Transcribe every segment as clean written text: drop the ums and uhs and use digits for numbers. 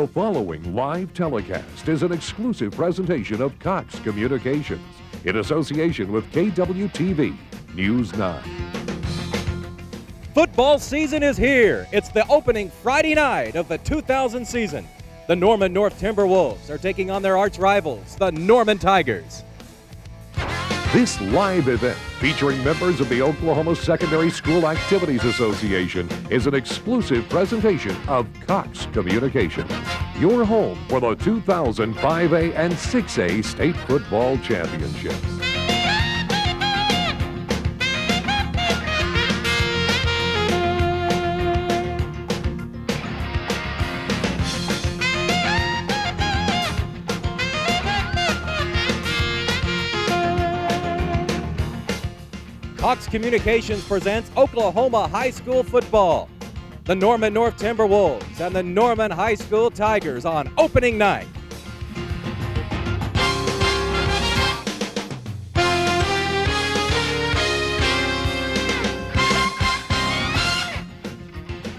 The following live telecast is an exclusive presentation of Cox Communications in association with KWTV News 9. Football season is here. It's the opening Friday night of the 2000 season. The Norman North Timberwolves are taking on their arch rivals, the Norman Tigers. This live event, featuring members of the Oklahoma Secondary School Activities Association, is an exclusive presentation of Cox Communications, your home for the 2000 5A and 6A State Football Championships. Cox Communications presents Oklahoma High School football. The Norman North Timberwolves and the Norman High School Tigers on opening night.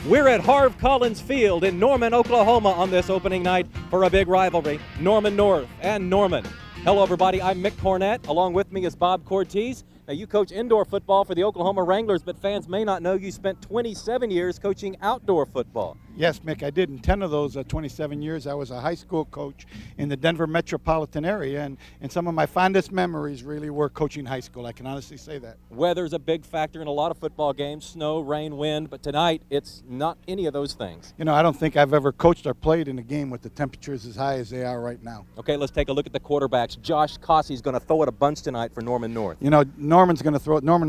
We're at Harv Collins Field in Norman, Oklahoma on this opening night for a big rivalry, Norman North and Norman. Hello everybody, I'm Mick Cornett. Along with me is Bob Cortez. Now, you coach indoor football for the Oklahoma Wranglers, but fans may not know you spent 27 years coaching outdoor football. Yes, Mick, I did. In 10 of those 27 years, I was a high school coach in the Denver metropolitan area, and some of my fondest memories really were coaching high school. I can honestly say that. Weather's a big factor in a lot of football games, snow, rain, wind, but tonight it's not any of those things. You know, I don't think I've ever coached or played in a game with the temperatures as high as they are right now. Okay, let's take a look at the quarterbacks. Josh Cossey is going to throw it a bunch tonight for Norman North. You know, Norman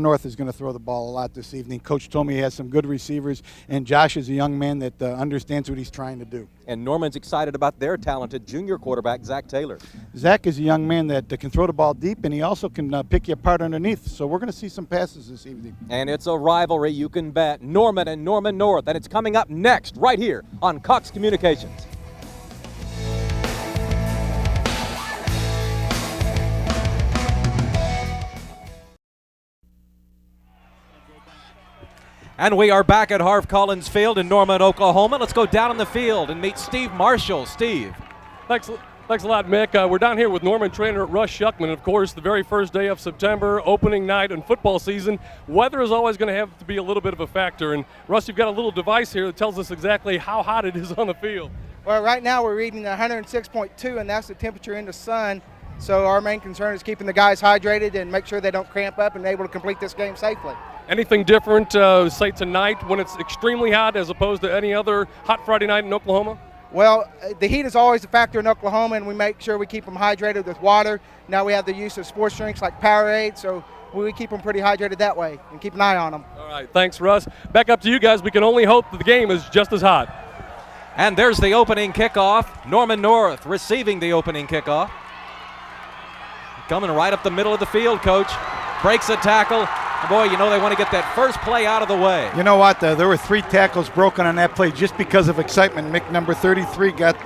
North is going to throw the ball a lot this evening. Coach told me he has some good receivers, and Josh is a young man that understands what he's trying to do. And Norman's excited about their talented junior quarterback, Zach Taylor. Zach is a young man that can throw the ball deep, and he also can pick you apart underneath. So we're going to see some passes this evening. And it's a rivalry, you can bet. Norman and Norman North, and it's coming up next right here on Cox Communications. And we are back at Harv Collins Field in Norman, Oklahoma. Let's go down on the field and meet Steve Marshall. Steve. Thanks a lot, Mick. We're down here with Norman trainer Russ Shuckman. Of course, the very first day of September, opening night in football season. Weather is always going to have to be a little bit of a factor. And Russ, you've got a little device here that tells us exactly how hot it is on the field. Well, right now we're reading 106.2, and that's the temperature in the sun. So our main concern is keeping the guys hydrated and make sure they don't cramp up and able to complete this game safely. Anything different, say, tonight when it's extremely hot as opposed to any other hot Friday night in Oklahoma? Well, the heat is always a factor in Oklahoma, and we make sure we keep them hydrated with water. Now we have the use of sports drinks like Powerade, so we keep them pretty hydrated that way and keep an eye on them. All right, thanks, Russ. Back up to you guys. We can only hope that the game is just as hot. And there's the opening kickoff. Norman North receiving the opening kickoff. Coming right up the middle of the field, Coach. Breaks a tackle. Boy, you know they want to get that first play out of the way. You know what? There were 3 tackles broken on that play just because of excitement. Mick, number 33, got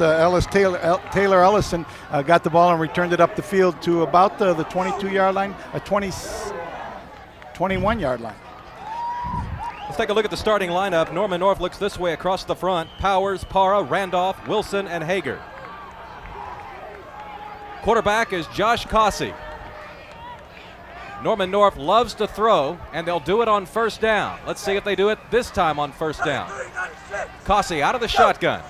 Taylor Ellison got the ball and returned it up the field to about the 22-yard line, 21-yard line. Let's take a look at the starting lineup. Norman North looks this way across the front. Powers, Parra, Randolph, Wilson, and Hager. Quarterback is Josh Cossey. Norman North loves to throw, and they'll do it on first down. Let's see if they do it this time on first down. Cossey out of the shotgun.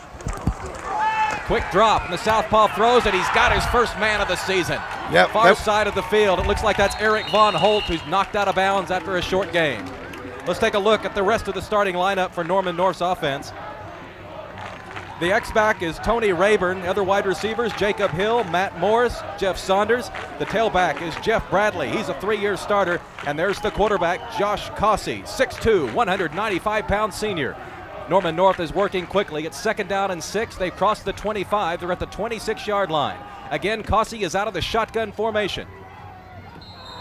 Quick drop, and the southpaw throws, and he's got his first man of the season. Yep, Far side of the field. It looks like that's Eric Von Holt, who's knocked out of bounds after a short game. Let's take a look at the rest of the starting lineup for Norman North's offense. The X-back is Tony Rayburn. The other wide receivers, Jacob Hill, Matt Morris, Jeff Saunders. The tailback is Jeff Bradley. He's a 3-year starter. And there's the quarterback, Josh Cossey, 6'2", 195-pound senior. Norman North is working quickly. It's second down and 6. They've crossed the 25. They're at the 26-yard line. Again, Cossey is out of the shotgun formation.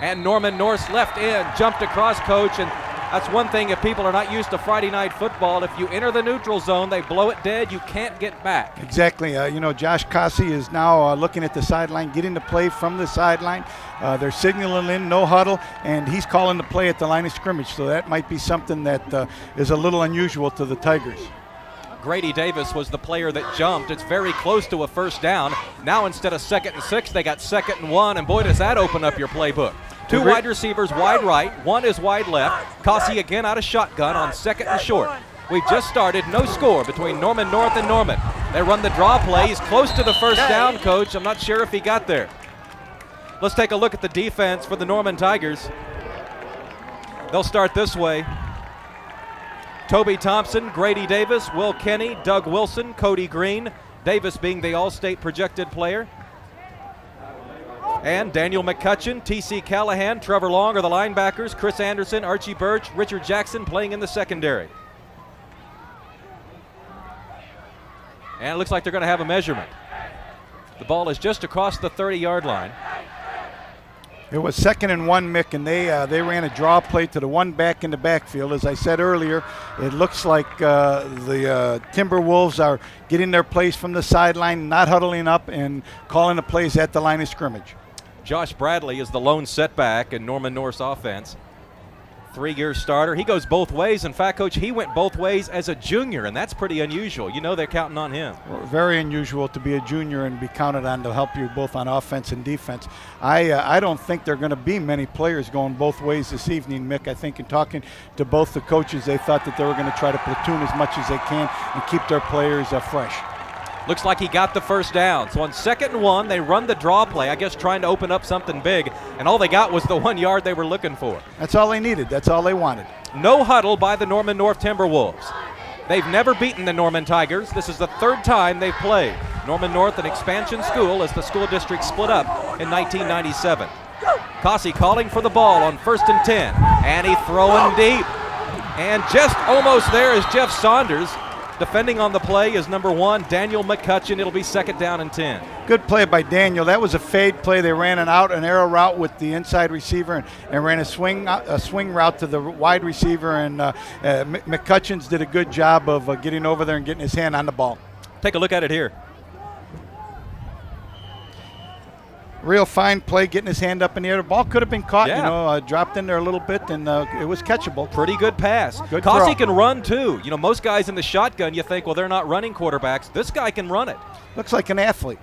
And Norman North's left end jumped across, Coach, and that's one thing if people are not used to Friday night football. If you enter the neutral zone, they blow it dead. You can't get back. Exactly. Josh Cossey is now looking at the sideline, getting the play from the sideline. They're signaling in, no huddle, and he's calling the play at the line of scrimmage. So that might be something that is a little unusual to the Tigers. Grady Davis was the player that jumped. It's very close to a first down. Now instead of 2nd and 6, they got 2nd and 1, and boy, does that open up your playbook. Two wide receivers wide right, one is wide left. Cossey again out of shotgun on 2nd and short. We've just started, no score between Norman North and Norman. They run the draw play. He's close to the first down, Coach. I'm not sure if he got there. Let's take a look at the defense for the Norman Tigers. They'll start this way. Toby Thompson, Grady Davis, Will Kenny, Doug Wilson, Cody Green, Davis being the All-State projected player. And Daniel McCutcheon, T.C. Callahan, Trevor Long are the linebackers, Chris Anderson, Archie Birch, Richard Jackson playing in the secondary. And it looks like they're going to have a measurement. The ball is just across the 30-yard line. It was 2nd and 1, Mick, and they ran a draw play to the one back in the backfield. As I said earlier, it looks like the Timberwolves are getting their plays from the sideline, not huddling up, and calling the plays at the line of scrimmage. Josh Bradley is the lone setback in Norman North's offense. 3-year starter. He goes both ways. In fact, Coach, he went both ways as a junior, and that's pretty unusual. You know they're counting on him. Very unusual to be a junior and be counted on to help you both on offense and defense. I don't think there are going to be many players going both ways this evening, Mick. I think in talking to both the coaches, they thought that they were going to try to platoon as much as they can and keep their players fresh. Looks like he got the first down. So on 2nd and 1, they run the draw play, I guess trying to open up something big, and all they got was the 1 yard they were looking for. That's all they needed. That's all they wanted. No huddle by the Norman North Timberwolves. They've never beaten the Norman Tigers. This is the 3rd time they've played. Norman North, an expansion school, as the school district split up in 1997. Cossey calling for the ball on 1st and 10, and he throwing deep. And just almost there is Jeff Saunders. Defending on the play is number 1, Daniel McCutcheon. It'll be 2nd down and 10. Good play by Daniel. That was a fade play. They ran an arrow route with the inside receiver and ran a swing route to the wide receiver. And McCutcheon's did a good job of getting over there and getting his hand on the ball. Take a look at it here. Real fine play, getting his hand up in the air. The ball could have been caught, yeah. Dropped in there a little bit, and it was catchable. Pretty good pass. Good Cossey throw. can run too. You know, most guys in the shotgun, you think, well, they're not running quarterbacks. This guy can run it. Looks like an athlete.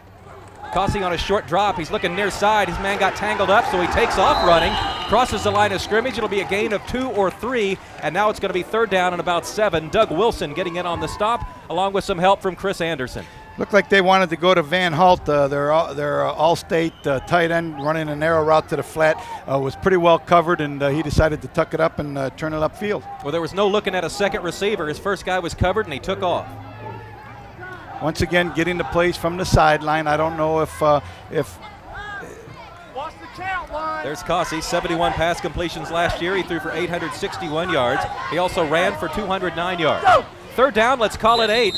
Cossey on a short drop. He's looking near side. His man got tangled up, so he takes off running, crosses the line of scrimmage. It'll be a gain of 2 or 3, and now it's going to be 3rd down and about 7. Doug Wilson getting in on the stop, along with some help from Chris Anderson. Looked like they wanted to go to Van Halt, their all-state tight end, running an arrow route to the flat. Was pretty well covered, and he decided to tuck it up and turn it upfield. Well, there was no looking at a second receiver. His first guy was covered, and he took off. Once again, getting the plays from the sideline. I don't know if Watch the count line. There's Cossey, 71 pass completions last year. He threw for 861 yards. He also ran for 209 yards. 3rd down, let's call it 8.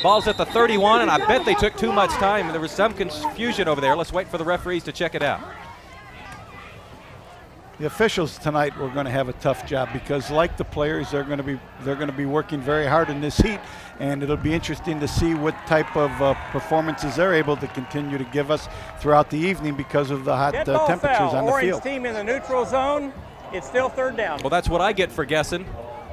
Ball's at the 31, and I bet they took too much time. There was some confusion over there. Let's wait for the referees to check it out. The officials tonight were going to have a tough job because, like the players, they're going to be working very hard in this heat, and it'll be interesting to see what type of performances they're able to continue to give us throughout the evening because of the hot temperatures on the Orange field. team in the neutral zone. It's still 3rd down. Well, that's what I get for guessing.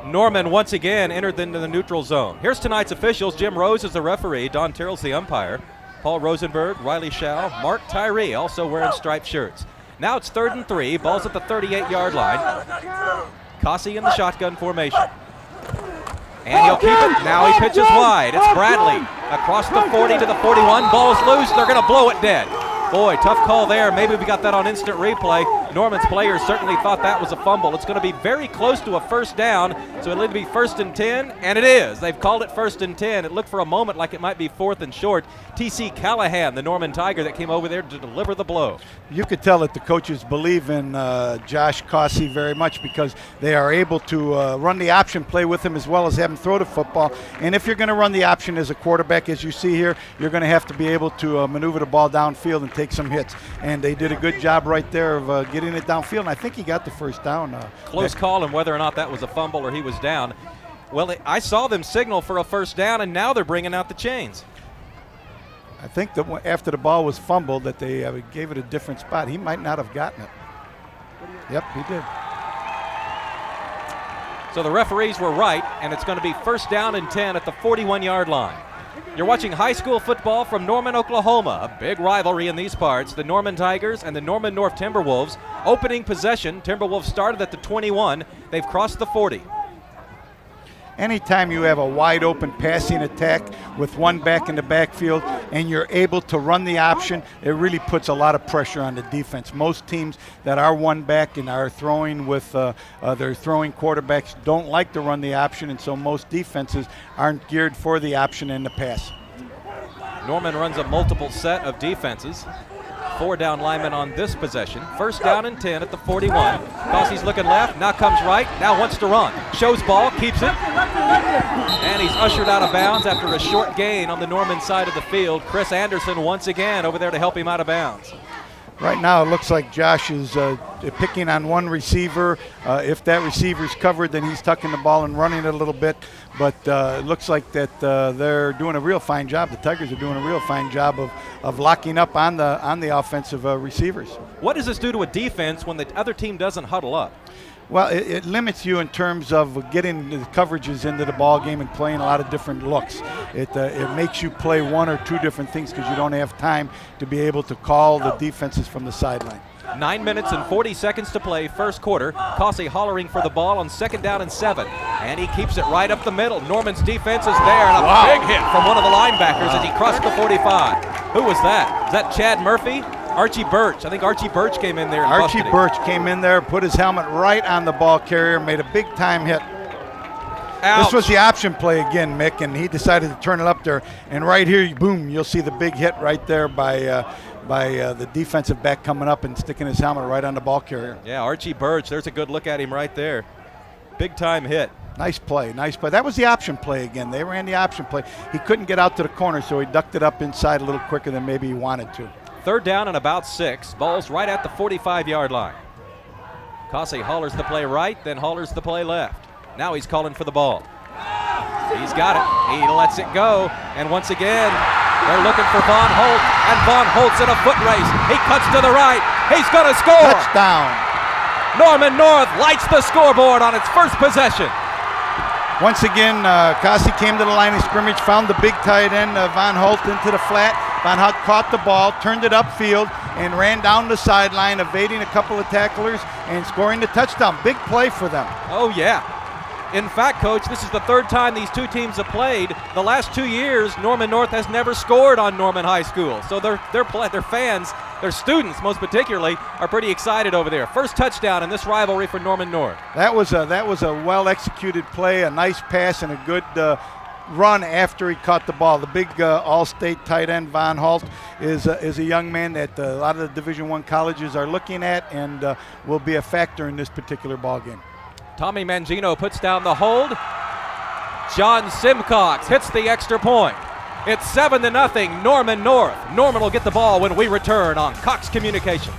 Norman once again entered into the neutral zone. Here's tonight's officials. Jim Rose is the referee. Don Terrell's the umpire. Paul Rosenberg, Riley Schau, Mark Tyree also wearing striped shirts. Now it's 3rd and 3. Ball's at the 38-yard line. Cossey in the shotgun formation. And he'll keep it. Now he pitches wide. It's Bradley across the 40 to the 41. Ball's loose. They're going to blow it dead. Boy, tough call there. Maybe we got that on instant replay. Norman's players certainly thought that was a fumble. It's going to be very close to a 1st down, so it'll either be 1st and 10, and it is. They've called it 1st and 10. It looked for a moment like it might be 4th and short. T.C. Callahan, the Norman Tiger that came over there to deliver the blow. You could tell that the coaches believe in Josh Cossey very much because they are able to run the option play with him as well as have him throw the football. And if you're going to run the option as a quarterback, as you see here, you're going to have to be able to maneuver the ball downfield and take some hits. And they did a good job right there of getting it downfield. And I think he got the 1st down. Close call on whether or not that was a fumble or he was down. Well, I saw them signal for a 1st down, and now they're bringing out the chains. I think that after the ball was fumbled that they gave it a different spot. He might not have gotten it. Yep, he did. So the referees were right, and it's going to be first down and 10 at the 41-yard line. You're watching high school football from Norman, Oklahoma, a big rivalry in these parts. The Norman Tigers and the Norman North Timberwolves. Opening possession, Timberwolves started at the 21. They've crossed the 40. Anytime you have a wide open passing attack with one back in the backfield and you're able to run the option, it really puts a lot of pressure on the defense. Most teams that are one back and are throwing with their throwing quarterbacks don't like to run the option, and so most defenses aren't geared for the option in the pass. Norman runs a multiple set of defenses. 4 down linemen on this possession. First down and 10 at the 41. Cossey's looking left, now comes right, now wants to run. Shows ball, keeps it. And he's ushered out of bounds after a short gain on the Norman side of the field. Chris Anderson once again over there to help him out of bounds. Right now it looks like Josh is picking on one receiver. If that receiver's covered, then he's tucking the ball and running it a little bit. But it looks like that they're doing a real fine job. The Tigers are doing a real fine job of locking up on the offensive receivers. What does this do to a defense when the other team doesn't huddle up? Well, it limits you in terms of getting the coverages into the ball game and playing a lot of different looks. It makes you play one or two different things because you don't have time to be able to call the defenses from the sideline. 9 minutes and 40 seconds to play, first quarter. Cossey hollering for the ball on second down and 7. And he keeps it right up the middle. Norman's defense is there, and a big hit from one of the linebackers as he crossed the 45. Who was that? Is that Chanda Murphy? Archie Birch. I think Archie Birch came in there and Archie busted him. Birch came in there, put his helmet right on the ball carrier, made a big-time hit. Ouch. This was the option play again, Mick, and he decided to turn it up there. And right here, boom, you'll see the big hit right there by the defensive back coming up and sticking his helmet right on the ball carrier. Yeah, Archie Birch. There's a good look at him right there. Big-time hit. Nice play, nice play. That was the option play again. They ran the option play. He couldn't get out to the corner, so he ducked it up inside a little quicker than maybe he wanted to. Third down and about 6. Ball's right at the 45-yard line. Cossey hollers the play right, then hollers the play left. Now he's calling for the ball. He's got it. He lets it go. And once again, they're looking for Von Holt. And Von Holt's in a foot race. He cuts to the right. He's going to score. Touchdown. Norman North lights the scoreboard on its first possession. Once again, Cossey came to the line of scrimmage, found the big tight end, Von Holt, into the flat. Von Holt caught the ball, turned it upfield, and ran down the sideline, evading a couple of tacklers and scoring the touchdown. Big play for them. Oh, yeah. In fact, Coach, this is the third time these two teams have played. The last 2 years, Norman North has never scored on Norman High School. So their fans, their students most particularly, are pretty excited over there. First touchdown in this rivalry for Norman North. That was a well-executed play, a nice pass, and a good run after he caught the ball. The big all-state tight end, Von Holt, is a young man that a lot of the Division I colleges are looking at and will be a factor in this particular ball game. Tommy Mangino puts down the hold. John Simcox hits the extra point. It's 7-0, Norman North. Norman will get the ball when we return on Cox Communications.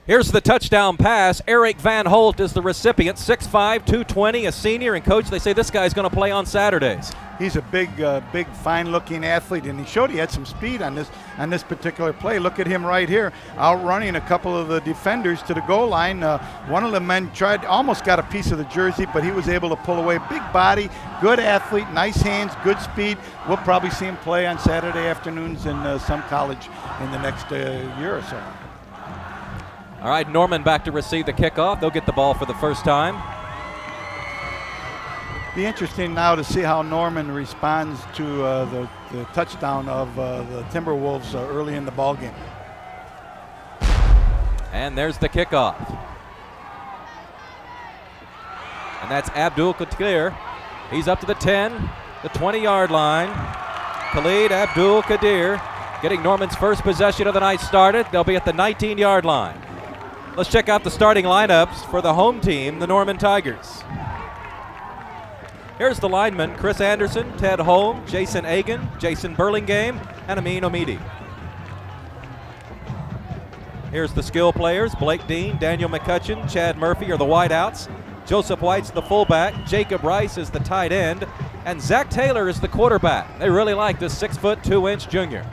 Here's the touchdown pass. Eric Van Holt is the recipient, 6'5", 220, a senior. And, Coach, they say this guy's going to play on Saturdays. He's a big, fine-looking athlete, and he showed he had some speed on this particular play. Look at him right here, outrunning a couple of the defenders to the goal line. One of the men almost got a piece of the jersey, but he was able to pull away. Big body, good athlete, nice hands, good speed. We'll probably see him play on Saturday afternoons in some college in the next year or so. All right, Norman back to receive the kickoff. They'll get the ball for the first time. Be interesting now to see how Norman responds to the touchdown of the Timberwolves early in the ball game. And there's the kickoff. And that's Abdul Qadir. He's up to the 10, the 20-yard line. Khalid Abdul Qadir getting Norman's first possession of the night started. They'll be at the 19-yard line. Let's check out the starting lineups for the home team, the Norman Tigers. Here's the linemen: Chris Anderson, Ted Holm, Jason Agan, Jason Burlingame, and Amin Omidi. Here's the skill players: Blake Dean, Daniel McCutcheon, Chanda Murphy are the wideouts. Joseph White's the fullback, Jacob Rice is the tight end, and Zach Taylor is the quarterback. They really like this 6'2" junior.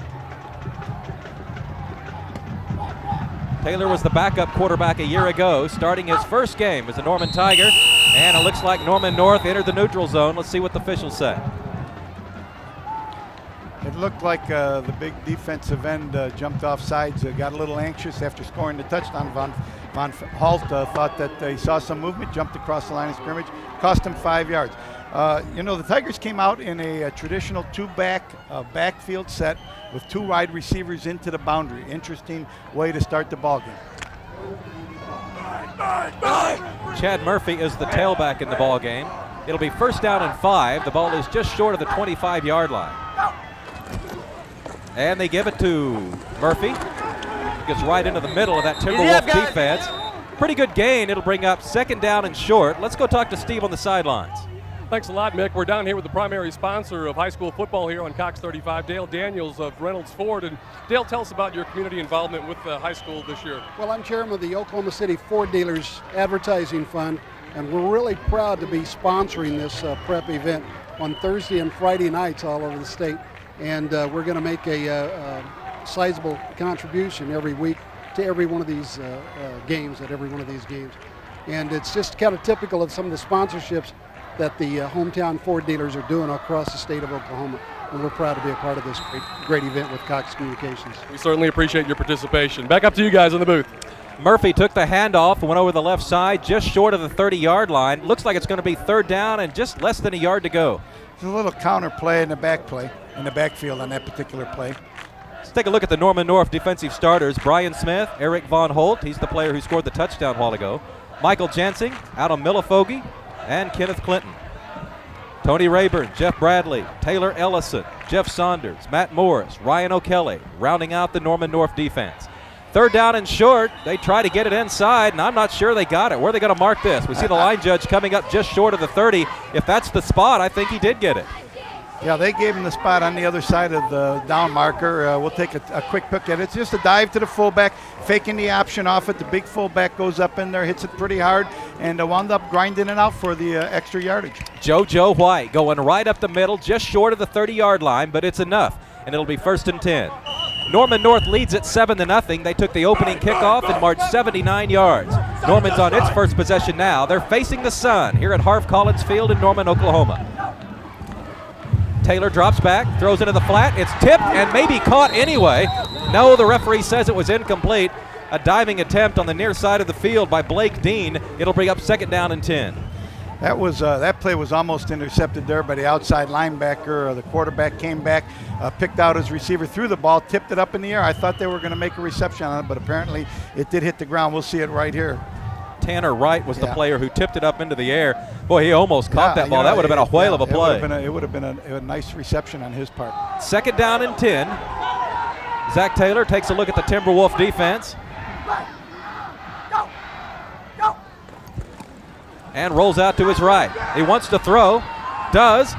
Taylor was the backup quarterback a year ago, starting his first game as a Norman Tiger, and it looks like Norman North entered the neutral zone. Let's see what the officials say. It looked like the big defensive end jumped off sides, got a little anxious after scoring the touchdown. Von Holt thought that he saw some movement, jumped across the line of scrimmage, cost him 5 yards. The Tigers came out in a traditional backfield set with 2 wide receivers into the boundary. Interesting way to start the ball game. Chanda Murphy is the tailback in the ball game. It'll be 1st down and 5. The ball is just short of the 25-yard line. And they give it to Murphy. Gets right into the middle of that Timberwolves defense. Pretty good gain. It'll bring up 2nd down and short. Let's go talk to Steve on the sidelines. Thanks a lot, Mick. We're down here with the primary sponsor of high school football here on Cox 35, Dale Daniels of Reynolds Ford. And Dale, tell us about your community involvement with the high school this year. Well, I'm chairman of the Oklahoma City Ford Dealers Advertising Fund, and we're really proud to be sponsoring this prep event on Thursday and Friday nights all over the state. And we're going to make a sizable contribution every week to every one of these games, at every one of these games. And it's just kind of typical of some of the sponsorships that the hometown Ford dealers are doing across the state of Oklahoma. And we're proud to be a part of this great event with Cox Communications. We certainly appreciate your participation. Back up to you guys in the booth. Murphy took the handoff and went over the left side, just short of the 30-yard line. Looks like it's going to be 3rd down and just less than a yard to go. There's a little counter play in the backfield on that particular play. Let's take a look at the Norman North defensive starters. Brian Smith, Eric Von Holt, he's the player who scored the touchdown a while ago. Michael Jansing, Adam Millifogie, and Kenneth Clinton. Tony Rayburn, Jeff Bradley, Taylor Ellison, Jeff Saunders, Matt Morris, Ryan O'Kelly, rounding out the Norman North defense. 3rd down and short. They try to get it inside, and I'm not sure they got it. Where are they going to mark this? We see the line judge coming up just short of the 30. If that's the spot, I think he did get it. Yeah, they gave him the spot on the other side of the down marker. We'll take a quick pick at it. It's just a dive to the fullback, faking the option off it. The big fullback goes up in there, hits it pretty hard, and wound up grinding it out for the extra yardage. JoJo White going right up the middle, just short of the 30-yard line, but it's enough, and it'll be 1st and 10. Norman North leads at 7-0. They took the opening kickoff and marched 79 yards. Norman's on its first possession now. They're facing the sun here at Harv Collins Field in Norman, Oklahoma. Taylor drops back, throws into the flat. It's tipped and maybe caught anyway. No, the referee says it was incomplete. A diving attempt on the near side of the field by Blake Dean. It'll bring up 2nd down and 10. That play was almost intercepted there by the outside linebacker. The quarterback came back, picked out his receiver, threw the ball, tipped it up in the air. I thought they were going to make a reception on it, but apparently it did hit the ground. We'll see it right here. Tanner Wright was the player who tipped it up into the air. Boy, he almost caught that ball. That would have been a whale of a play. It would have been a nice reception on his part. 2nd down and 10. Zach Taylor takes a look at the Timberwolf defense. And rolls out to his right. He wants to throw. Does.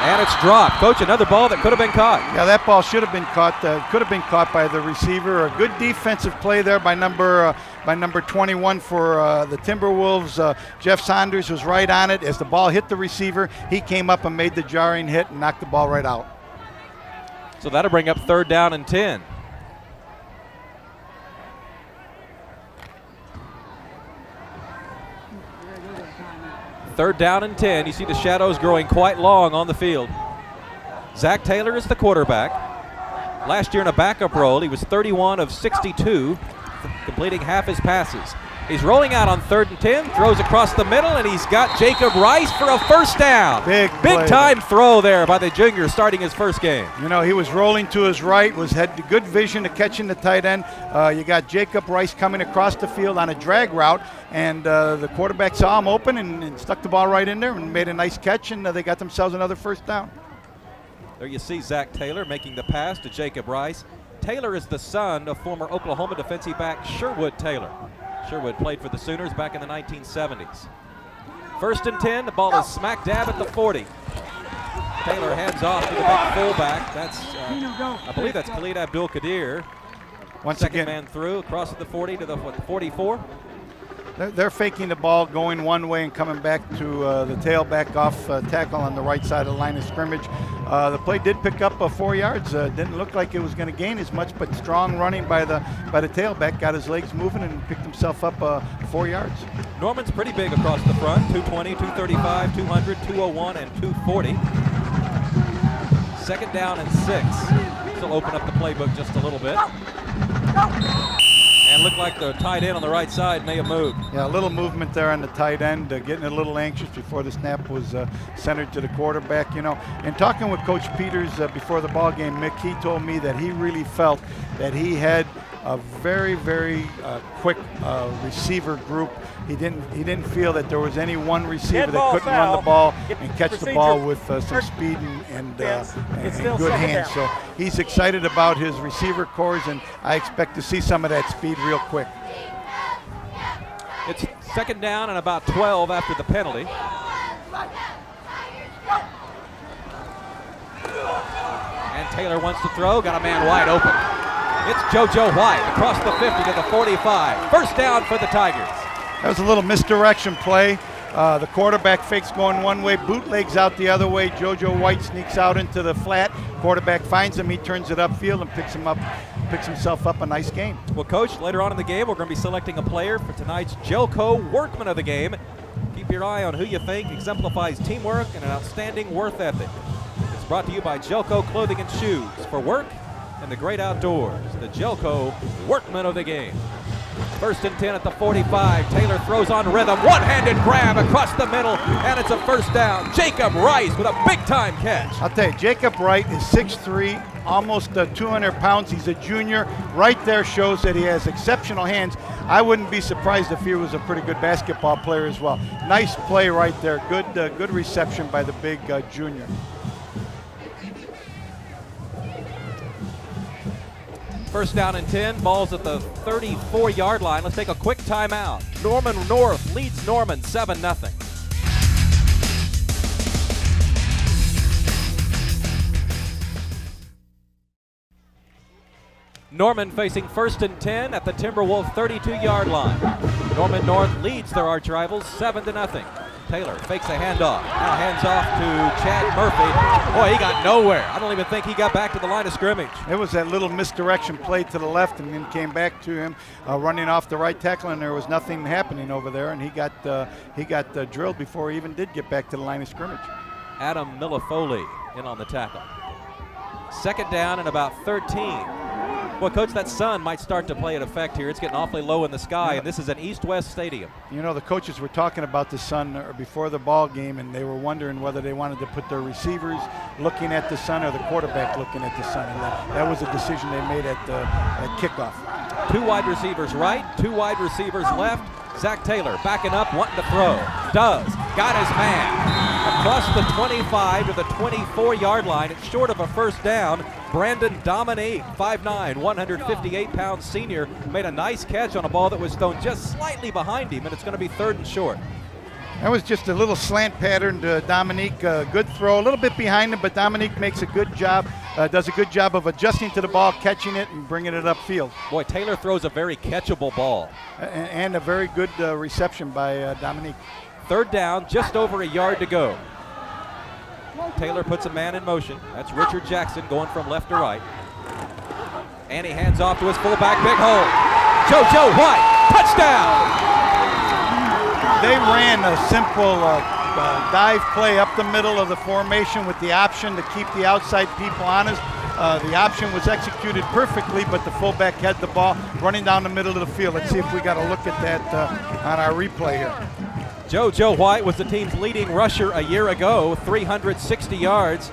And it's dropped. Coach, another ball that could have been caught. Yeah, that ball should have been caught. Could have been caught by the receiver. A good defensive play there by number 21 for the Timberwolves. Jeff Saunders was right on it. As the ball hit the receiver, he came up and made the jarring hit and knocked the ball right out. So that'll bring up 3rd down and 10. Third down and 10. You see the shadows growing quite long on the field. Zach Taylor is the quarterback. Last year in a backup role, he was 31 of 62, completing half his passes. He's rolling out on 3rd and 10, throws across the middle, and he's got Jacob Rice for a 1st down. Big time throw there by the junior starting his first game. You know, he was rolling to his right, had good vision to catching the tight end. You got Jacob Rice coming across the field on a drag route, and the quarterback saw him open and stuck the ball right in there and made a nice catch, and they got themselves another 1st down. There you see Zach Taylor making the pass to Jacob Rice. Taylor is the son of former Oklahoma defensive back Sherwood Taylor. Sherwood played for the Sooners back in the 1970s. 1st and 10, the ball is smack dab at the 40. Taylor hands off to the big fullback. That's, I believe that's Khalid Abdul-Qadir. Second man through, across the 40 to the 44. They're faking the ball, going one way and coming back to the tailback off tackle on the right side of the line of scrimmage. The play did pick up 4 yards. Didn't look like it was going to gain as much, but strong running by the tailback got his legs moving and picked himself up 4 yards. Norman's pretty big across the front, 220, 235, 200, 201, and 240. Second down and 6. This will open up the playbook just a little bit. And looked like the tight end on the right side may have moved. Yeah, a little movement there on the tight end, getting a little anxious before the snap was centered to the quarterback. You know, and talking with Coach Peters before the ball game, Mick, he told me that he really felt that he had a very, very quick receiver group. He didn't feel that there was any one receiver that couldn't run the ball and catch the ball with some speed and good hands. So he's excited about his receiver cores, and I expect to see some of that speed real quick. It's second down and about 12 after the penalty. And Taylor wants to throw, got a man wide open. It's JoJo White across the 50 to the 45. First down for the Tigers. That was a little misdirection play. The quarterback fakes going one way, bootlegs out the other way. JoJo White sneaks out into the flat. Quarterback finds him. He turns it upfield and picks himself up a nice gain. Well, Coach, later on in the game, we're going to be selecting a player for tonight's Jelco Workman of the game. Keep your eye on who you think exemplifies teamwork and an outstanding work ethic. It's brought to you by Jelco Clothing and Shoes for work and the great outdoors. The Jelco Workman of the game. First and 10 at the 45. Taylor throws on rhythm. One-handed grab across the middle, and it's a first down. Jacob Rice with a big-time catch. I'll tell you, Jacob Wright is 6'3", almost 200 pounds. He's a junior. Right there shows that he has exceptional hands. I wouldn't be surprised if he was a pretty good basketball player as well. Nice play right there. Good reception by the big junior. First down and 10, ball's at the 34-yard line. Let's take a quick timeout. Norman North leads Norman 7-0. Norman facing first and 10 at the Timberwolves 32-yard line. Norman North leads their arch rivals 7-0. Taylor fakes a handoff. Now hands off to Chanda Murphy. Boy, he got nowhere. I don't even think he got back to the line of scrimmage. It was that little misdirection play to the left and then came back to him running off the right tackle, and there was nothing happening over there, and he got drilled before he even did get back to the line of scrimmage. Adam Millifoli in on the tackle. Second down and about 13. Well, Coach, that sun might start to play an effect here. It's getting awfully low in the sky, and this is an east-west stadium. You know, the coaches were talking about the sun before the ball game, and they were wondering whether they wanted to put their receivers looking at the sun or the quarterback looking at the sun. And that was a decision they made at kickoff. 2 wide receivers right, 2 wide receivers left. Zach Taylor backing up, wanting to throw. Does. Got his man. Across the 25 to the 24-yard line. It's short of a first down. Brandon Dominique, 5'9", 158-pound senior, made a nice catch on a ball that was thrown just slightly behind him, and it's going to be third and short. That was just a little slant pattern to Dominique. Good throw, a little bit behind him, but Dominique makes a good job, does a good job of adjusting to the ball, catching it, and bringing it upfield. Boy, Taylor throws a very catchable ball. And a very good reception by Dominique. Third down, just over a yard to go. Taylor puts a man in motion. That's Richard Jackson going from left to right. And he hands off to his fullback, big hole. JoJo White, touchdown! They ran a simple dive play up the middle of the formation with the option to keep the outside people honest. The option was executed perfectly, but the fullback had the ball running down the middle of the field. Let's see if we got a look at that on our replay here. JoJo White was the team's leading rusher a year ago, 360 yards.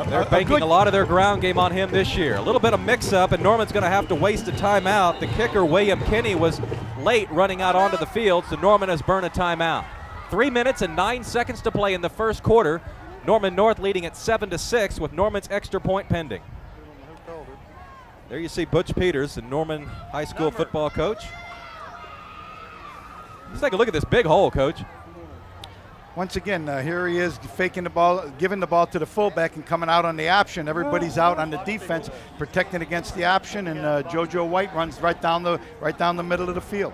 They're banking a lot of their ground game on him this year. A little bit of mix-up, and Norman's going to have to waste a timeout. The kicker, William Kinney, was late running out onto the field, so Norman has burned a timeout. 3 minutes and 9 seconds to play in the first quarter. Norman North leading at 7-6 with Norman's extra point pending. There you see Butch Peters, the Norman High School football coach. Let's take a look at this big hole, Coach. Once again, here he is faking the ball, giving the ball to the fullback and coming out on the option. Everybody's out on the defense, protecting against the option, and JoJo White runs right down the middle of the field.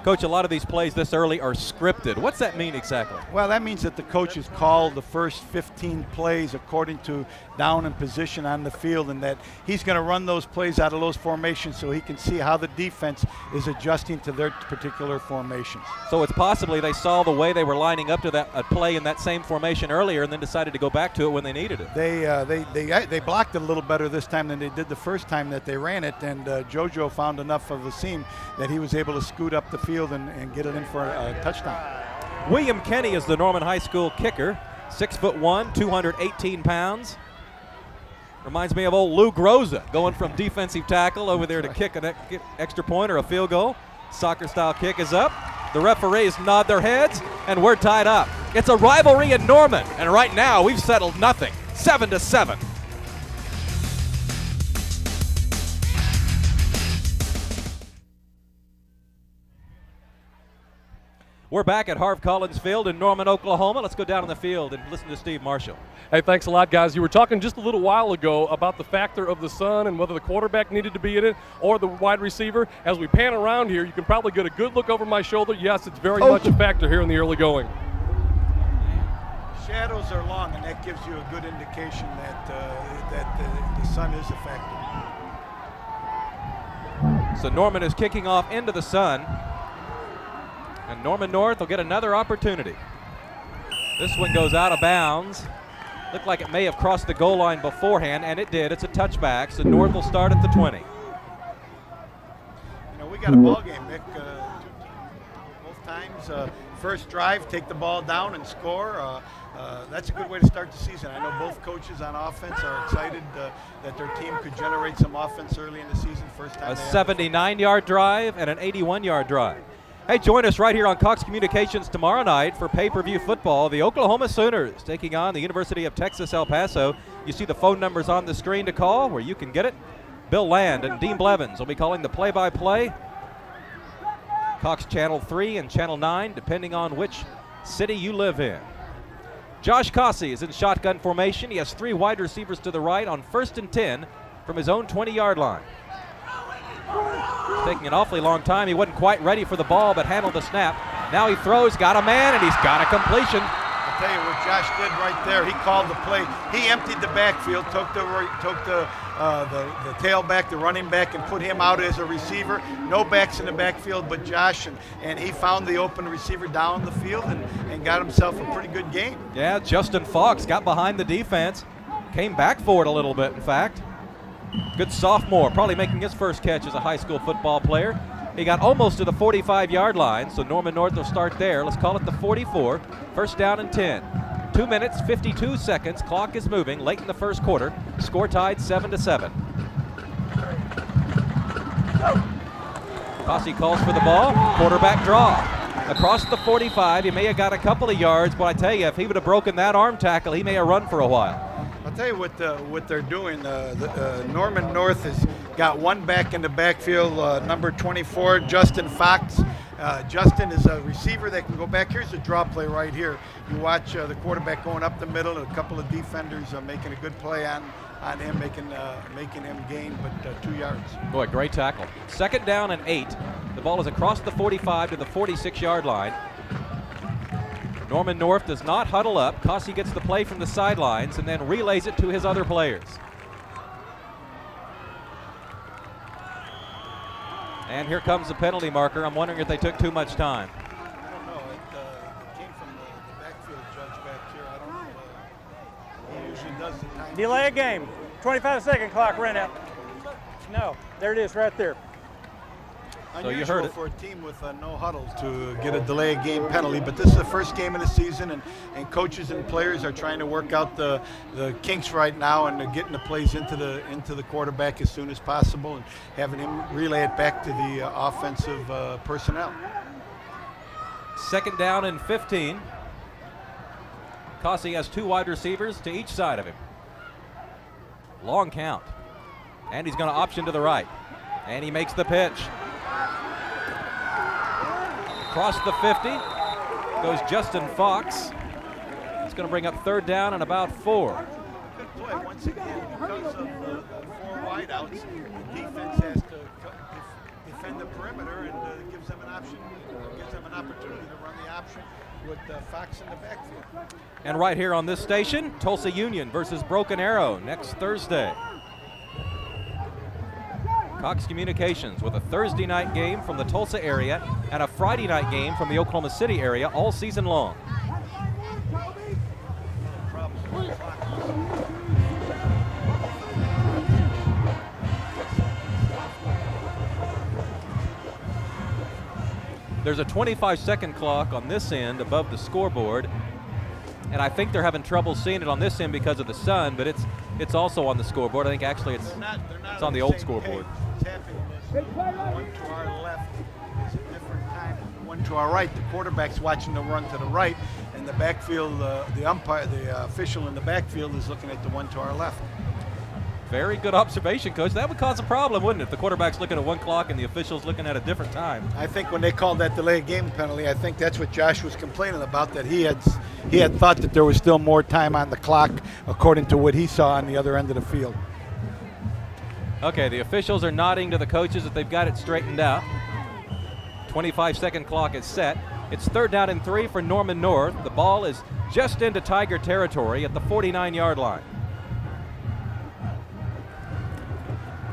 Coach, a lot of these plays this early are scripted. What's that mean exactly? Well, that means that the coaches call the first 15 plays according to down and position on the field, and that he's going to run those plays out of those formations so he can see how the defense is adjusting to their particular formations. So it's possibly they saw the way they were lining up to that play in that same formation earlier and then decided to go back to it when they needed it. They blocked it a little better this time than they did the first time that they ran it, and JoJo found enough of the seam that he was able to scoot up the field and get it in for a touchdown. William Kenny is the Norman High School kicker, 6'1", 218 pounds. Reminds me of old Lou Groza going from defensive tackle over there to kick an extra point or a field goal. Soccer-style kick is up. The referees nod their heads, and we're tied up. It's a rivalry in Norman, and right now we've settled nothing, 7-7. We're back at Harv Collins Field in Norman, Oklahoma. Let's go down on the field and listen to Steve Marshall. Hey, thanks a lot, guys. You were talking just a little while ago about the factor of the sun and whether the quarterback needed to be in it or the wide receiver. As we pan around here, you can probably get a good look over my shoulder. Yes, it's very much a factor here in the early going. Shadows are long, and that gives you a good indication that the sun is a factor. So Norman is kicking off into the sun. And Norman North will get another opportunity. This one goes out of bounds. Looked like it may have crossed the goal line beforehand, and it did. It's a touchback, so North will start at the 20. You know, we got a ball game, Mick. Both times, first drive, take the ball down and score. That's a good way to start the season. I know both coaches on offense are excited that their team could generate some offense early in the season. First time a 79-yard drive and an 81-yard drive. Hey, join us right here on Cox Communications tomorrow night for pay-per-view football. The Oklahoma Sooners taking on the University of Texas El Paso. You see the phone numbers on the screen to call where you can get it. Bill Land and Dean Blevins will be calling the play-by-play. Cox Channel 3 and Channel 9, depending on which city you live in. Josh Cossey is in shotgun formation. He has 3 wide receivers to the right on 1st and 10 from his own 20-yard line. It's taking an awfully long time. He wasn't quite ready for the ball, but handled the snap. Now he throws, got a man, and he's got a completion. I'll tell you what Josh did right there. He called the play. He emptied the backfield, took the tailback, the running back, and put him out as a receiver. No backs in the backfield but Josh, and he found the open receiver down the field and got himself a pretty good game. Yeah, Justin Fox got behind the defense, came back for it a little bit, in fact. Good sophomore, probably making his first catch as a high school football player. He got almost to the 45-yard line, so Norman North will start there. Let's call it the 44. First down and 10. 2 minutes, 52 seconds. Clock is moving late in the first quarter. Score tied 7-7. Cossey calls for the ball. Quarterback draw. Across the 45, he may have got a couple of yards, but I tell you, if he would have broken that arm tackle, he may have run for a while. I'll tell you what they're doing. Norman North has got one back in the backfield, number 24, Justin Fox. Justin is a receiver that can go back. Here's a draw play right here. You watch the quarterback going up the middle, and a couple of defenders making a good play on him, making him gain but 2 yards. Boy, great tackle. Second down and 8. The ball is across the 45 to the 46-yard line. Norman North does not huddle up. Cossey gets the play from the sidelines and then relays it to his other players. And here comes the penalty marker. I'm wondering if they took too much time. I don't know. It came from the backfield judge back here. I don't know. He usually does the time. Delay a game. 25-second clock ran out. No, there it is right there. So you heard it. For a team with no huddle to get a delay of game penalty, but this is the first game of the season, and coaches and players are trying to work out the kinks right now, and they're getting the plays into the quarterback as soon as possible and having him relay it back to the offensive personnel. Second down and 15. Cossey has 2 wide receivers to each side of him. Long count. And he's going to option to the right. And he makes the pitch. Across the 50 goes Justin Fox. It's going to bring up third down and about 4. Good play once again because of the 4 wideouts. The defense has to defend the perimeter, and gives them an option, gives them an opportunity to run the option with Fox in the backfield. And right here on this station, Tulsa Union versus Broken Arrow next Thursday. Cox Communications with a Thursday night game from the Tulsa area and a Friday night game from the Oklahoma City area all season long. There's a 25-second clock on this end above the scoreboard, and I think they're having trouble seeing it on this end because of the sun, but it's also on the scoreboard. I think actually it's on the old scoreboard. What's happening is one to our left is a different time than one to our right. The quarterback's watching the run to the right, and the backfield, the umpire, the official in the backfield is looking at the one to our left. Very good observation, Coach. That would cause a problem, wouldn't it? If the quarterback's looking at 1 clock and the official's looking at a different time. I think when they called that delayed game penalty, I think that's what Josh was complaining about, that he had thought that there was still more time on the clock according to what he saw on the other end of the field. Okay, the officials are nodding to the coaches that they've got it straightened out. 25-second clock is set. It's 3rd down and 3 for Norman North. The ball is just into Tiger territory at the 49-yard line.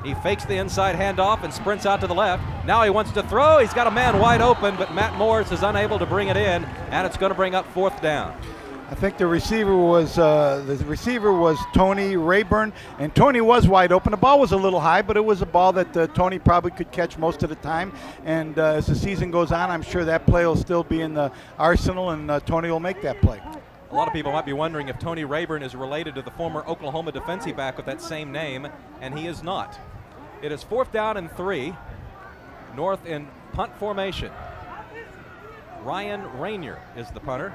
He fakes the inside handoff and sprints out to the left. Now he wants to throw. He's got a man wide open, but Matt Morris is unable to bring it in, and it's going to bring up 4th down. I think the receiver was Tony Rayburn, and Tony was wide open. The ball was a little high, but it was a ball that Tony probably could catch most of the time. And as the season goes on, I'm sure that play will still be in the arsenal, and Tony will make that play. A lot of people might be wondering if Tony Rayburn is related to the former Oklahoma defensive back with that same name, and he is not. It is 4th down and 3. North in punt formation. Ryan Rainier is the punter.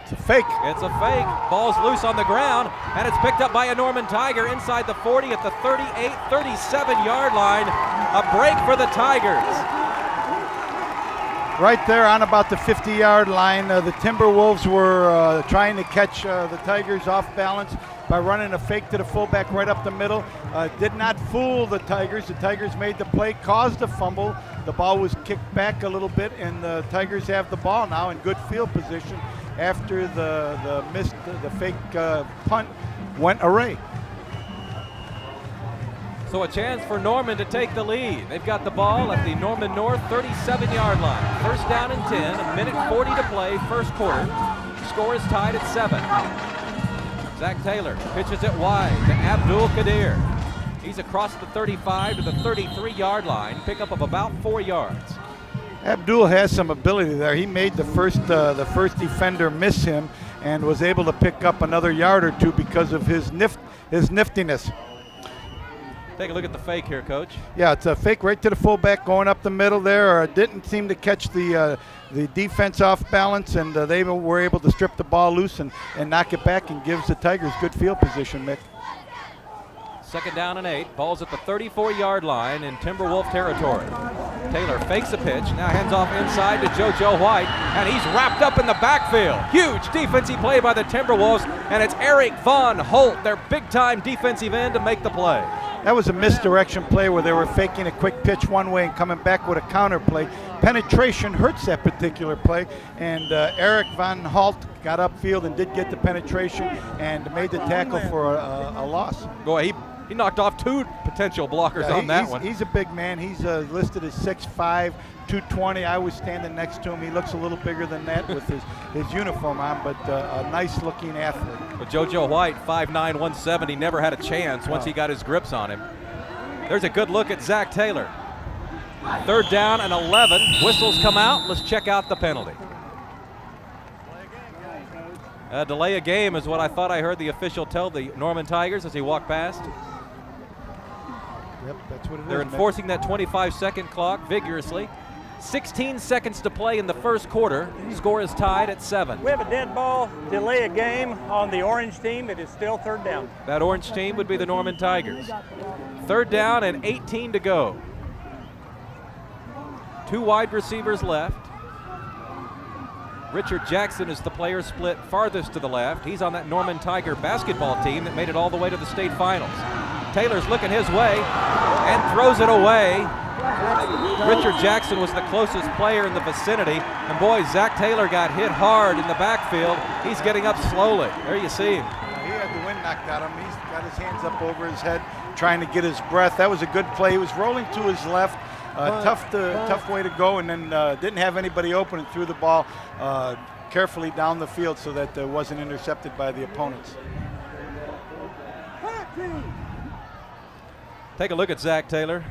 It's a fake. It's a fake. Ball's loose on the ground, and it's picked up by a Norman Tiger inside the 40 at the 38, 37-yard line. A break for the Tigers. Right there on about the 50-yard line, the Timberwolves were trying to catch the Tigers off balance by running a fake to the fullback right up the middle. Did not fool the Tigers. The Tigers made the play, caused a fumble. The ball was kicked back a little bit, and the Tigers have the ball now in good field position after the fake punt went away. So a chance for Norman to take the lead. They've got the ball at the Norman North 37-yard line. 1st down and 10, a minute 40 to play, 1st quarter. Score is tied at 7. Zach Taylor pitches it wide to Abdul Kadir. He's across the 35 to the 33-yard line, pickup of about 4 yards. Abdul has some ability there. He made the first defender miss him and was able to pick up another yard or two because of his niftiness. Take a look at the fake here, Coach. Yeah, it's a fake right to the fullback going up the middle there. Didn't seem to catch the defense off balance, and they were able to strip the ball loose and knock it back, and gives the Tigers good field position, Mick. 2nd down and 8. Ball's at the 34-yard line in Timberwolf territory. Taylor fakes a pitch, now hands off inside to JoJo White, and he's wrapped up in the backfield. Huge defensive play by the Timberwolves, and it's Eric Von Holt, their big-time defensive end, to make the play. That was a misdirection play where they were faking a quick pitch one way and coming back with a counter play. Penetration hurts that particular play, and Eric Von Holt got upfield and did get the penetration and made the tackle for a loss. Boy, he knocked off 2 potential blockers on that one. He's a big man. He's listed as 6'5", 220. I was standing next to him. He looks a little bigger than that with his uniform on, but a nice-looking athlete. But JoJo White, 5'9", 170, never had a chance once he got his grips on him. There's a good look at Zach Taylor. 3rd down and 11. Whistles come out. Let's check out the penalty. Delay a game is what I thought I heard the official tell the Norman Tigers as he walked past. Yep, that's what it is. They're enforcing that 25-second clock vigorously. 16 seconds to play in the 1st quarter. Score is tied at 7. We have a dead ball, delay a game on the orange team. It is still 3rd down. That orange team would be the Norman Tigers. 3rd down and 18 to go. 2 wide receivers left. Richard Jackson is the player split farthest to the left. He's on that Norman Tiger basketball team that made it all the way to the state finals. Taylor's looking his way and throws it away. Richard Jackson was the closest player in the vicinity. And boy, Zach Taylor got hit hard in the backfield. He's getting up slowly. There you see him. He had the wind knocked out of him. He's got his hands up over his head, trying to get his breath. That was a good play. He was rolling to his left. Tough way to go, and then didn't have anybody open and threw the ball carefully down the field so that it wasn't intercepted by the opponents. Take a look at Zach Taylor.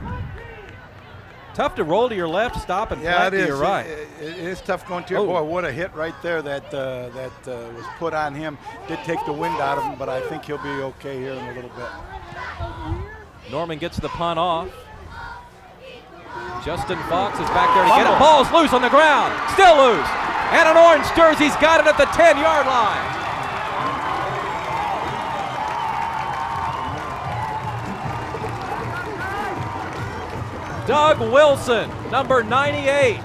Tough to roll to your left, stop, and flat to your right. It is tough going to your boy. What a hit right there that was put on him. Did take the wind out of him, but I think he'll be okay here in a little bit. Norman gets the punt off. Justin Fox is back there to get it. Ball's loose on the ground. Still loose. And an orange jersey's got it at the 10-yard line. Doug Wilson, number 98.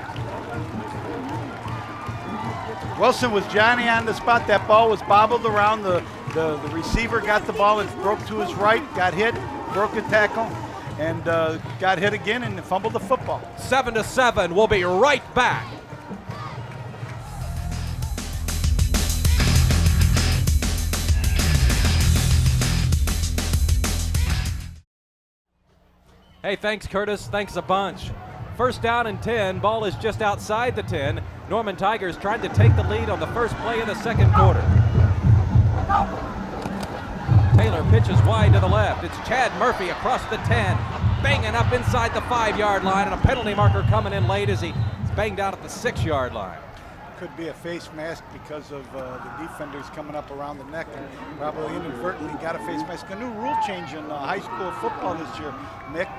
Wilson was Johnny on the spot. That ball was bobbled around. The receiver got the ball and broke to his right, got hit, broke a tackle, and got hit again and fumbled the football. 7-7. We'll be right back. Hey, thanks, Curtis. Thanks a bunch. First down and 10. Ball is just outside the 10. Norman Tigers trying to take the lead on the first play of the second quarter. Taylor pitches wide to the left. It's Chad Murphy across the 10. Banging up inside the 5-yard line, and a penalty marker coming in late as he's banged out at the 6-yard line. Could be a face mask because of the defenders coming up around the neck, and probably inadvertently got a face mask. A new rule change in high school football this year, Mick.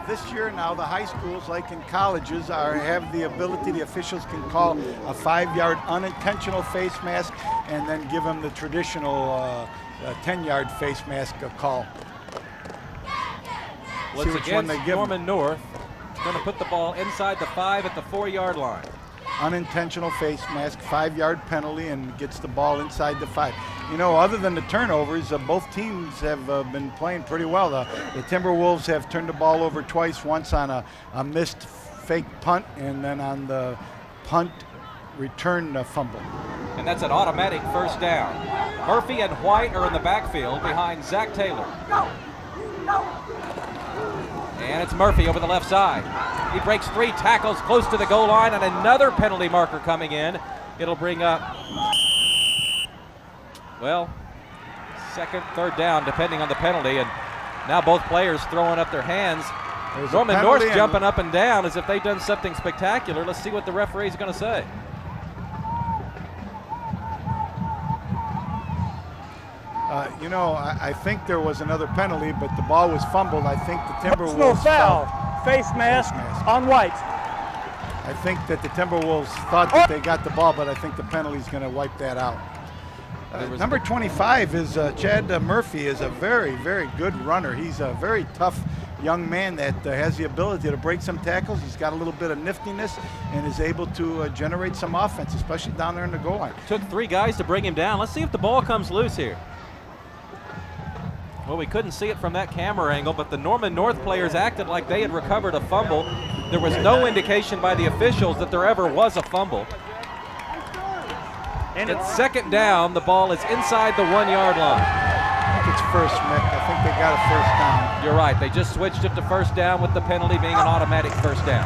This year now the high schools, like in colleges, have the ability, the officials can call a 5-yard unintentional face mask and then give them the traditional 10-yard face mask call. Well, it's against Norman North. Going to put the ball inside the 5 at the 4-yard line. Unintentional face mask, 5-yard penalty, and gets the ball inside the 5. You know, other than the turnovers, both teams have been playing pretty well. The Timberwolves have turned the ball over twice, once on a missed fake punt and then on the punt return fumble. And that's an automatic first down. Murphy and White are in the backfield behind Zach Taylor. And it's Murphy over the left side. He breaks 3 tackles close to the goal line, and another penalty marker coming in. It'll bring up, well, second, third down, depending on the penalty. And now both players throwing up their hands. Norman North's jumping up and down as if they've done something spectacular. Let's see what the referee's going to say. You know, I think there was another penalty, but the ball was fumbled. I think the Timberwolves no foul. Face mask on White. I think that the Timberwolves thought that they got the ball, but I think the penalty's going to wipe that out. Number 25 is Chanda Murphy. Is a very, very good runner. He's a very tough young man that has the ability to break some tackles. He's got a little bit of niftiness and is able to generate some offense, especially down there in the goal line. Took 3 guys to bring him down. Let's see if the ball comes loose here. Well, we couldn't see it from that camera angle, but the Norman North players acted like they had recovered a fumble. There was no indication by the officials that there ever was a fumble. And it's second down. The ball is inside the 1-yard line. I think it's first, Mick. I think they got a first down. You're right. They just switched it to first down with the penalty being an automatic first down.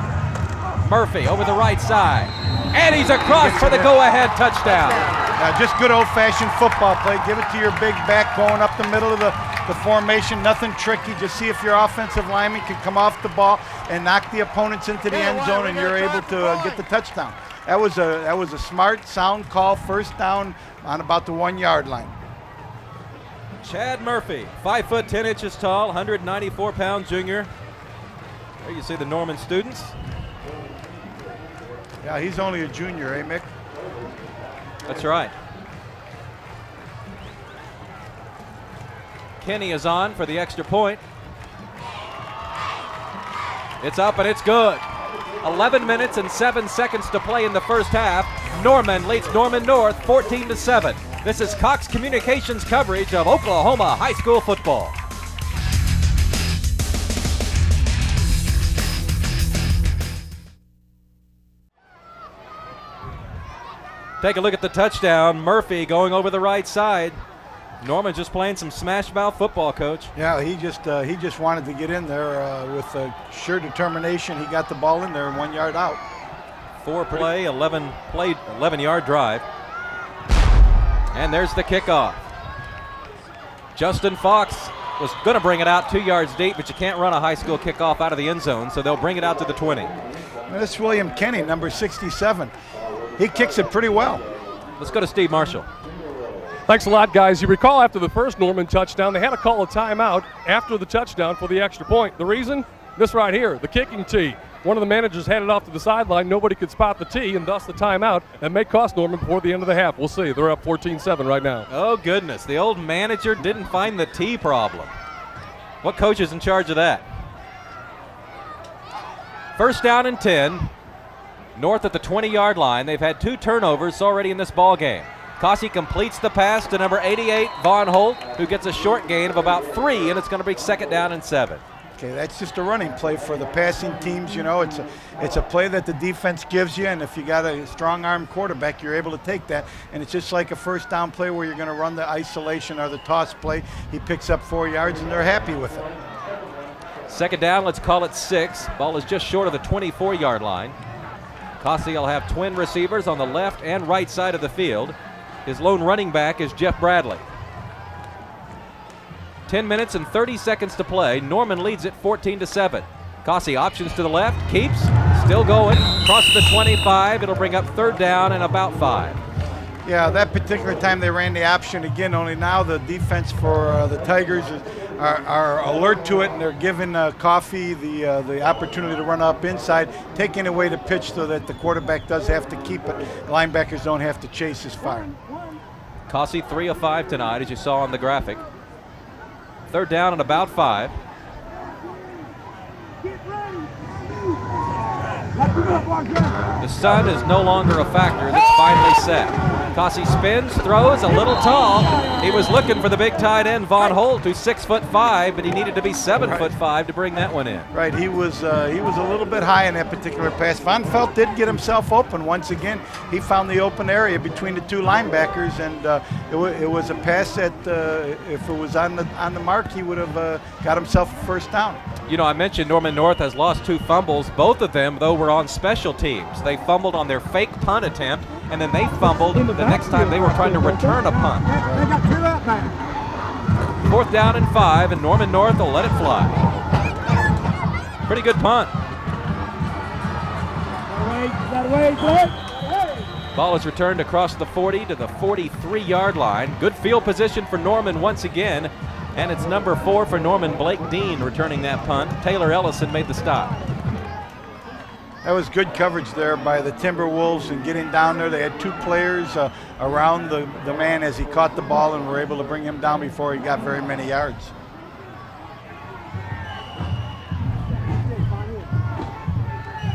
Murphy over the right side. And he's across for the go-ahead touchdown. Just good old-fashioned football play. Give it to your big back going up the middle of the formation. Nothing tricky. Just see if your offensive lineman can come off the ball and knock the opponents into the end zone, and you're able to get the touchdown. That was a smart, sound call. First down on about the 1-yard line. Chad Murphy, 5 foot 10 inches tall, 194-pound junior. There you see the Norman students. Yeah, he's only a junior, eh, Mick? That's right. Kenny is on for the extra point. It's up and it's good. 11 minutes and 7 seconds to play in the first half. Norman leads Norman North 14-7. This is Cox Communications coverage of Oklahoma high school football. Take a look at the touchdown. Murphy going over the right side. Norman just playing some smash mouth football, Coach. Yeah, he just wanted to get in there with sure determination. He got the ball in there 1 yard out. 11-yard drive. And there's the kickoff. Justin Fox was going to bring it out 2 yards deep, but you can't run a high school kickoff out of the end zone, so they'll bring it out to the 20. This is William Kenny, number 67. He kicks it pretty well. Let's go to Steve Marshall. Thanks a lot, guys. You recall after the first Norman touchdown, they had to call a timeout after the touchdown for the extra point. The reason? This right here, the kicking tee. One of the managers had it off to the sideline. Nobody could spot the tee, and thus the timeout. That may cost Norman before the end of the half. We'll see. They're up 14-7 right now. Oh, goodness. The old manager didn't find the tee problem. What coach is in charge of that? First down and 10. North at the 20-yard line. They've had 2 turnovers already in this ball game. Cossey completes the pass to number 88, Von Holt, who gets a short gain of about 3, and it's going to be 2nd down and 7. Okay, that's just a running play for the passing teams. You know, it's a play that the defense gives you, and if you got a strong arm quarterback, you're able to take that. And it's just like a first down play where you're going to run the isolation or the toss play. He picks up 4 yards, and they're happy with it. 2nd down, let's call it 6. Ball is just short of the 24-yard line. Cossey will have twin receivers on the left and right side of the field. His lone running back is Jeff Bradley. 10 minutes and 30 seconds to play. Norman leads it 14-7. Cossey options to the left, keeps, still going, crosses the 25. It'll bring up 3rd down and about 5. Yeah, that particular time they ran the option again, only now the defense for the Tigers are alert to it, and they're giving Coffey the opportunity to run up inside, taking away the pitch so that the quarterback does have to keep it. Linebackers don't have to chase as far. Cossey 3 of 5 tonight, as you saw on the graphic. 3rd down and about 5. The sun is no longer a factor. That's finally set. Cossey spins, throws a little tall. He was looking for the big tight end, Von Holt, who's 6'5", but he needed to be 7'5" to bring that one in. Right, he was a little bit high in that particular pass. Von Felt did get himself open once again. He found the open area between the 2 linebackers, and it was a pass that if it was on the mark, he would have got himself a first down. You know, I mentioned Norman North has lost 2 fumbles. Both of them, though, were on special teams. They fumbled on their fake punt attempt, and then they fumbled the next time they were trying to return a punt. 4th down and 5, and Norman North will let it fly. Pretty good punt. Ball is returned across the 40 to the 43-yard line. Good field position for Norman once again. And it's number 4 for Norman, Blake Dean, returning that punt. Taylor Ellison made the stop. That was good coverage there by the Timberwolves and getting down there. They had 2 players around the man as he caught the ball and were able to bring him down before he got very many yards.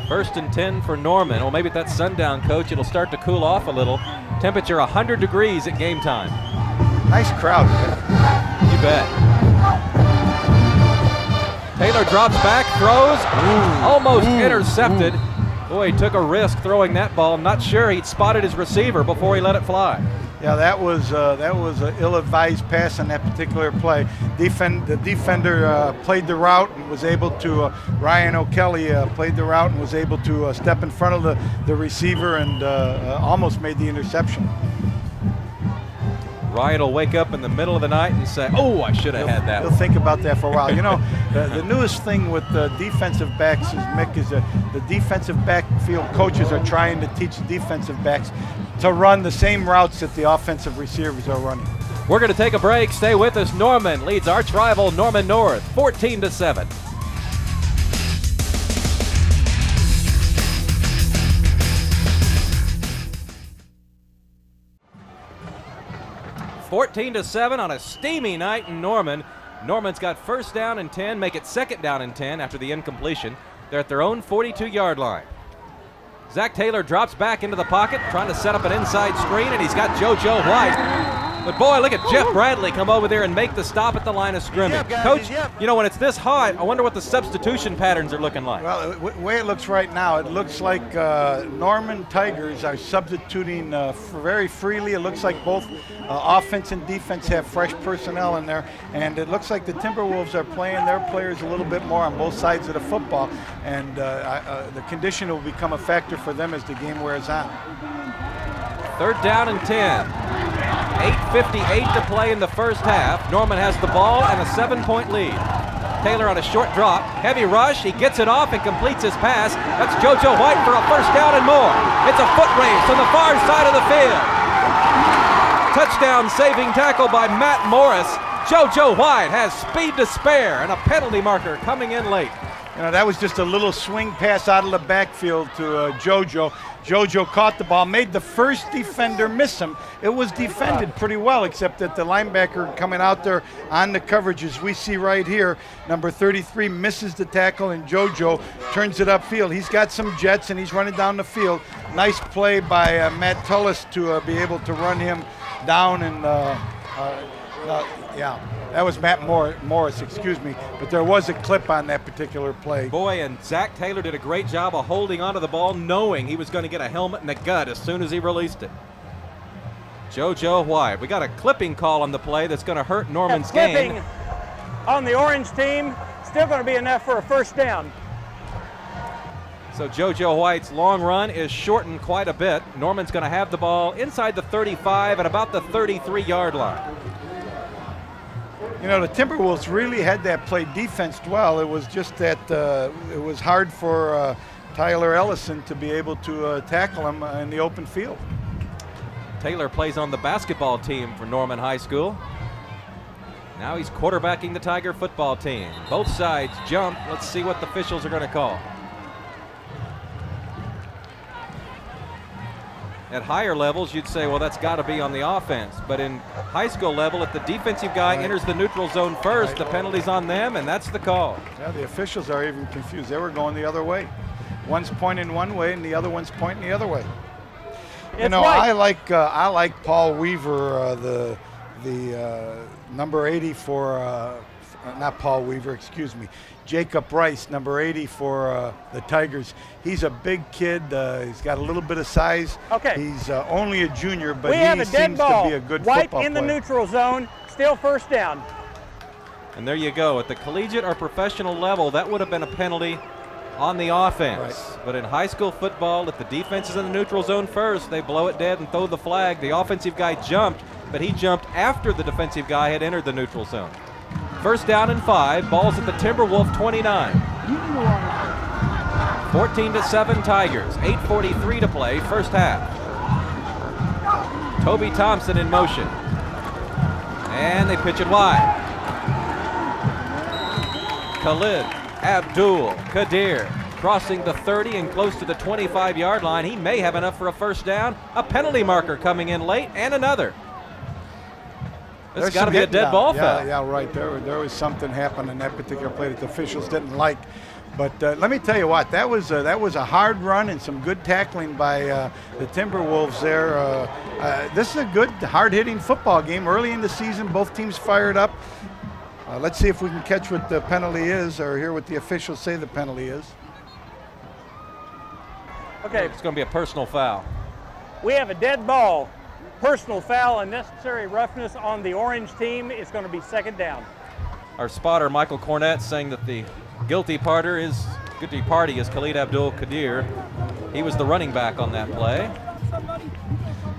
First and 10 for Norman. Well, maybe at that sundown, Coach, it'll start to cool off a little. Temperature 100 degrees at game time. Nice crowd. You bet. Taylor drops back, throws, almost intercepted. Boy, he took a risk throwing that ball. I'm not sure he'd spotted his receiver before he let it fly. Yeah, that was an ill-advised pass on that particular play. The defender played the route and was able to, Ryan O'Kelly played the route and was able to step in front of the receiver and almost made the interception. Ryan will wake up in the middle of the night and say, oh, I should have had that He'll one. think about that for a while. You know, the newest thing with the defensive backs is, Mick, is that the defensive backfield coaches are trying to teach defensive backs to run the same routes that the offensive receivers are running. We're going to take a break. Stay with us. Norman leads arch rival Norman North 14-7. (14-7) on a steamy night in Norman. Norman's got first down and 10, make it 2nd down and 10 after the incompletion. They're at their own 42-yard line. Zach Taylor drops back into the pocket, trying to set up an inside screen, and he's got JoJo White But boy, look at Jeff Bradley come over there and make the stop at the line of scrimmage. Coach, you know, when it's this hot, I wonder what the substitution patterns are looking like. Well, the way it looks right now, it looks like Norman Tigers are substituting very freely. It looks like both offense and defense have fresh personnel in there, and it looks like the Timberwolves are playing their players a little bit more on both sides of the football, and the condition will become a factor for them as the game wears on. 3rd down and 10. 8:58 to play in the first half. Norman has the ball and a 7-point lead. Taylor on a short drop, heavy rush, he gets it off and completes his pass. That's JoJo White for a first down and more. It's a foot race on the far side of the field. Touchdown saving tackle by Matt Morris. JoJo White has speed to spare and a penalty marker coming in late. You know, that was just a little swing pass out of the backfield to JoJo. JoJo caught the ball, made the first defender miss him. It was defended pretty well, except that the linebacker coming out there on the coverage, as we see right here, number 33 misses the tackle, and JoJo turns it upfield. He's got some jets, and he's running down the field. Nice play by Matt Tullis to be able to run him down, and yeah. That was Matt Morris, excuse me. But there was a clip on that particular play. Boy, and Zach Taylor did a great job of holding onto the ball, knowing he was going to get a helmet in the gut as soon as he released it. JoJo White. We got a clipping call on the play that's going to hurt Norman's game. Clipping on the orange team, still going to be enough for a first down. So JoJo White's long run is shortened quite a bit. Norman's going to have the ball inside the 35 at about the 33-yard line. You know, the Timberwolves really had that play defensed well. It was just that it was hard for Tyler Ellison to be able to tackle him in the open field. Taylor plays on the basketball team for Norman High School. Now he's quarterbacking the Tiger football team. Both sides jump. Let's see what the officials are going to call. At higher levels, you'd say, well, that's got to be on the offense. But in high school level, if the defensive guy enters the neutral zone first, the penalty's on them, and that's the call. Yeah, the officials are even confused. They were going the other way. One's pointing one way, and the other one's pointing the other way. You know, I like Paul Weaver, the number 80 for not Paul Weaver, excuse me, Jacob Rice, number 80 for the Tigers. He's a big kid. He's got a little bit of size. Okay. He's only a junior, but we he have a dead seems ball. to be a good White football in the player. neutral zone, still first down. And there you go. At the collegiate or professional level, that would have been a penalty on the offense. Right. But in high school football, if the defense is in the neutral zone first, they blow it dead and throw the flag. The offensive guy jumped, but he jumped after the defensive guy had entered the neutral zone. First down and 5, balls at the Timberwolf 29. 14-7 Tigers, 8:43 to play, first half. Toby Thompson in motion. And they pitch it wide. Khalid Abdul Qadir crossing the 30 and close to the 25-yard line. He may have enough for a first down. A penalty marker coming in late, and another. This has got to be a dead ball foul. Yeah, right. There was something happened in that particular play that the officials didn't like. But let me tell you what, that was a hard run and some good tackling by the Timberwolves there. This is a good, hard-hitting football game. Early in the season, both teams fired up. Let's see if we can catch what the penalty is or hear what the officials say the penalty is. Okay. It's going to be a personal foul. We have a dead ball. Personal foul and necessary roughness on the orange team. It's going to be second down. Our spotter, Michael Cornett, saying that the guilty party is Khalid Abdul Qadir. He was the running back on that play.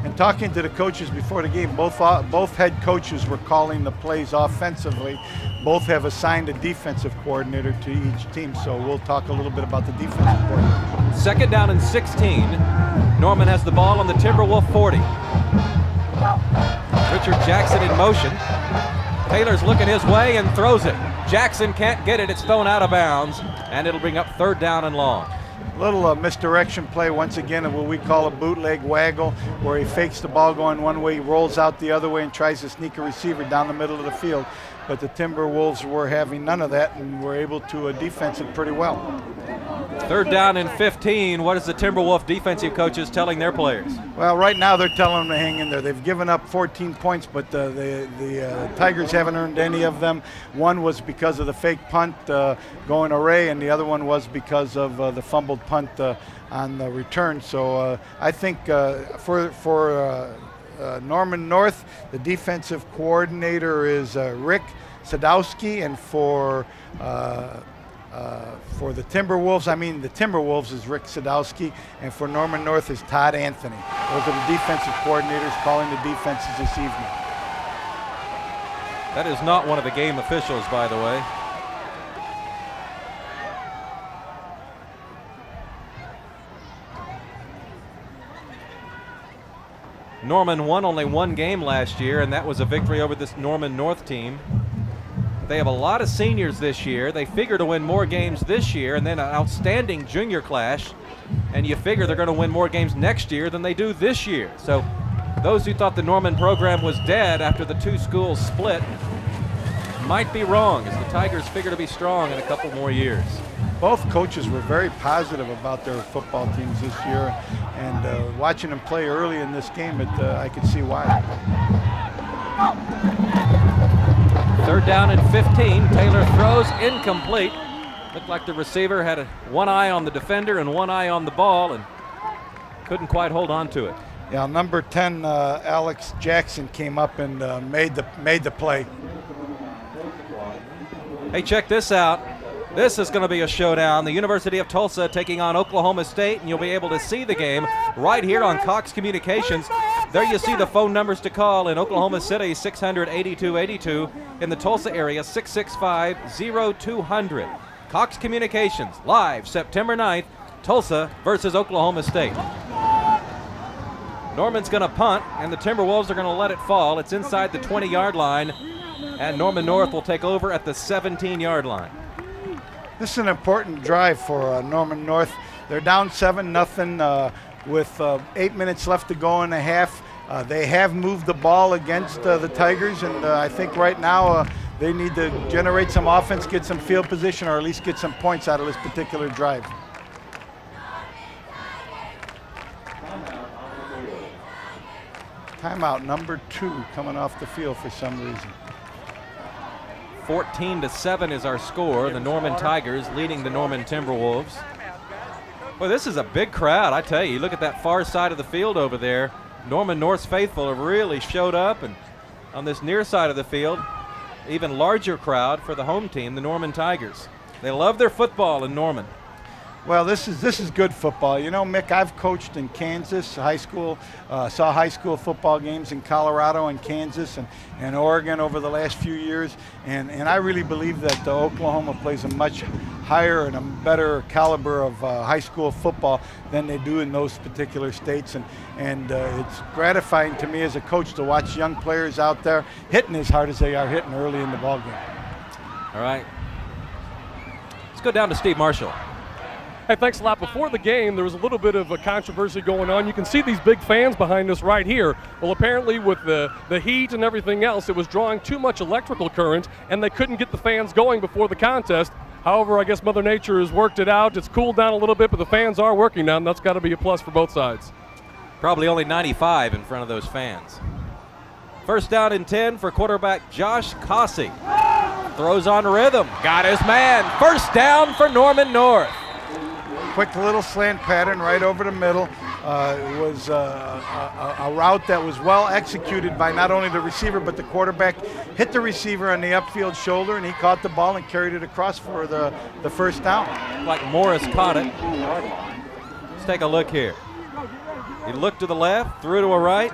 And talking to the coaches before the game, both head coaches were calling the plays offensively. Both have assigned a defensive coordinator to each team, so we'll talk a little bit about the defensive coordinator. Second down and 16. Norman has the ball on the Timberwolf 40. Richard Jackson in motion. Taylor's looking his way and throws it. Jackson can't get it. It's thrown out of bounds, and it'll bring up third down and long. Little misdirection play once again of what we call a bootleg waggle, where he fakes the ball going one way, he rolls out the other way and tries to sneak a receiver down the middle of the field. But the Timberwolves were having none of that and were able to defense it pretty well. Third down and 15. What is the Timberwolf defensive coaches telling their players? Well, right now they're telling them to hang in there. They've given up 14 points, but the Tigers haven't earned any of them. One was because of the fake punt going array, and the other one was because of the fumbled punt on the return. So I think for Norman North, the defensive coordinator is Rick Sadowski, and for the Timberwolves, the Timberwolves is Rick Sadowski, and for Norman North is Todd Anthony. Those are the defensive coordinators calling the defenses this evening. That is not one of the game officials, by the way. Norman won only one game last year, and that was a victory over this Norman North team. They have a lot of seniors this year. They figure to win more games this year, and then an outstanding junior class, and you figure they're going to win more games next year than they do this year. So those who thought the Norman program was dead after the two schools split might be wrong, as the Tigers figure to be strong in a couple more years. Both coaches were very positive about their football teams this year, and watching them play early in this game, I could see why. Third down and 15. Taylor throws incomplete. Looked like the receiver had one eye on the defender and one eye on the ball and couldn't quite hold on to it. Yeah, number 10, Alex Jackson came up and made the play. Hey, check this out. This is going to be a showdown. The University of Tulsa taking on Oklahoma State, and you'll be able to see the game right here on Cox Communications. There you see the phone numbers to call in Oklahoma City, 600-8282. In the Tulsa area, 665-0200. Cox Communications, live September 9th, Tulsa versus Oklahoma State. Norman's going to punt, and the Timberwolves are going to let it fall. It's inside the 20-yard line, and Norman North will take over at the 17-yard line. This is an important drive for Norman North. They're down 7-0 with 8 minutes left to go in the half. They have moved the ball against the Tigers, and I think right now they need to generate some offense, get some field position, or at least get some points out of this particular drive. Timeout number 2 coming off the field for some reason. 14-7 is our score. The Norman Tigers leading the Norman Timberwolves. Well, this is a big crowd, I tell you. You look at that far side of the field over there. Norman North's faithful have really showed up, and on this near side of the field, even larger crowd for the home team, the Norman Tigers. They love their football in Norman. Well, this is good football. You know, Mick, I've coached in Kansas high school, saw high school football games in Colorado and Kansas and Oregon over the last few years, and I really believe that Oklahoma plays a much higher and a better caliber of high school football than they do in those particular states, and it's gratifying to me as a coach to watch young players out there hitting as hard as they are hitting early in the ball game. All right, let's go down to Steve Marshall. Hey, thanks a lot. Before the game, there was a little bit of a controversy going on. You can see these big fans behind us right here. Well, apparently with the heat and everything else, it was drawing too much electrical current, and they couldn't get the fans going before the contest. However, I guess Mother Nature has worked it out. It's cooled down a little bit, but the fans are working now, and that's got to be a plus for both sides. Probably only 95 in front of those fans. First down and 10 for quarterback Josh Cossey. Throws on rhythm. Got his man. First down for Norman North. Quick little slant pattern right over the middle. It was a route that was well executed by not only the receiver, but the quarterback hit the receiver on the upfield shoulder, and he caught the ball and carried it across for the first down. Like Morris caught it. Let's take a look here. He looked to the left, threw to a right.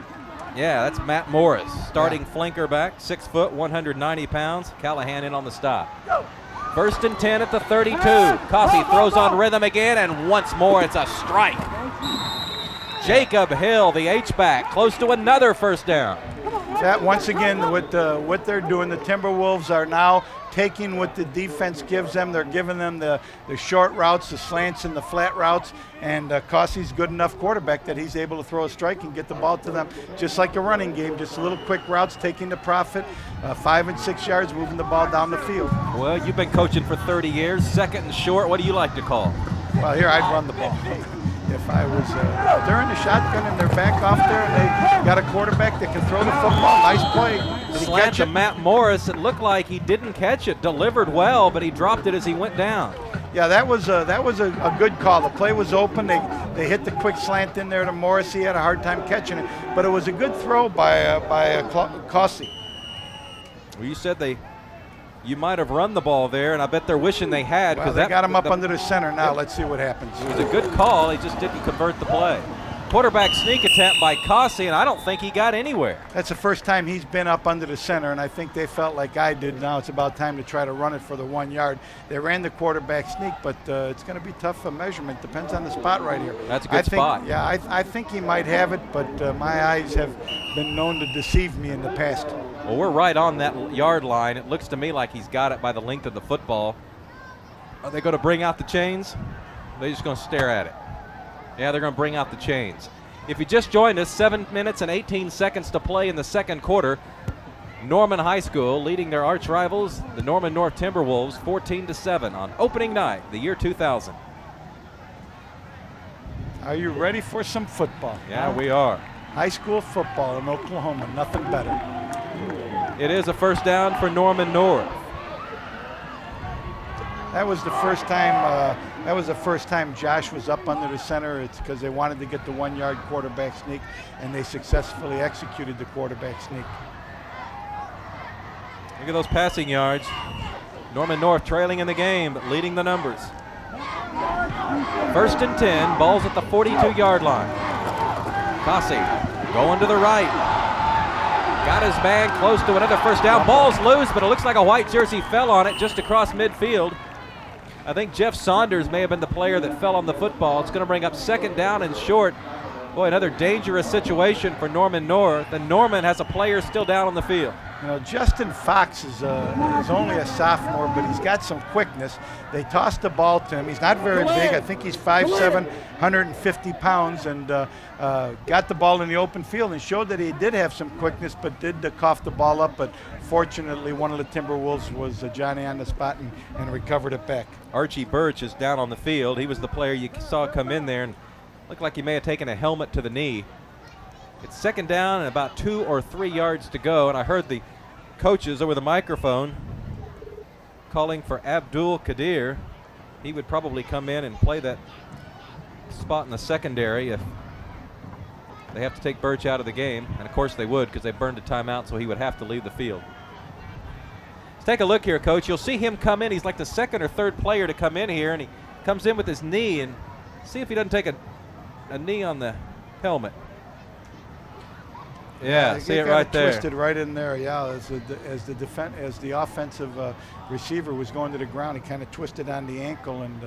Yeah, that's Matt Morris, starting flanker back, 6 foot, 190 pounds. Callahan in on the stop. First and 10 at the 32. Cossey throws on rhythm again, and once more it's a strike. Jacob Hill, the H-back, close to another first down. That once again, what they're doing, the Timberwolves are now taking what the defense gives them. They're giving them the short routes, the slants, and the flat routes. And Cossey's good enough quarterback that he's able to throw a strike and get the ball to them, just like a running game, just little quick routes, taking the profit, 5 and 6 yards, moving the ball down the field. Well, you've been coaching for 30 years. Second and short, what do you like to call? Well, here I'd run the ball. If I was they're in the shotgun and they're back off there and they got a quarterback that can throw the football, nice play. Did he Slant catch to it? Matt Morris. It looked like he didn't catch it. Delivered well, but he dropped it as he went down. Yeah, that was a good call. The play was open. They hit the quick slant in there to Morris. He had a hard time catching it, but it was a good throw by Cossey. Well, you said you might have run the ball there, and I bet they're wishing they had. Well, they got him up under the center now. Let's see what happens. It was a good call. He just didn't convert the play. Quarterback sneak attempt by Cossey, and I don't think he got anywhere. That's the first time he's been up under the center, and I think they felt like I did. Now it's about time to try to run it for the 1 yard. They ran the quarterback sneak, but it's going to be tough for measurement. Depends on the spot right here. That's a good spot. Yeah, I think he might have it, but my eyes have been known to deceive me in the past. Well, we're right on that yard line. It looks to me like he's got it by the length of the football. Are they going to bring out the chains? They're just going to stare at it. Yeah, they're going to bring out the chains. If you just joined us, 7 minutes and 18 seconds to play in the second quarter. Norman High School leading their arch rivals, the Norman North Timberwolves, 14-7 on opening night, the year 2000. Are you ready for some football? Yeah, we are. High school football in Oklahoma, nothing better. It is a first down for Norman North. That was the first time. That was the first time Josh was up under the center. It's because they wanted to get the 1 yard quarterback sneak, and they successfully executed the quarterback sneak. Look at those passing yards. Norman North trailing in the game, but leading the numbers. 1st and 10, ball's at the 42-yard line. Cossey going to the right. Got his man close to another first down. Ball's loose, but it looks like a white jersey fell on it just across midfield. I think Jeff Saunders may have been the player that fell on the football. It's going to bring up 2nd down and short. Boy, another dangerous situation for Norman North, and Norman has a player still down on the field. You know, Justin Fox is only a sophomore, but he's got some quickness. They tossed the ball to him. He's not very big. I think he's 5'7", 150 pounds, and got the ball in the open field and showed that he did have some quickness, but did cough the ball up. But fortunately, one of the Timberwolves was Johnny on the spot and recovered it back. Archie Birch is down on the field. He was the player you saw come in there and looked like he may have taken a helmet to the knee. It's 2nd down and about 2 or 3 yards to go, and I heard the coaches over the microphone calling for Abdul Kadir. He would probably come in and play that spot in the secondary if they have to take Birch out of the game, and of course they would because they burned a timeout, so he would have to leave the field. Let's take a look here, Coach. You'll see him come in. He's like the 2nd or 3rd player to come in here, and he comes in with his knee, and see if he doesn't take a knee on the helmet. Yeah, see it right there. Twisted right in there. Yeah, as the offensive receiver was going to the ground, he kind of twisted on the ankle and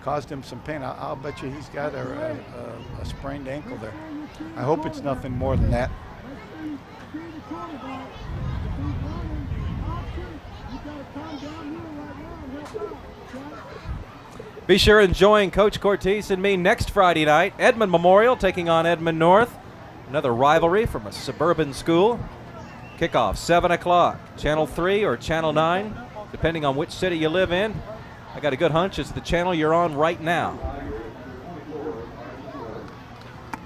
caused him some pain. I'll bet you he's got a sprained ankle there. I hope it's nothing more than that. Be sure and join Coach Cortese and me next Friday night. Edmond Memorial taking on Edmond North. Another rivalry from a suburban school. Kickoff, 7 o'clock. Channel 3 or Channel 9, depending on which city you live in. I got a good hunch it's the channel you're on right now.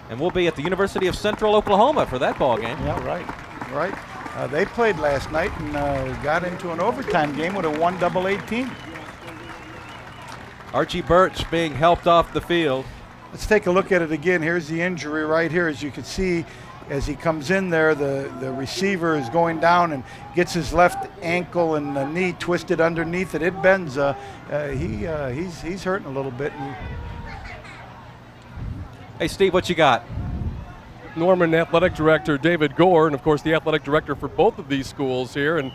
And we'll be at the University of Central Oklahoma for that ball game. Yeah, right. They played last night and got into an overtime game with a 1-18. Archie Birch being helped off the field. Let's take a look at it again. Here's the injury right here. As you can see, as he comes in there, the receiver is going down and gets his left ankle and the knee twisted underneath it. It bends. He's hurting a little bit. Hey, Steve, what you got? Norman Athletic Director David Gore, and of course the athletic director for both of these schools here. And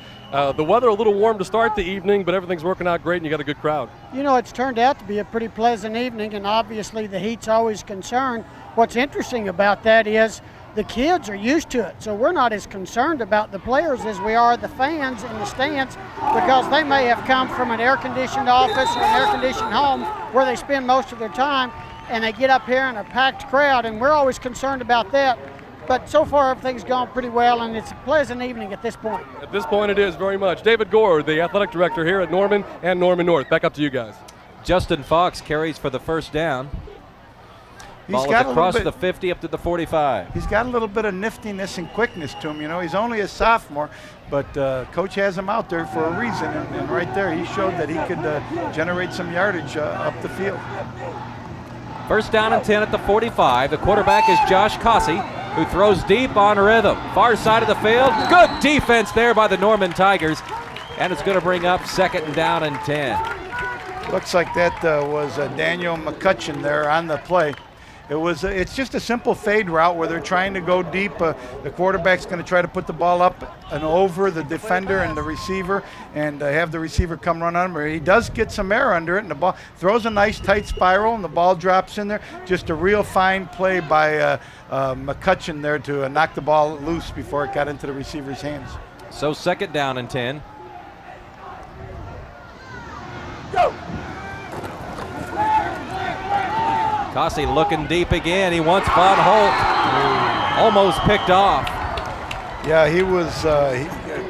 the weather a little warm to start the evening, but everything's working out great and you got a good crowd. You know, it's turned out to be a pretty pleasant evening, and obviously the heat's always a concern. What's interesting about that is the kids are used to it, so we're not as concerned about the players as we are the fans in the stands, because they may have come from an air-conditioned office or an air-conditioned home where they spend most of their time, and they get up here in a packed crowd, and we're always concerned about that. But so far, everything's gone pretty well, and it's a pleasant evening at this point. At this point, it is very much. David Gore, the athletic director here at Norman and Norman North. Back up to you guys. Justin Fox carries for the first down. He's Ball got is a across little the bit, 50 up to the 45. he's got a little bit of niftiness and quickness to him. You know, he's only a sophomore, but coach has him out there for a reason. And right there, he showed that he could generate some yardage up the field. First down and 10 at the 45. The quarterback is Josh Cossey, who throws deep on rhythm. Far side of the field. Good defense there by the Norman Tigers. And it's going to bring up second down and 10. Looks like that was Daniel McCutcheon there on the play. It's just a simple fade route where they're trying to go deep. The quarterback's going to try to put the ball up and over the defender and the receiver and have the receiver come run under. He does get some air under it, and the ball throws a nice tight spiral, and the ball drops in there. Just a real fine play by McCutcheon there to knock the ball loose before it got into the receiver's hands. So second down and 10. Go! Cossey looking deep again. He wants Von Holt. Almost picked off. Yeah, he was.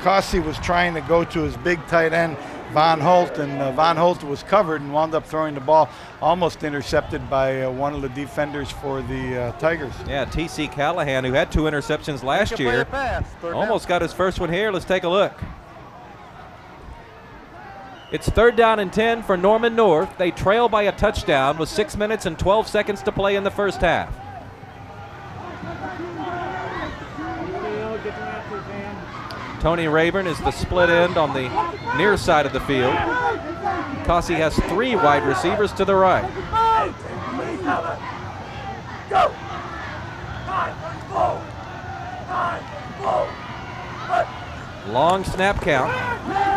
Cossey was trying to go to his big tight end, Von Holt, and Von Holt was covered and wound up throwing the ball, almost intercepted by one of the defenders for the Tigers. Yeah, T.C. Callahan, who had 2 interceptions last year, almost got his first one here. Let's take a look. It's third down and 10 for Norman North. They trail by a touchdown with 6 minutes and 12 seconds to play in the first half. Tony Rayburn is the split end on the near side of the field. Cossey has 3 wide receivers to the right. Long snap count.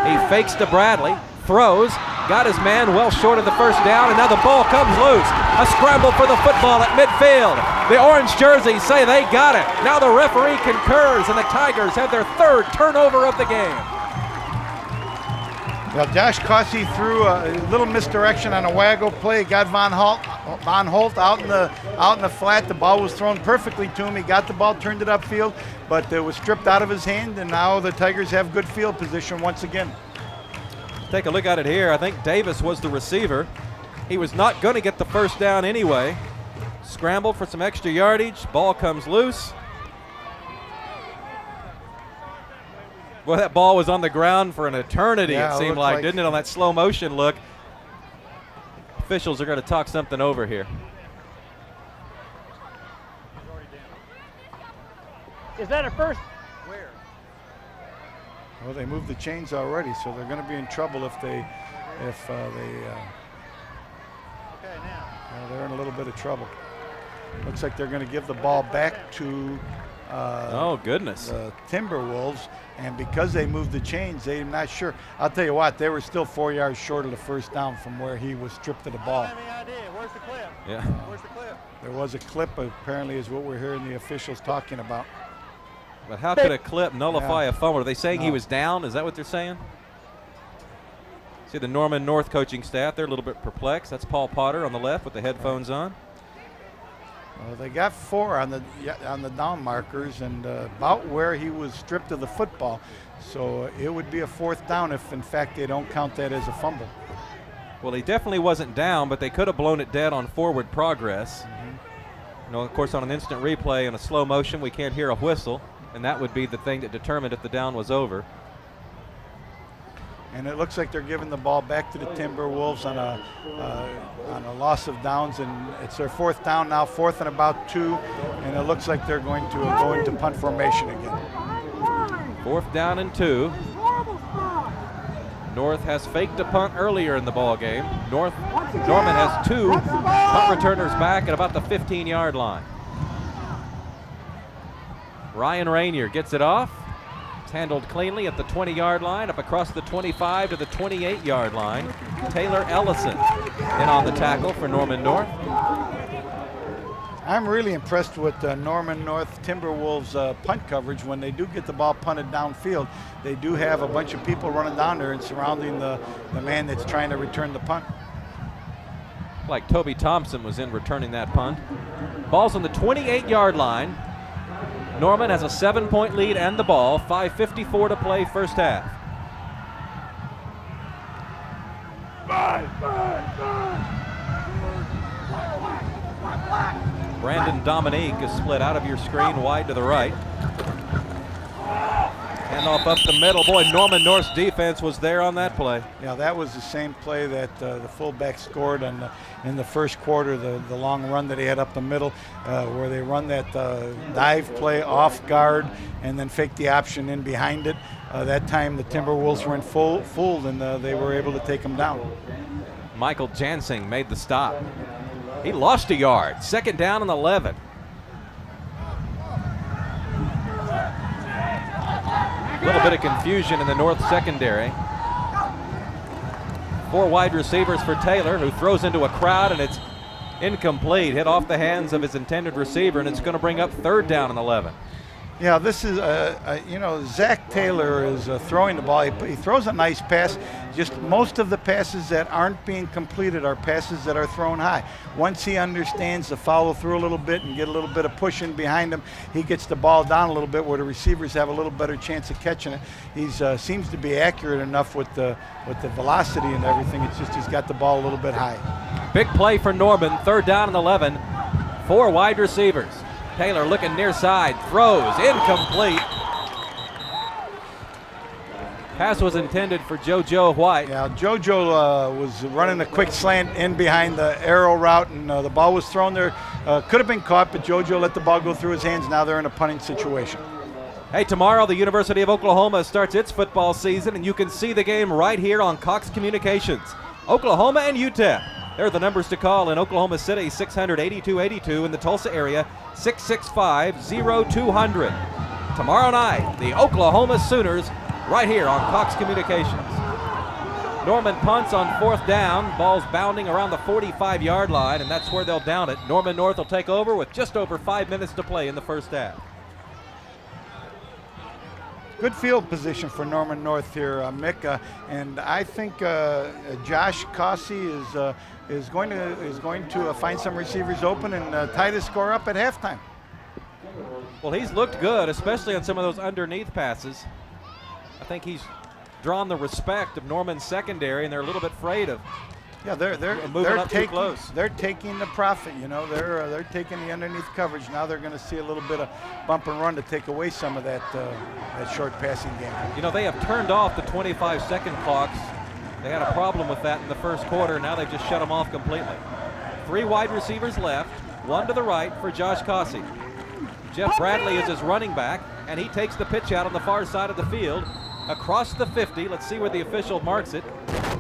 He fakes to Bradley. Throws, got his man well short of the first down, and now the ball comes loose. A scramble for the football at midfield. The orange jerseys say they got it. Now the referee concurs, and the Tigers have their 3rd turnover of the game. Well, Josh Cossey threw a little misdirection on a waggle play. Got Von Holt out in the flat. The ball was thrown perfectly to him. He got the ball, turned it upfield, but it was stripped out of his hand, and now the Tigers have good field position once again. Take a look at it here. I think Davis was the receiver. He was not going to get the first down anyway. Scramble for some extra yardage. Ball comes loose. Well, that ball was on the ground for an eternity, Yeah, it seemed like, didn't it, on that slow motion look. Officials are going to talk something over here. Is that a first? Well, they moved the chains already, so they're going to be in trouble if they they're in a little bit of trouble. Looks like they're going to give the ball back to oh, goodness. the Timberwolves, and because they moved the chains, they're not sure. I'll tell you what, they were still 4 yards short of the first down from where he was stripped of the ball. I don't have any idea. Where's the clip? Yeah. Where's the clip? There was a clip, apparently, is what we're hearing the officials talking about. But how could a clip nullify a fumble? Are they saying he No. was down? Is that what they're saying? See the Norman North coaching staff, they're a little bit perplexed. That's Paul Potter on the left with the headphones on. Well, they got 4 on the down markers and about where he was stripped of the football. So it would be a 4th down if, in fact, they don't count that as a fumble. Well, he definitely wasn't down, but they could have blown it dead on forward progress. You know, of course, on an instant replay in a slow motion, we can't hear a whistle, and that would be the thing that determined if the down was over. And it looks like they're giving the ball back to the Timberwolves on a loss of downs, and it's their 4th down now, 4th and about 2, and it looks like they're going to go into punt formation again. 4th down and 2. North has faked a punt earlier in the ball game. Norman has 2 punt returners back at about the 15-yard line. Ryan Rainier gets it off. It's handled cleanly at the 20-yard line, up across the 25 to the 28-yard line. Taylor Ellison in on the tackle for Norman North. I'm really impressed with Norman North Timberwolves punt coverage. When they do get the ball punted downfield, they do have a bunch of people running down there and surrounding the man that's trying to return the punt. Like Toby Thompson was in returning that punt. Ball's on the 28-yard line. Norman has a 7-point lead and the ball. 5:54 to play first half. Brandon Dominique is split out of your screen wide to the right. Handoff up the middle. Boy, Norman North's defense was there on that play. Yeah, that was the same play that the fullback scored in the first quarter, the long run that he had up the middle, where they run that dive play off guard and then fake the option in behind it. That time the Timberwolves weren't fooled, and they were able to take them down. Michael Jansing made the stop. He lost a yard. Second down and 11. A little bit of confusion in the North secondary. 4 wide receivers for Taylor, who throws into a crowd, and it's incomplete. Hit off the hands of his intended receiver, and it's going to bring up third down and 11. Yeah, this is, Zach Taylor is throwing the ball. He throws a nice pass. Just most of the passes that aren't being completed are passes that are thrown high. Once he understands to follow through a little bit and get a little bit of push in behind him, he gets the ball down a little bit where the receivers have a little better chance of catching it. He seems to be accurate enough with the velocity and everything. It's just he's got the ball a little bit high. Big play for Norman. Third down and 11. 4 wide receivers. Taylor looking near side, throws, incomplete. Pass was intended for JoJo White. Yeah, JoJo was running a quick slant in behind the arrow route, and the ball was thrown there. Could have been caught, but JoJo let the ball go through his hands. Now they're in a punting situation. Hey, tomorrow the University of Oklahoma starts its football season, and you can see the game right here on Cox Communications. Oklahoma and UTEP. There are the numbers to call in Oklahoma City, 600-8282. In the Tulsa area, 665-0200. Tomorrow night, the Oklahoma Sooners right here on Cox Communications. Norman punts on 4th down. Ball's bounding around the 45-yard line, and that's where they'll down it. Norman North will take over with just over 5 minutes to play in the first half. Good field position for Norman North here, Mick, and I think Josh Cossey is going to find some receivers open and tie the score up at halftime. Well, he's looked good, especially on some of those underneath passes. I think he's drawn the respect of Norman's secondary, and they're a little bit afraid of. Yeah, they're too close. They're taking the profit, They're taking the underneath coverage. Now they're going to see a little bit of bump and run to take away some of that short passing game. They have turned off the 25-second clocks. They had a problem with that in the first quarter. Now they've just shut them off completely. 3 wide receivers left, 1 to the right for Josh Cossey. Jeff Bradley is his running back, and he takes the pitch out on the far side of the field across the 50. Let's see where the official marks it.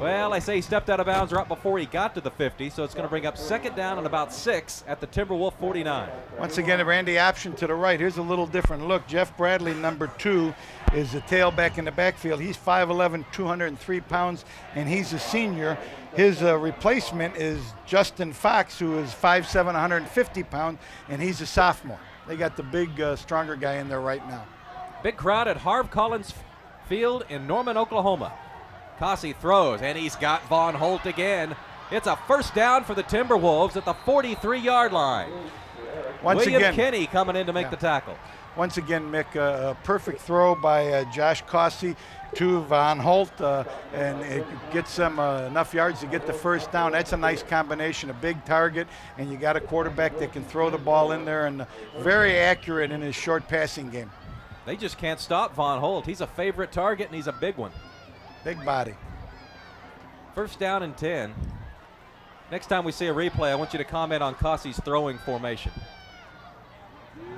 Well, I say he stepped out of bounds right before he got to the 50, so it's going to bring up second down and about 6 at the Timberwolf 49. Once again, a Randy option to the right. Here's a little different look. Jeff Bradley, number 2, is the tailback in the backfield. He's 5'11", 203 pounds, and he's a senior. His replacement is Justin Fox, who is 5'7", 150 pounds, and he's a sophomore. They got the big, stronger guy in there right now. Big crowd at Harv Collins Field in Norman, Oklahoma. Cossey throws, and he's got Von Holt again. It's a first down for the Timberwolves at the 43-yard line. William Kinney coming in to make the tackle. Once again, Mick, a perfect throw by Josh Cossey to Von Holt, and it gets them enough yards to get the first down. That's a nice combination, a big target, and you got a quarterback that can throw the ball in there and very accurate in his short passing game. They just can't stop Von Holt. He's a favorite target, and he's a big one. Big body. First down and 10. Next time we see a replay, I want you to comment on Cossey's throwing formation.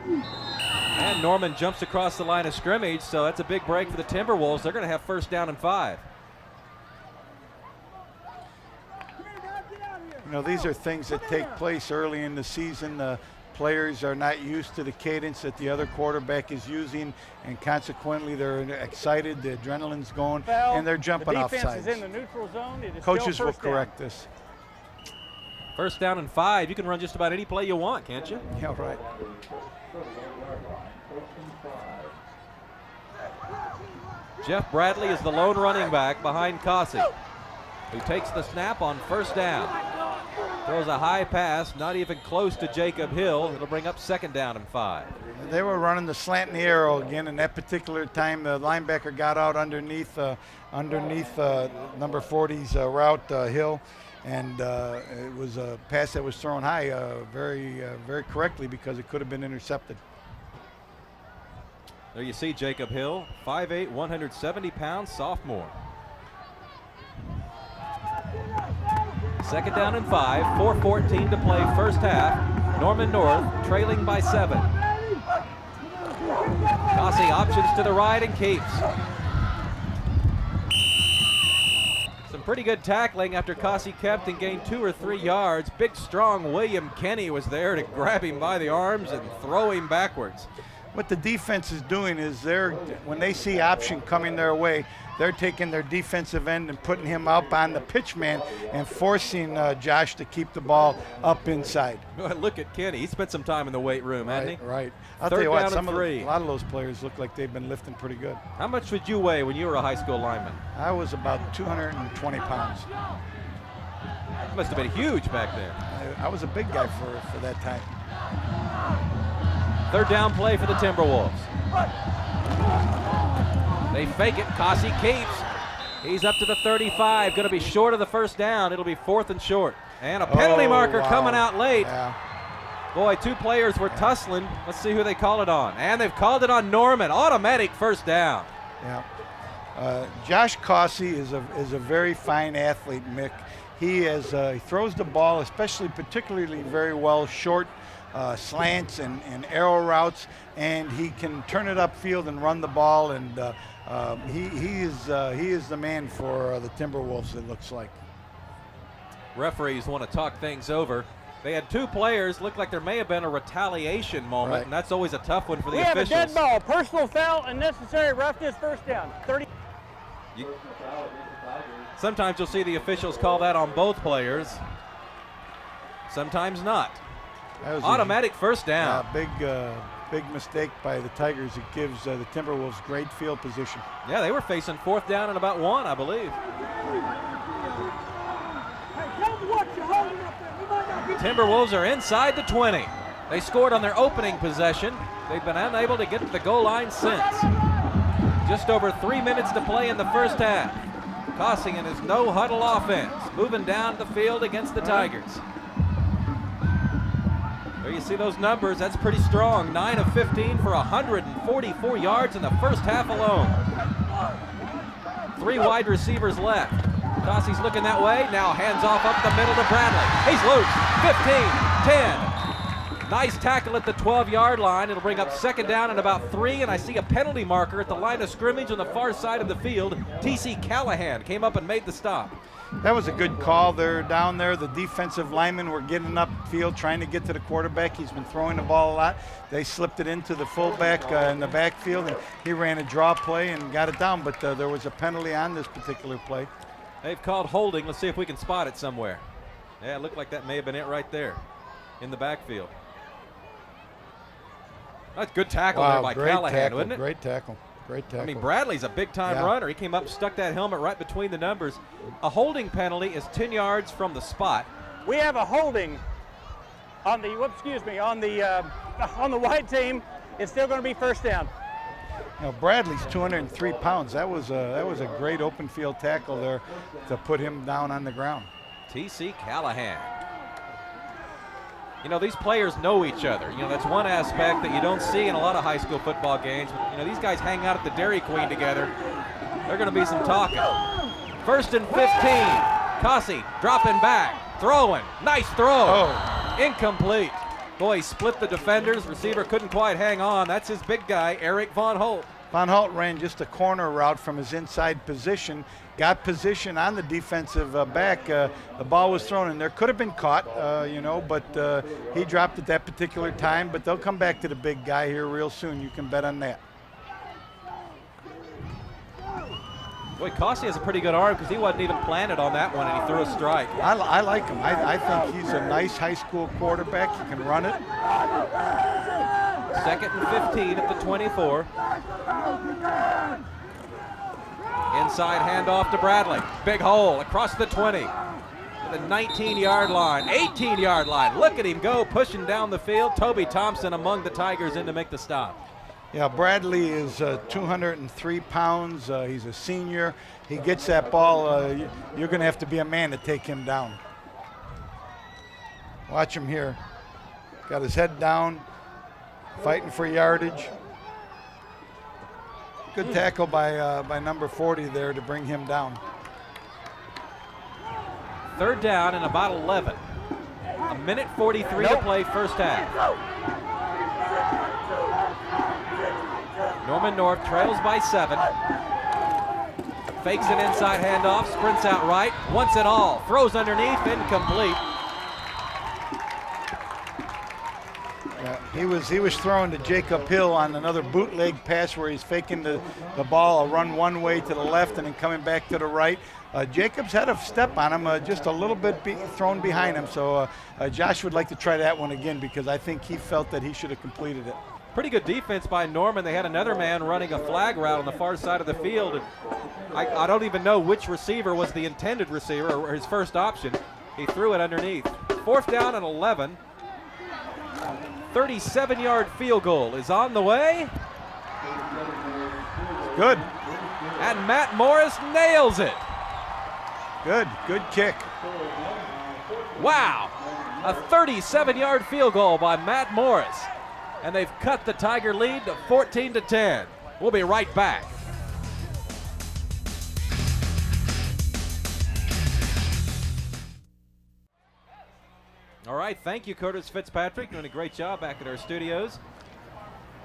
And Norman jumps across the line of scrimmage, so that's a big break for the Timberwolves. They're going to have first down and 5. These are things that take place early in the season. Players are not used to the cadence that the other quarterback is using, and consequently they're excited, the adrenaline's going, and they're jumping off sides. The defense is in the neutral zone. It is Coaches still will first down. correct this. First down and 5. You can run just about any play you want, can't you? Yeah, right. Jeff Bradley is the lone running back behind Cossey, who takes the snap on first down. Throws a high pass, not even close to Jacob Hill. It'll bring up second down and 5. They were running the slant and the arrow again, and that particular time the linebacker got out underneath number 40's route, Hill, And it was a pass that was thrown high very correctly because it could have been intercepted. There you see Jacob Hill, 5'8", 170 pounds, sophomore. Second down and 5, 4:14 to play first half. Norman North trailing by 7. Cossey options to the right and keeps. Some pretty good tackling after Cossey kept and gained 2 or 3 yards. Big, strong William Kenny was there to grab him by the arms and throw him backwards. What the defense is doing is when they see option coming their way, they're taking their defensive end and putting him up on the pitch man and forcing Josh to keep the ball up inside. Look at Kenny. He spent some time in the weight room, hasn't he? Right. I'll Third tell you what, down and 3. a lot of those players look like they've been lifting pretty good. How much would you weigh when you were a high school lineman? I was about 220 pounds. You must have been huge back there. I was a big guy for that time. Third down play for the Timberwolves. They fake it. Cossey keeps. He's up to the 35. Going to be short of the first down. It'll be 4th and short. And a penalty marker coming out late. Yeah. Boy, 2 players were tussling. Let's see who they call it on. And they've called it on Norman. Automatic first down. Yeah. Josh Cossey is a very fine athlete, Mick. He throws the ball, particularly very well, short slants and arrow routes, and he can turn it upfield and run the ball, and he is the man for the Timberwolves, it looks like. Referees want to talk things over. They had 2 players. Looked like there may have been a retaliation moment, right. And that's always a tough one for the officials. We have a dead ball, personal foul, unnecessary roughness, first down. 30. Sometimes you'll see the officials call that on both players. Sometimes not. Automatic first down. Big mistake by the Tigers. It gives the Timberwolves great field position. Yeah, they were facing 4th down and about 1, I believe. Timberwolves are inside the 20. They scored on their opening possession. They've been unable to get to the goal line since. Just over 3 minutes to play in the first half. Cossey in his no-huddle offense, moving down the field against the Tigers. There you see those numbers. That's pretty strong. 9 of 15 for 144 yards in the first half alone. 3 wide receivers left. Cossey's looking that way. Now hands off up the middle to Bradley. He's loose. 15, 10. Nice tackle at the 12-yard line. It'll bring up second down and about 3, and I see a penalty marker at the line of scrimmage on the far side of the field. T.C. Callahan came up and made the stop. That was a good call. They're down there. The defensive linemen were getting upfield, trying to get to the quarterback. He's been throwing the ball a lot. They slipped it into the fullback in the backfield, and he ran a draw play and got it down, but there was a penalty on this particular play. They've called holding. Let's see if we can spot it somewhere. Yeah, it looked like that may have been it right there in the backfield. That's good tackle there by Callahan, wasn't it? Great tackle. I mean, Bradley's a big-time runner. He came up, stuck that helmet right between the numbers. A holding penalty is 10 yards from the spot. We have a holding on the on the white team. It's still going to be first down. Now Bradley's 203 pounds. That was a great open field tackle there to put him down on the ground. T.C. Callahan. You know, these players know each other. You know, that's one aspect that you don't see in a lot of high school football games. You know, these guys hang out at the Dairy Queen together. They're going to be some talking. 1st and 15. Cossey dropping back, throwing. Nice throw. Oh. Incomplete. Boy, he split the defenders. Receiver couldn't quite hang on. That's his big guy, Eric Von Holt. Von Holt ran just a corner route from his inside position, got position on the defensive back. The ball was thrown, and there could have been caught, but he dropped at that particular time. But they'll come back to the big guy here real soon. You can bet on that. Boy, Cossey has a pretty good arm because he wasn't even planted on that one, and he threw a strike. I like him. I think he's a nice high school quarterback. He can run it. 2nd and 15 at the 24. Inside handoff to Bradley. Big hole across the 20. The 19-yard line, 18-yard line. Look at him go, pushing down the field. Toby Thompson among the Tigers in to make the stop. Yeah, Bradley is 203 pounds. He's a senior. He gets that ball. You're going to have to be a man to take him down. Watch him here. Got his head down, fighting for yardage. Good tackle by number 40 there to bring him down. 3rd down and about 11. A minute 43 to play first half. Norman North trails by 7. Fakes an inside handoff, sprints out right, wants it all, throws underneath, incomplete. Yeah, he was throwing to Jacob Hill on another bootleg pass where he's faking the ball, a run one way to the left and then coming back to the right. Jacobs had a step on him, just a little bit thrown behind him. So Josh would like to try that one again because I think he felt that he should have completed it. Pretty good defense by Norman. They had another man running a flag route on the far side of the field. And I don't even know which receiver was the intended receiver or his first option. He threw it underneath. 4th down and 11. 37-yard field goal is on the way. Good. And Matt Morris nails it. Good kick. Wow. A 37-yard field goal by Matt Morris. And they've cut the Tiger lead to 14-10. We'll be right back. All right, thank you, Curtis Fitzpatrick, doing a great job back at our studios.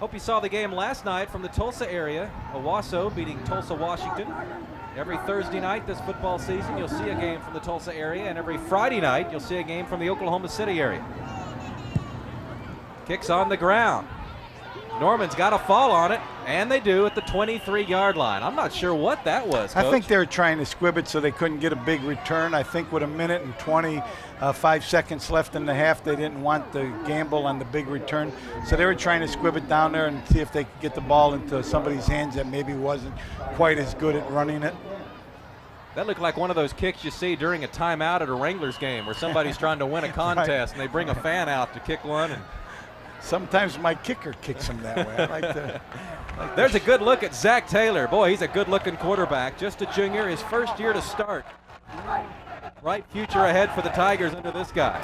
Hope you saw the game last night from the Tulsa area. Owasso beating Tulsa, Washington. Every Thursday night this football season, you'll see a game from the Tulsa area, and every Friday night, you'll see a game from the Oklahoma City area. Kicks on the ground. Norman's got a fall on it, and they do at the 23-yard line. I'm not sure what that was, Coach. I think they were trying to squib it so they couldn't get a big return. I think with a minute and 25 seconds left in the half, they didn't want the gamble on the big return. So they were trying to squib it down there and see if they could get the ball into somebody's hands that maybe wasn't quite as good at running it. That looked like one of those kicks you see during a timeout at a Wranglers game where somebody's trying to win a contest and they bring a fan out to kick one. And sometimes my kicker kicks him that way. I like to. There's a good look at Zach Taylor. Boy, he's a good-looking quarterback. Just a junior, his first year to start. Bright future ahead for the Tigers under this guy.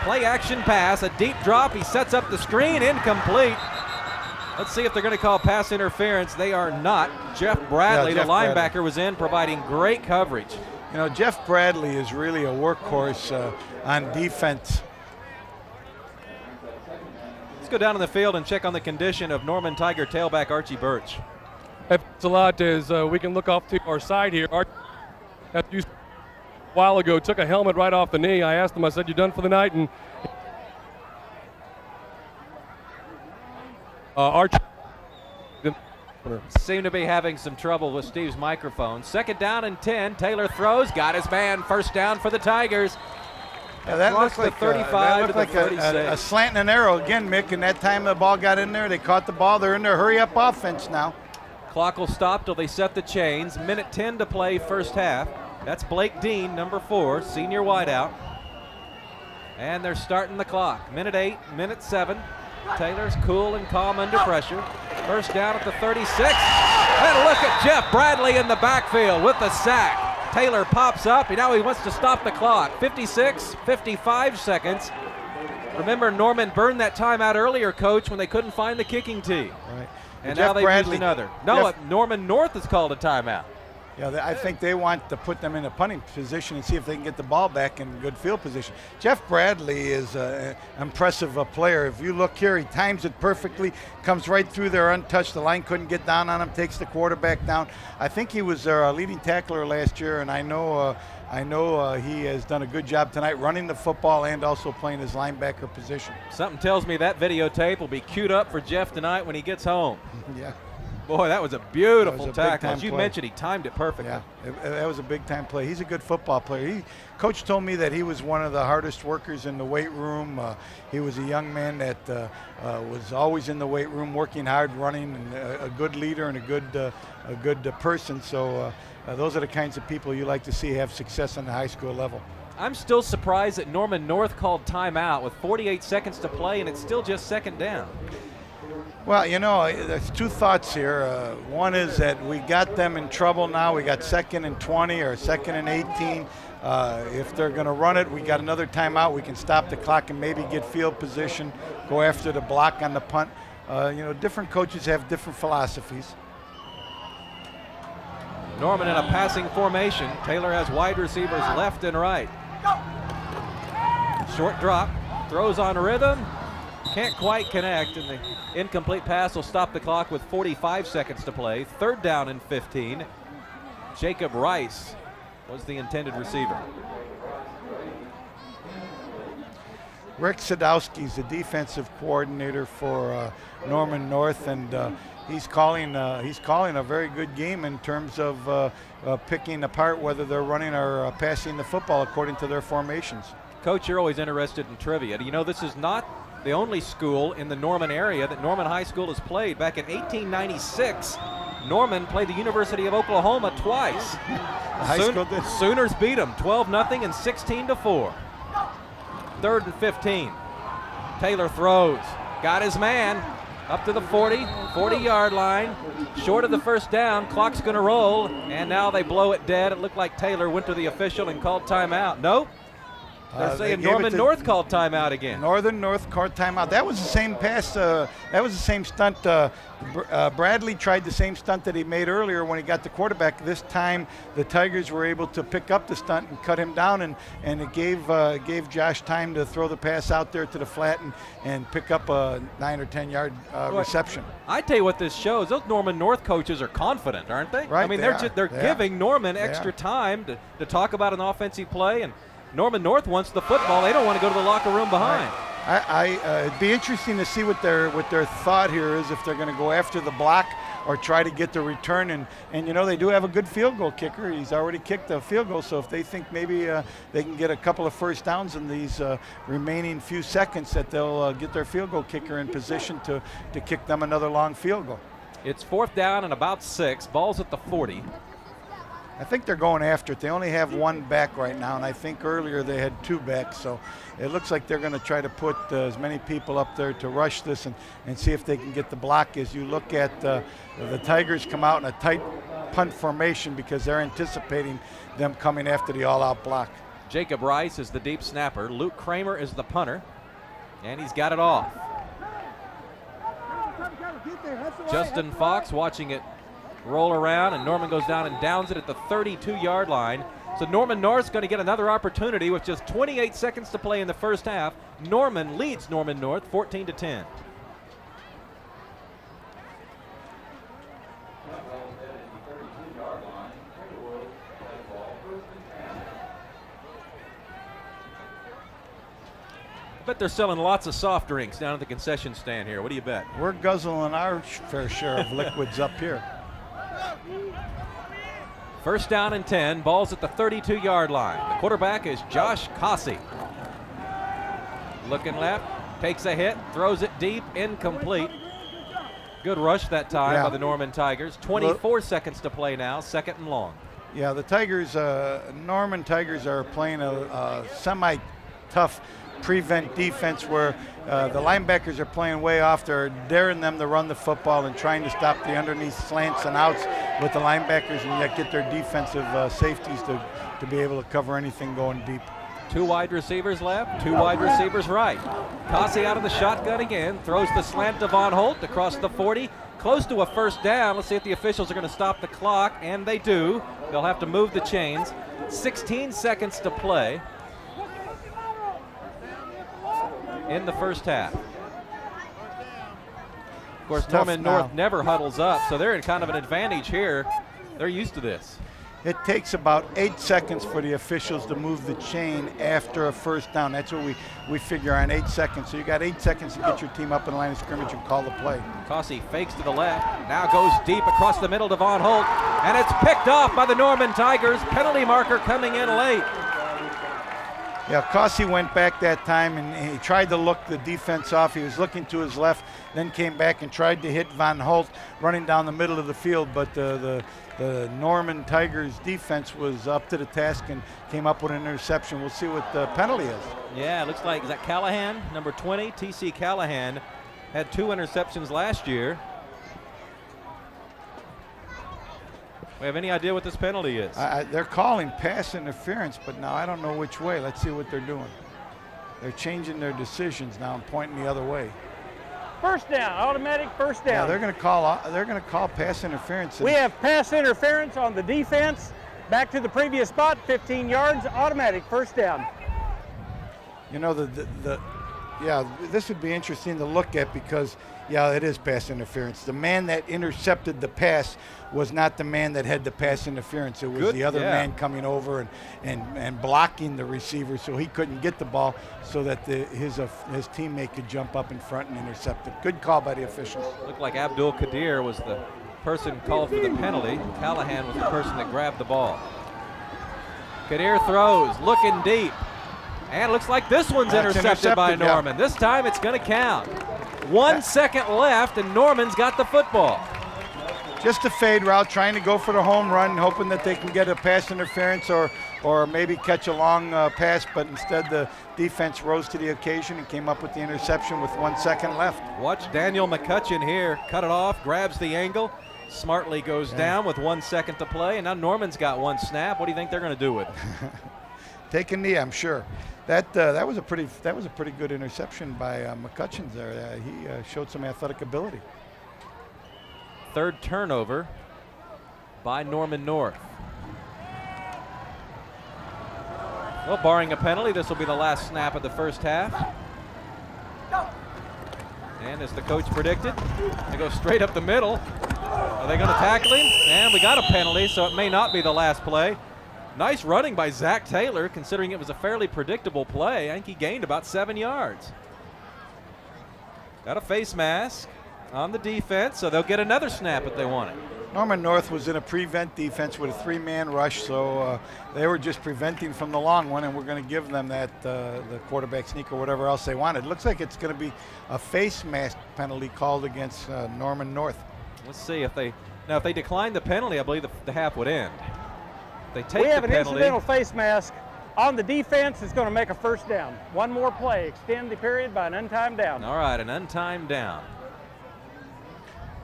Play action pass, a deep drop. He sets up the screen, incomplete. Let's see if they're going to call pass interference. They are not. Jeff Bradley, the linebacker, was in, providing great coverage. You know, Jeff Bradley is really a workhorse on defense. Go down in the field and check on the condition of Norman Tiger tailback Archie Birch. Thanks a lot as we can look off to our side here. Archie, a while ago, took a helmet right off the knee. I asked him, I said, you done for the night? And Archie seem to be having some trouble with Steve's microphone. 2nd down and 10. Taylor throws, got his man. First down for the Tigers. Yeah, that looks like 35 to the 36. A slant and an arrow again, Mick. And that time the ball got in there, they caught the ball. They're in their hurry-up offense now. Clock will stop till they set the chains. Minute 10 to play first half. That's Blake Dean, number 4, senior wideout. And they're starting the clock. Minute 8, minute 7. Taylor's cool and calm under pressure. First down at the 36. And look at Jeff Bradley in the backfield with the sack. Taylor pops up, and now he wants to stop the clock. 56, 55 seconds. Remember, Norman burned that timeout earlier, Coach, when they couldn't find the kicking tee. Right. And now they've used another. No, Norman North has called a timeout. Yeah, I think they want to put them in a punting position and see if they can get the ball back in good field position. Jeff Bradley is an impressive player. If you look here, he times it perfectly, comes right through there untouched. The line couldn't get down on him, takes the quarterback down. I think he was their leading tackler last year, and I know he has done a good job tonight running the football and also playing his linebacker position. Something tells me that videotape will be queued up for Jeff tonight when he gets home. Yeah. Boy, that was a beautiful tackle. As you mentioned, he timed it perfectly. Yeah, that was a big-time play. He's a good football player. Coach told me that he was one of the hardest workers in the weight room. He was a young man that was always in the weight room, working hard, running, and a good leader and a good person. So those are the kinds of people you like to see have success on the high school level. I'm still surprised that Norman North called timeout with 48 seconds to play, and it's still just 2nd down. Well, you know, there's two thoughts here. One is that we got them in trouble now. We got 2nd and 20 or 2nd and 18. If they're going to run it, we got another timeout. We can stop the clock and maybe get field position, go after the block on the punt. Different coaches have different philosophies. Norman in a passing formation. Taylor has wide receivers left and right. Short drop, throws on rhythm, can't quite connect, and the incomplete pass will stop the clock with 45 seconds to play. 3rd down and 15. Jacob Rice was the intended receiver. Rick Sadowski is the defensive coordinator for Norman North, and he's calling a very good game in terms of picking apart whether they're running or passing the football according to their formations. Coach, you're always interested in trivia. Do you know this is not the only school in the Norman area that Norman High School has played? Back in 1896, Norman played the University of Oklahoma twice. Sooners beat them 12-0 and 16-4. 3rd and 15. Taylor throws. Got his man up to the 40-yard line. Short of the 1st down. Clock's going to roll, and now they blow it dead. It looked like Taylor went to the official and called timeout. Nope. They're saying Norman North called timeout again. Northern North called timeout. That was the same pass. That was the same stunt. Bradley tried the same stunt that he made earlier when he got the quarterback. This time, the Tigers were able to pick up the stunt and cut him down, and it gave Josh time to throw the pass out there to the flat and pick up a 9 or 10 yard reception. I tell you what this shows. Those Norman North coaches are confident, aren't they? Right. I mean, they're giving Norman extra time to talk about an offensive play, and Norman North wants the football. They don't want to go to the locker room behind. It'd be interesting to see what their thought here is, if they're going to go after the block or try to get the return. And they do have a good field goal kicker. He's already kicked a field goal, so if they think maybe they can get a couple of 1st downs in these remaining few seconds, that they'll get their field goal kicker in position to kick them another long field goal. It's 4th down and about 6. Ball's at the 40. I think they're going after it. They only have 1 back right now, and I think earlier they had 2 backs. So it looks like they're going to try to put as many people up there to rush this and see if they can get the block. As you look at the Tigers come out in a tight punt formation because they're anticipating them coming after the all-out block. Jacob Rice is the deep snapper. Luke Kramer is the punter, and he's got it off. Justin Fox watching it roll around, and Norman goes down and downs it at the 32-yard line. So Norman North's going to get another opportunity with just 28 seconds to play in the 1st half. Norman leads Norman North 14-10. I bet they're selling lots of soft drinks down at the concession stand here. What do you bet? We're guzzling our fair share of liquids up here. 1st down and 10. Ball's at the 32-yard line. The quarterback is Josh Cossey. Looking left, takes a hit, throws it deep, incomplete. Good rush that time by the Norman Tigers. 24 seconds to play now, 2nd and long. Yeah, the Tigers, Norman Tigers are playing a semi-tough prevent defense where the linebackers are playing way off. They're daring them to run the football and trying to stop the underneath slants and outs with the linebackers, and yet get their defensive safeties to be able to cover anything going deep. 2 wide receivers left, 2 wide receivers right. Cossey out of the shotgun again, throws the slant to Von Holt across the 40, close to a 1st down. Let's see if the officials are going to stop the clock, and they do. They'll have to move the chains. 16 seconds to play in the 1st half. Of course, Norman North never huddles up, so they're in kind of an advantage here. They're used to this. It takes about 8 seconds for the officials to move the chain after a 1st down. That's what we figure on, 8 seconds. So you got 8 seconds to get your team up in the line of scrimmage and call the play. Cossey fakes to the left, now goes deep across the middle to Von Holt, and it's picked off by the Norman Tigers. Penalty marker coming in late. Yeah, Cossey went back that time, and he tried to look the defense off. He was looking to his left, then came back and tried to hit Von Holt running down the middle of the field, but the Norman Tigers defense was up to the task and came up with an interception. We'll see what the penalty is. Yeah, it looks like, is that Callahan, number 20? T.C. Callahan had 2 interceptions last year. We have any idea what this penalty is? They're calling pass interference, but now I don't know which way. Let's see what they're doing. They're changing their decisions now and pointing the other way. First down, automatic first down. Yeah, they're going to call pass interference. We have pass interference on the defense. Back to the previous spot, 15 yards, automatic first down. You know, this would be interesting to look at because, yeah, it is pass interference. The man that intercepted the pass was not the man that had the pass interference. It was the other man coming over and blocking the receiver so he couldn't get the ball so that his teammate could jump up in front and intercept it. Good call by the officials. Looked like Abdul Qadir was the person called for the penalty. Callahan was the person that grabbed the ball. Qadir throws, looking deep. And it looks like this one's intercepted by Norman. This time it's going to count. 1 second left, and Norman's got the football. Just a fade route, trying to go for the home run, hoping that they can get a pass interference or maybe catch a long pass, but instead the defense rose to the occasion and came up with the interception with 1 second left. Watch Daniel McCutcheon here. Cut it off, grabs the angle, smartly goes down with 1 second to play, and now Norman's got one snap. What do you think they're going to do with it? Take a knee, I'm sure. That was a pretty good interception by McCutcheon there. He showed some athletic ability. Third turnover by Norman North. Well, barring a penalty, this will be the last snap of the first half. And as the coach predicted, they go straight up the middle. Are they going to tackle him? And we got a penalty, so it may not be the last play. Nice running by Zach Taylor, considering it was a fairly predictable play. I think he gained about 7 yards. Got a face mask on the defense, so they'll get another snap if they want it. Norman North was in a prevent defense with a 3-man rush, so they were just preventing from the long one, and we're going to give them that the quarterback sneak or whatever else they wanted. It looks like it's going to be a face mask penalty called against Norman North. Let's see if they decline the penalty. I believe the half would end. They take we have the an penalty. incidental face mask on the defense. Is going to make a first down. One more play, extend the period by an untimed down. All right, an untimed down.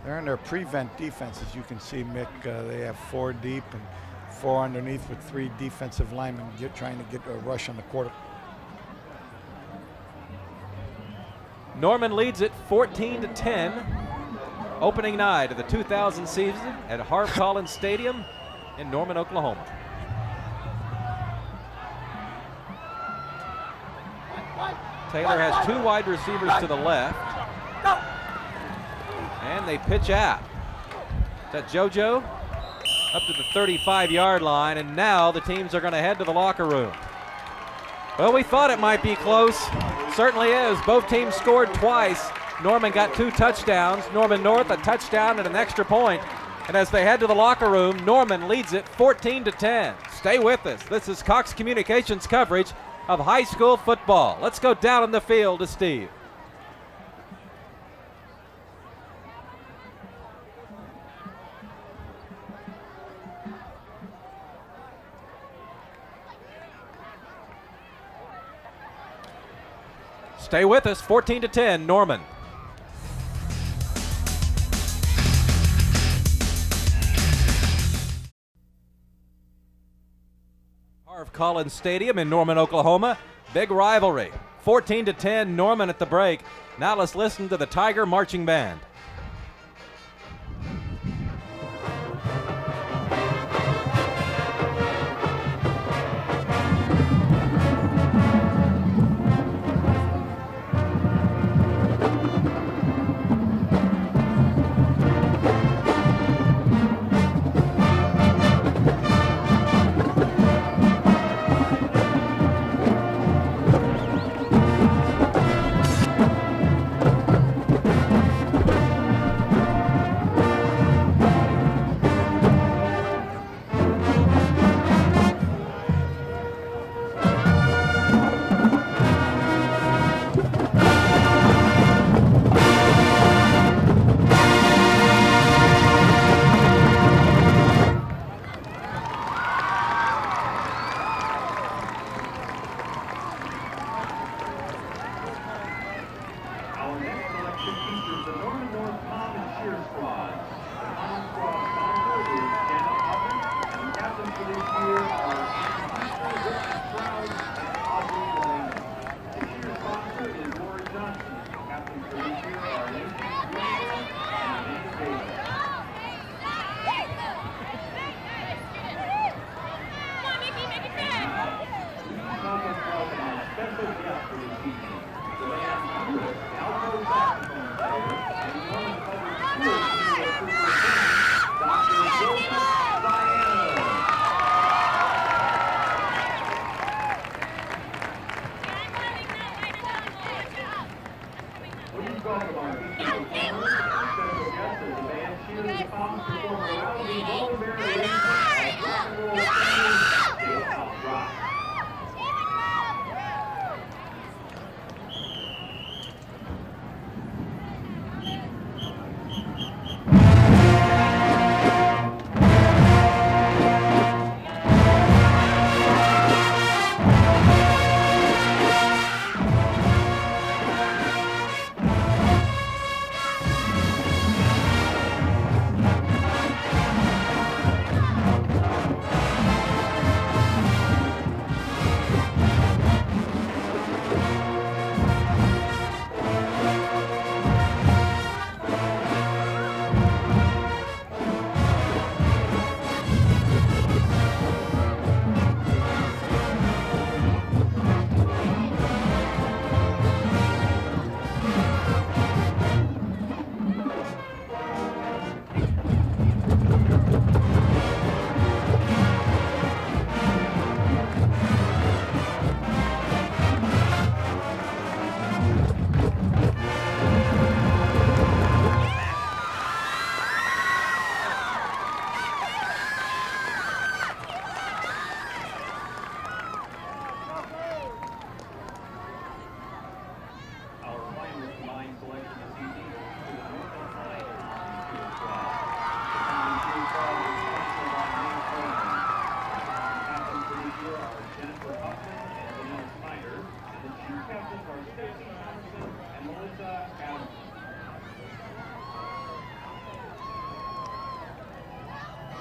They're in their prevent defense, as you can see, Mick. They have 4 deep and 4 underneath with 3 defensive linemen trying to get a rush on the quarter. Norman leads it 14-10. Opening night of the 2000 season at Harv Collins Stadium in Norman, Oklahoma. Taylor has 2 wide receivers to the left. And they pitch out. Is that JoJo? Up to the 35-yard line, and now the teams are going to head to the locker room. Well, we thought it might be close. Certainly is. Both teams scored twice. Norman got 2 touchdowns. Norman North a touchdown and an extra point. And as they head to the locker room, Norman leads it 14-10. Stay with us. This is Cox Communications coverage of high school football. Let's go down on the field to Steve. Stay with us, 14-10, Norman. Harv Collins Stadium in Norman, Oklahoma. Big rivalry. 14-10, Norman at the break. Now let's listen to the Tiger Marching Band.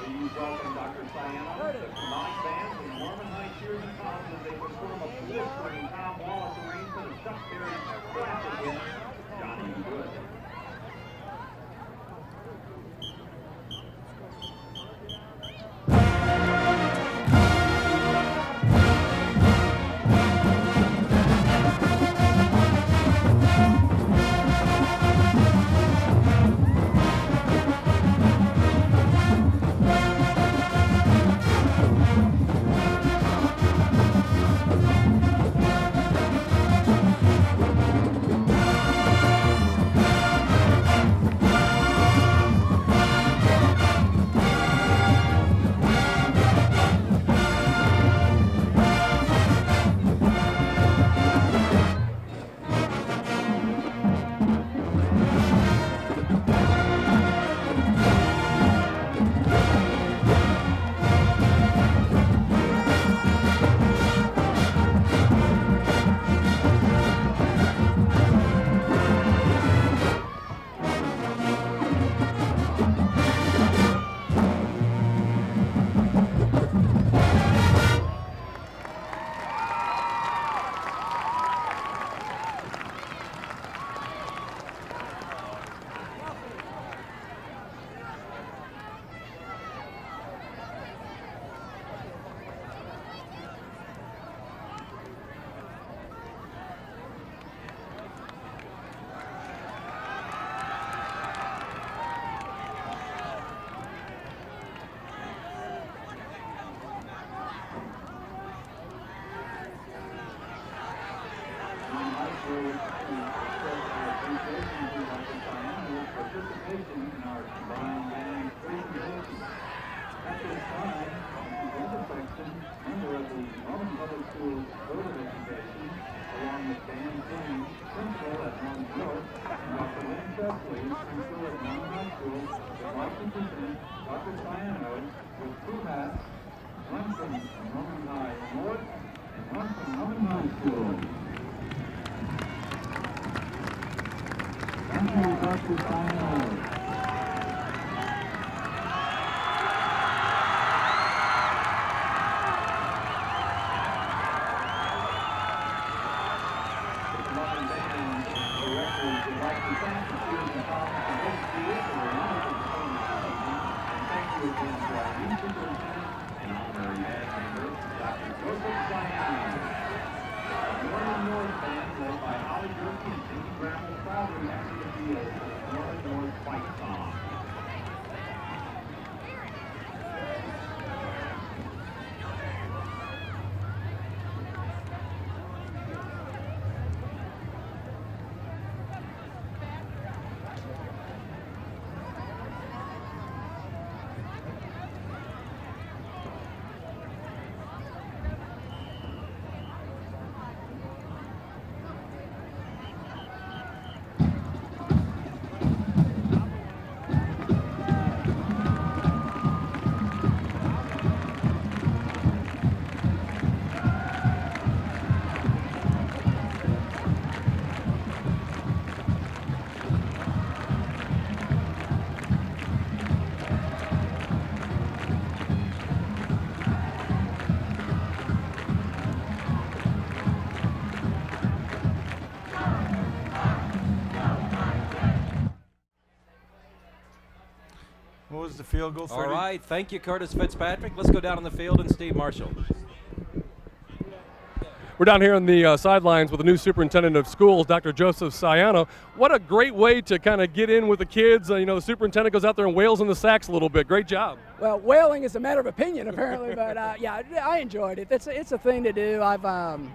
Please welcome Dr. Ciano, the combined bands of Norman High Cheers and Pops as they perform a blistering Tom Wallace arrangement of Chuck Berry's classic hit, Johnny B. Good. Dr. Ciano with two hats, one from Norman High North and one from Norman High School. Thank you, Dr. Ciano. Norman North band led by Holly Jerky and Jimmy Bramble proudly exit the field with the Norman North fight song. was the field goal. 30. All right, thank you, Curtis Fitzpatrick. Let's go down on the field and Steve Marshall. We're down here on the sidelines with the new superintendent of schools, Dr. Joseph Sayano. What a great way to kind of get in with the kids. The superintendent goes out there and wails in the sacks a little bit. Great job. Well, wailing is a matter of opinion, apparently, but yeah, I enjoyed it. It's a thing to do. I've been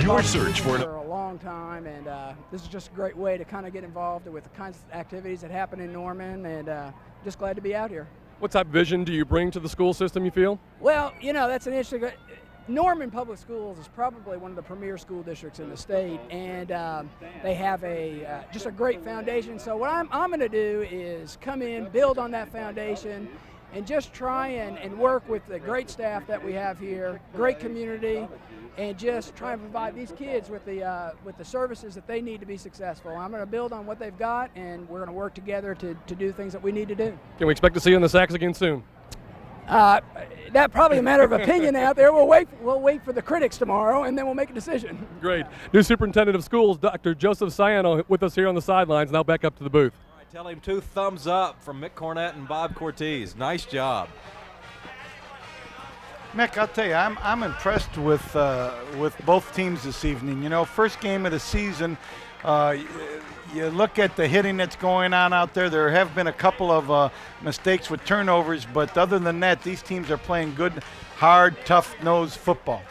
Your search for a long time, and this is just a great way to kind of get involved with the kinds of activities that happen in Norman, and just glad to be out here. What type of vision do you bring to the school system, you feel? Well, that's an interesting. Norman Public Schools is probably one of the premier school districts in the state, and they have just a great foundation. So what I'm going to do is come in, build on that foundation, and just try and work with the great staff that we have here, great community, and just try and provide these kids with the services that they need to be successful. I'm going to build on what they've got, and we're going to work together to do things that we need to do. Can we expect to see you in the sacks again soon? That's probably a matter of opinion out there. We'll wait for the critics tomorrow, and then we'll make a decision. Great. New superintendent of schools, Dr. Joseph Sayano, with us here on the sidelines. Now back up to the booth. All right, tell him 2 thumbs up from Mick Cornett and Bob Cortez. Nice job. Mick, I'll tell you, I'm impressed with both teams this evening. First game of the season. You look at the hitting that's going on out there. There have been a couple of mistakes with turnovers, but other than that, these teams are playing good, hard, tough-nosed football.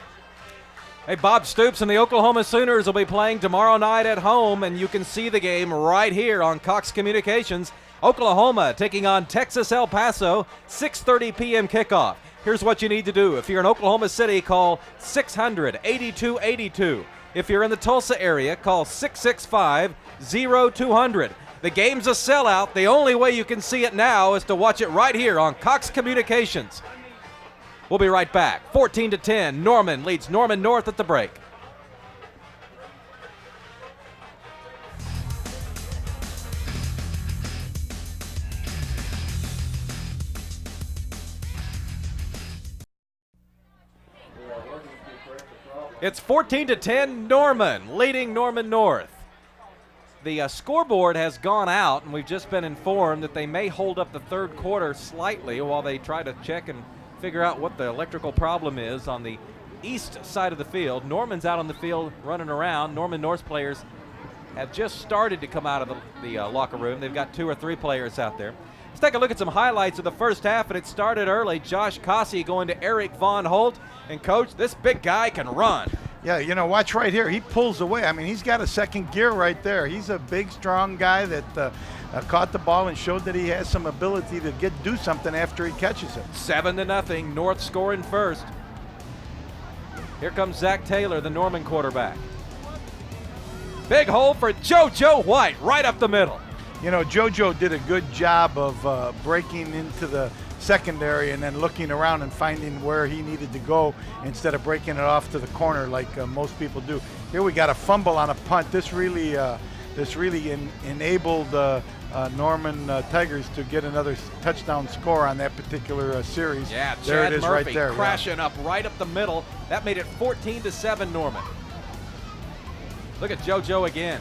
Hey, Bob Stoops and the Oklahoma Sooners will be playing tomorrow night at home, and you can see the game right here on Cox Communications. Oklahoma taking on Texas El Paso, 6:30 p.m. kickoff. Here's what you need to do. If you're in Oklahoma City, call 600-8282. If you're in the Tulsa area, call 665-0200. The game's a sellout. The only way you can see it now is to watch it right here on Cox Communications. We'll be right back. 14-10, Norman leads Norman North at the break. It's 14-10, Norman leading Norman North. The scoreboard has gone out, and we've just been informed that they may hold up the third quarter slightly while they try to check and figure out what the electrical problem is on the east side of the field. Norman's out on the field running around. Norman North's players have just started to come out of the locker room. They've got 2 or 3 players out there. Let's take a look at some highlights of the first half, and it started early. Josh Cossey going to Eric Von Holt. And, Coach, this big guy can run. Yeah, watch right here. He pulls away. I mean, he's got a second gear right there. He's a big, strong guy that caught the ball and showed that he has some ability to do something after he catches it. 7-0, North scoring first. Here comes Zach Taylor, the Norman quarterback. Big hole for JoJo White, right up the middle. JoJo did a good job of breaking into the secondary and then looking around and finding where he needed to go instead of breaking it off to the corner like most people do. Here we got a fumble on a punt. This really enabled Norman Tigers to get another touchdown score on that particular series. Yeah, there Chanda it is Murphy right there. crashing up right up the middle. That made it 14-7 Norman. Look at JoJo again.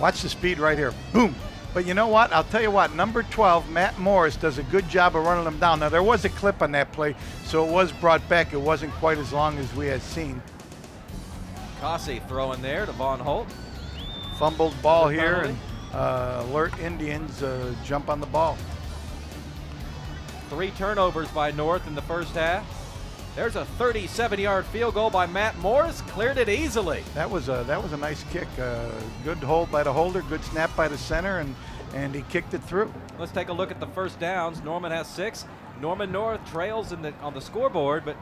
Watch the speed right here. Boom. But you know what? I'll tell you what. Number 12, Matt Morris, does a good job of running them down. Now, there was a clip on that play, so it was brought back. It wasn't quite as long as we had seen. Cossey throwing there to Von Holt. Fumbled ball here, and alert Indians jump on the ball. 3 turnovers by North in the first half. There's a 37-yard field goal by Matt Morris. Cleared it easily. That was a nice kick. Good hold by the holder. Good snap by the center, and he kicked it through. Let's take a look at the first downs. Norman has 6. Norman North trails on the scoreboard, but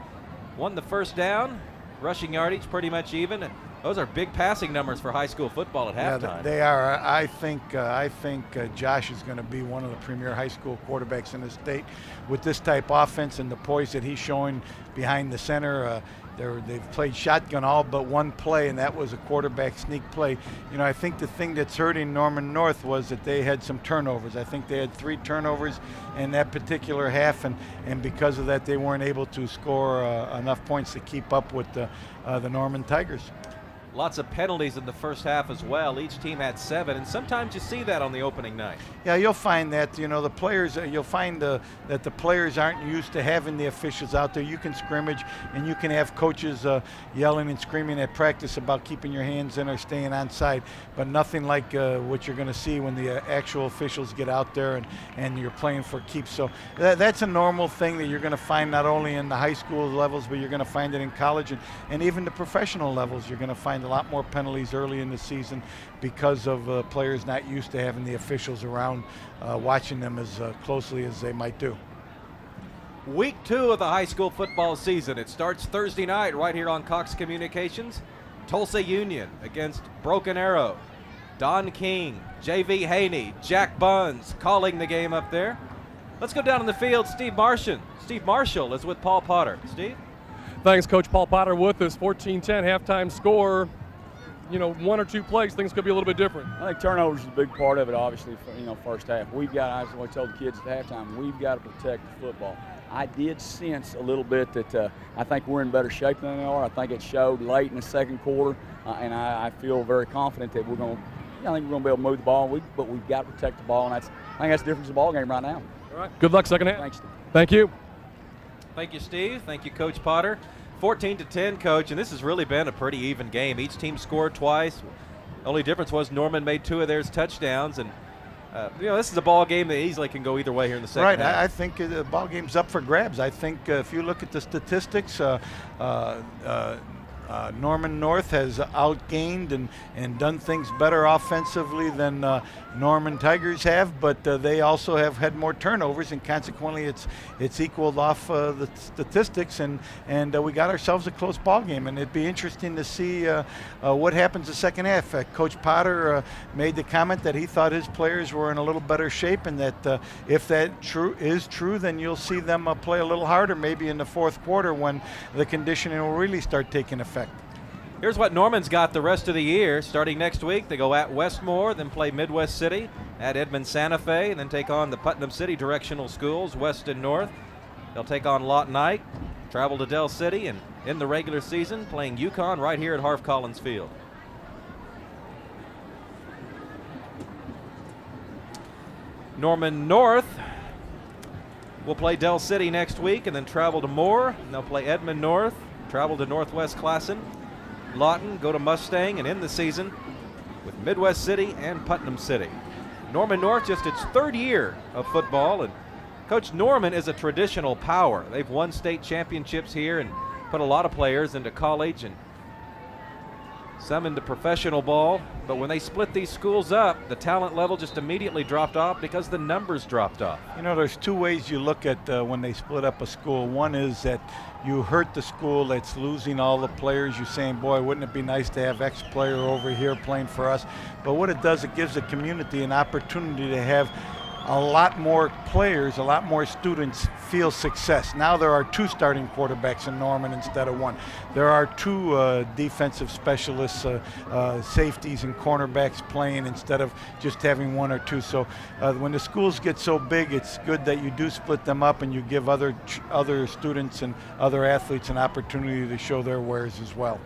won the first down. Rushing yardage pretty much even. And those are big passing numbers for high school football at halftime. Yeah, they are. I think Josh is going to be one of the premier high school quarterbacks in the state with this type of offense and the poise that he's showing behind the center. They've played shotgun all but one play, and that was a quarterback sneak play. I think the thing that's hurting Norman North was that they had some turnovers. I think they had 3 turnovers in that particular half, and because of that, they weren't able to score enough points to keep up with the Norman Tigers. Lots of penalties in the first half as well. Each team had 7, and sometimes you see that on the opening night. Yeah, you'll find that, the players, you'll find that the players aren't used to having the officials out there. You can scrimmage, and you can have coaches yelling and screaming at practice about keeping your hands in or staying onside, but nothing like what you're going to see when the actual officials get out there and you're playing for keeps. So that's a normal thing that you're going to find not only in the high school levels, but you're going to find it in college and even the professional levels. You're going to find a lot more penalties early in the season because of players not used to having the officials around watching them as closely as they might do. Week 2 of the high school football season. It starts Thursday night right here on Cox Communications. Tulsa Union against Broken Arrow. Don King, J.V. Haney, Jack Buns calling the game up there. Let's go down on the field. Steve Marshall is with Paul Potter. Steve? Thanks, Coach. Paul Potter with us. 14-10 halftime score. 1 or 2 plays, things could be a little bit different. I think turnovers is a big part of it, obviously, first half. I told the kids at halftime, we've got to protect the football. I did sense a little bit that I think we're in better shape than they are. I think it showed late in the second quarter, and I feel very confident that I think we're going to be able to move the ball, but we've got to protect the ball, and I think that's the difference in the ball game right now. All right. Good luck second half. Thanks, Steve. Thank you. Thank you, Steve. Thank you, Coach Potter. 14-10, Coach, and this has really been a pretty even game. Each team scored twice. Only difference was Norman made 2 of theirs touchdowns, and this is a ball game that easily can go either way here in the second half. Right, I think the ball game's up for grabs. I think if you look at the statistics, Norman North has outgained and done things better offensively than Norman Tigers have, but they also have had more turnovers, and consequently it's equaled off the statistics, and we got ourselves a close ball game, and it'd be interesting to see what happens the second half. Coach Potter made the comment that he thought his players were in a little better shape, and that if that is true, then you'll see them play a little harder maybe in the fourth quarter when the conditioning will really start taking effect. Here's what Norman's got the rest of the year. Starting next week, they go at Westmore, then play Midwest City, at Edmond Santa Fe, and then take on the Putnam City directional schools, West and North. They'll take on Lawton Ike, travel to Del City, and in the regular season, playing UConn right here at Harf Collins Field. Norman North will play Del City next week and then travel to Moore. And they'll play Edmond North, travel to Northwest Classen. Lawton go to Mustang, and end the season with Midwest City and Putnam City. Norman North, just its 3rd year of football, and Coach Norman is a traditional power. They've won state championships here and put a lot of players into college and some into professional ball, but when they split these schools up, the talent level just immediately dropped off because the numbers dropped off. There's 2 ways you look at when they split up a school. One is that you hurt the school that's losing all the players. You're saying, boy, wouldn't it be nice to have X player over here playing for us? But what it does, it gives the community an opportunity to have a lot more players, a lot more students feel success. Now there are 2 starting quarterbacks in Norman instead of 1. There are 2 defensive specialists, safeties and cornerbacks playing instead of just having 1 or 2. So when the schools get so big, it's good that you do split them up and you give other students and other athletes an opportunity to show their wares as well.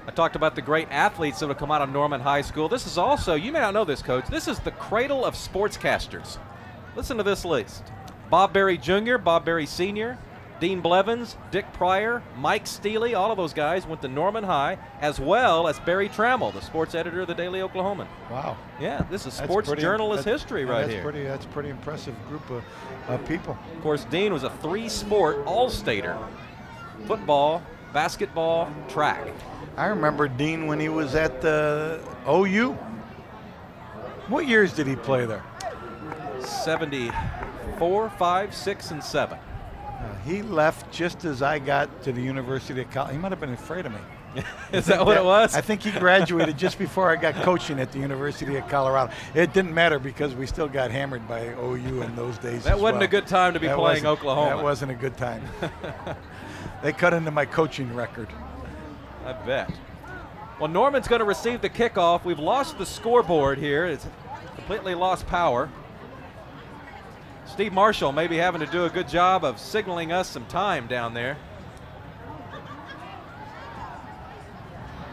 I talked about the great athletes that will come out of Norman High School. This is also, you may not know this, Coach, this is the cradle of sportscasters. Listen to this list. Bob Berry Jr., Bob Berry Sr., Dean Blevins, Dick Pryor, Mike Steely, all of those guys went to Norman High, as well as Barry Trammell, the sports editor of the Daily Oklahoman. Wow. Yeah, this is sports journalist history right here. That's a pretty impressive group of people. Of course, Dean was a 3-sport all-stater. Football, basketball, track. I remember Dean when he was at OU. What years did he play there? 74, 5, 6, and 7. He left just as I got to the University of Colorado. He might have been afraid of me. Is that what it was? I think he graduated just before I got coaching at the University of Colorado. It didn't matter because we still got hammered by OU in those days. That wasn't a good time to be playing Oklahoma. That wasn't a good time. They cut into my coaching record. I bet. Well, Norman's going to receive the kickoff. We've lost the scoreboard here. It's completely lost power. Steve Marshall may be having to do a good job of signaling us some time down there.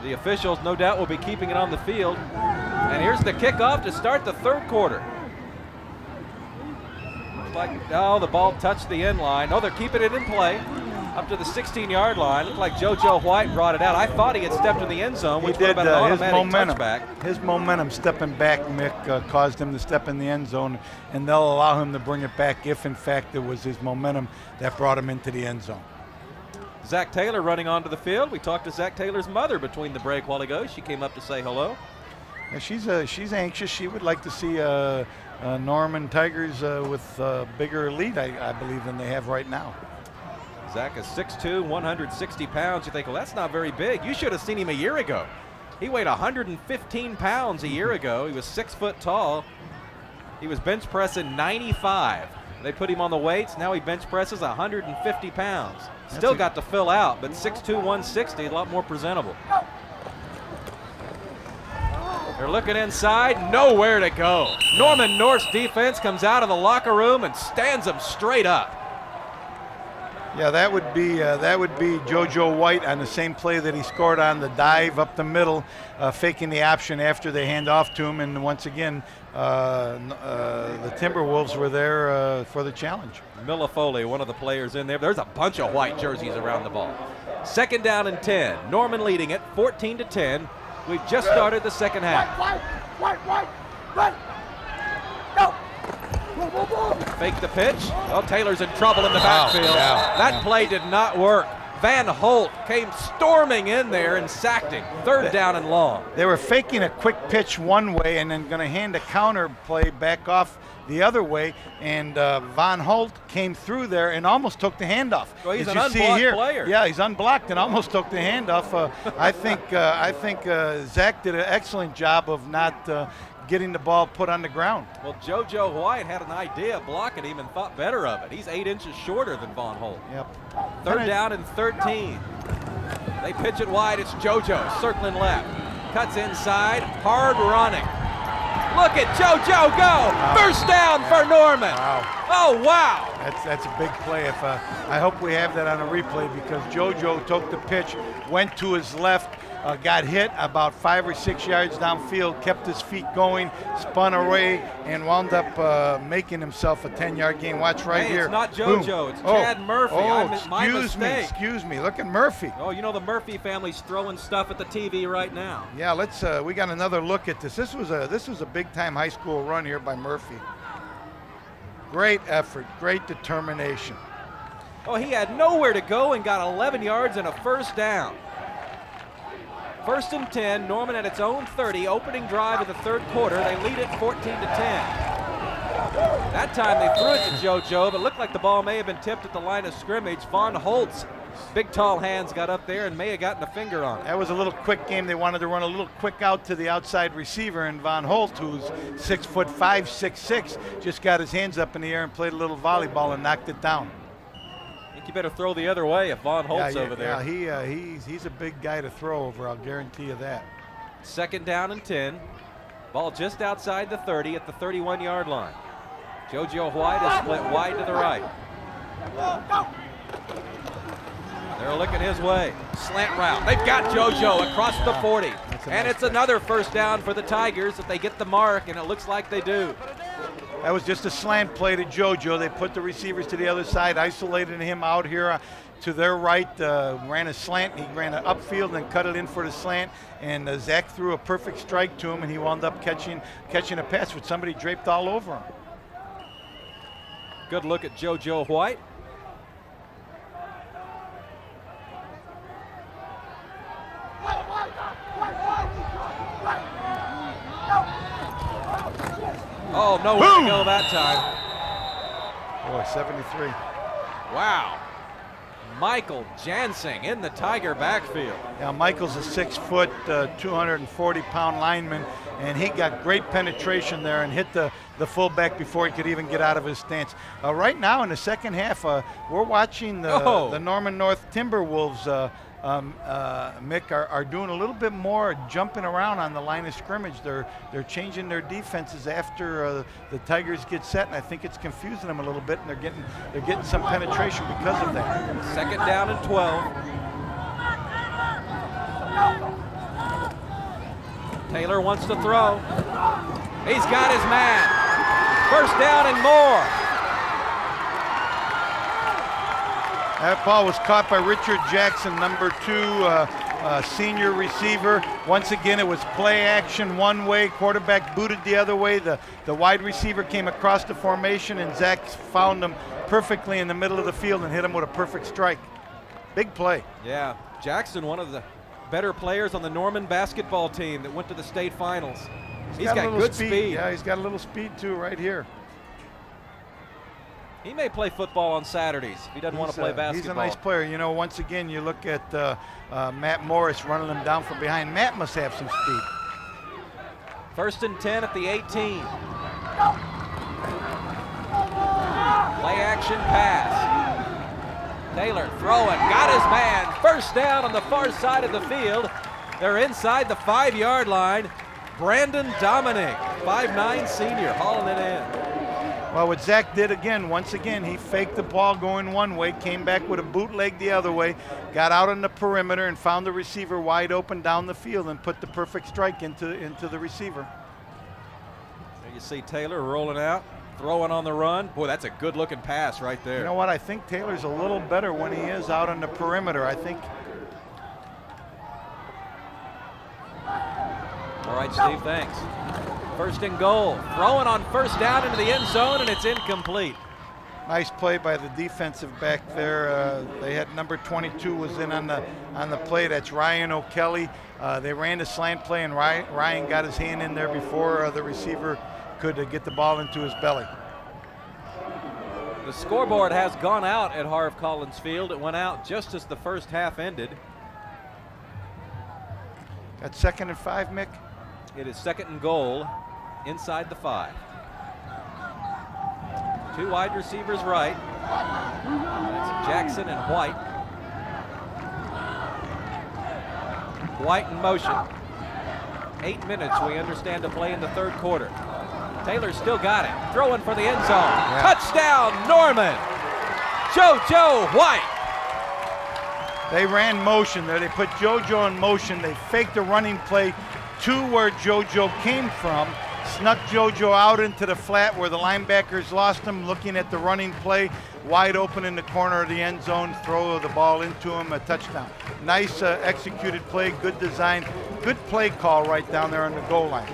The officials, no doubt, will be keeping it on the field. And here's the kickoff to start the third quarter. Looks like, oh, the ball touched the end line. No, they're keeping it in play up to the 16-yard line. Looked like JoJo White brought it out. I thought he had stepped in the end zone, which would have been an automatic touchback. His momentum stepping back, Mick, caused him to step in the end zone, and they'll allow him to bring it back if, in fact, it was his momentum that brought him into the end zone. Zach Taylor running onto the field. We talked to Zach Taylor's mother between the break while ago. She came up to say hello. Yeah, she's anxious. She would like to see Norman Tigers with a bigger lead, I believe, than they have right now. Zach is 6'2", 160 pounds. You think, well, that's not very big. You should have seen him a year ago. He weighed 115 pounds a year ago. He was 6 foot tall. He was bench pressing 95. They put him on the weights. Now he bench presses 150 pounds. Still got to fill out, but 6'2", 160, a lot more presentable. They're looking inside, nowhere to go. Norman North's defense comes out of the locker room and stands them straight up. Yeah, that would be JoJo White on the same play that he scored on, the dive up the middle, faking the option after they hand off to him. And once again, the Timberwolves were there for the challenge. Milla Foley, one of the players in there. There's a bunch of white jerseys around the ball. Second down and 10. Norman leading it 14-10. We've just started the second half. White. Go. Fake the pitch. Oh, Taylor's in trouble in the backfield. That play did not work. Van Holt came storming in there and sacked him. Third down and long. They were faking a quick pitch one way and then going to hand a counter play back off the other way, and Van Holt came through there and almost took the handoff. Well, he's an unblocked player. Yeah, he's unblocked and almost took the handoff. I think Zach did an excellent job of not getting the ball put on the ground. Well, JoJo White had an idea of blocking him and thought better of it. He's 8 inches shorter than Van Holt. Yep. Third down and 13. They pitch it wide. It's JoJo circling left. Cuts inside. Hard running. Look at JoJo go. Wow. First down for Norman. Wow. Oh, wow. That's a big play. I hope we have that on a replay, because JoJo took the pitch, went to his left, got hit about 5 or 6 yards downfield, kept his feet going, spun away, and wound up making himself a 10-yard gain. Watch here. It's not JoJo. Boom. It's Chad Murphy. My mistake. Excuse me. Look at Murphy. Oh, you know the Murphy family's throwing stuff at the TV right now. Yeah, let's. We got another look at this. This was a big-time high school run here by Murphy. Great effort, great determination. Oh, he had nowhere to go and got 11 yards and a first down. First and 10, Norman at its own 30, opening drive of the third quarter. They lead it 14-10. That time they threw it to JoJo, but it looked like the ball may have been tipped at the line of scrimmage. Van Holt's big, tall hands got up there and may have gotten a finger on it. That was a little quick game. They wanted to run a little quick out to the outside receiver, and Van Holt, who's 6'5", 6'6", just got his hands up in the air and played a little volleyball and knocked it down. You better throw the other way if Van Holt's over there. Yeah, he's a big guy to throw over, I'll guarantee you that. Second down and 10. Ball just outside the 30 at the 31-yard line. JoJo White is split wide to the right. They're looking his way. Slant route. They've got JoJo across the 40. And it's another first down for the Tigers if they get the mark, and it looks like they do. That was just a slant play to JoJo. They put the receivers to the other side, isolated him out here to their right, ran a slant. He ran an upfield and cut it in for the slant, and Zach threw a perfect strike to him, and he wound up catching a pass with somebody draped all over him. Good look at JoJo White. Oh, nowhere to go that time. Boy, 73. Wow. Michael Jansing in the Tiger backfield. Yeah, Michael's a 6 foot, 240-pound lineman, and he got great penetration there and hit the fullback before he could even get out of his stance. Right now in the second half, we're watching the Norman North Timberwolves. Mick, are doing a little bit more jumping around on the line of scrimmage. They're changing their defenses after the Tigers get set, and I think it's confusing them a little bit, and they're getting some penetration because of that. Second down and 12. Taylor wants to throw. He's got his man. First down and more. That ball was caught by Richard Jackson, number 2 senior receiver. Once again, it was play action one way, quarterback booted the other way. The wide receiver came across the formation, and Zach found him perfectly in the middle of the field and hit him with a perfect strike. Big play. Yeah, Jackson, one of the better players on the Norman basketball team that went to the state finals. He's got good speed. Yeah, he's got a little speed too right here. He may play football on Saturdays if he doesn't want to play basketball. He's a nice player. You know, once again, you look at Matt Morris running him down from behind. Matt must have some speed. First and 10 at the 18. Play action pass. Taylor throwing, got his man. First down on the far side of the field. They're inside the 5-yard line. Brandon Dominic, 5'9" senior, hauling it in. Well, what Zach did again, once again, he faked the ball going one way, came back with a bootleg the other way, got out on the perimeter and found the receiver wide open down the field and put the perfect strike into the receiver. There you see Taylor rolling out, throwing on the run. Boy, that's a good-looking pass right there. You know what? I think Taylor's a little better when he is out on the perimeter. I think. All right, Steve, thanks. First and goal. Throwing on first down into the end zone, and it's incomplete. Nice play by the defensive back there. They had number 22 was in on the play. That's Ryan O'Kelly. They ran the slant play, and Ryan got his hand in there before the receiver could get the ball into his belly. The scoreboard has gone out at Harv Collins Field. It went out just as the first half ended. That's 2nd and 5, Mick? It is 2nd and goal inside the 5. 2 wide receivers right. That's Jackson and White. White in motion. 8 minutes, we understand, to play in the 3rd quarter. Taylor still got it. Throwing for the end zone. Yeah. Touchdown, Norman. JoJo White. They ran motion there. They put JoJo in motion. They faked the running play to where JoJo came from. Snuck JoJo out into the flat where the linebackers lost him, looking at the running play. Wide open in the corner of the end zone. Throw the ball into him. A touchdown. Nice executed play. Good design. Good play call right down there on the goal line.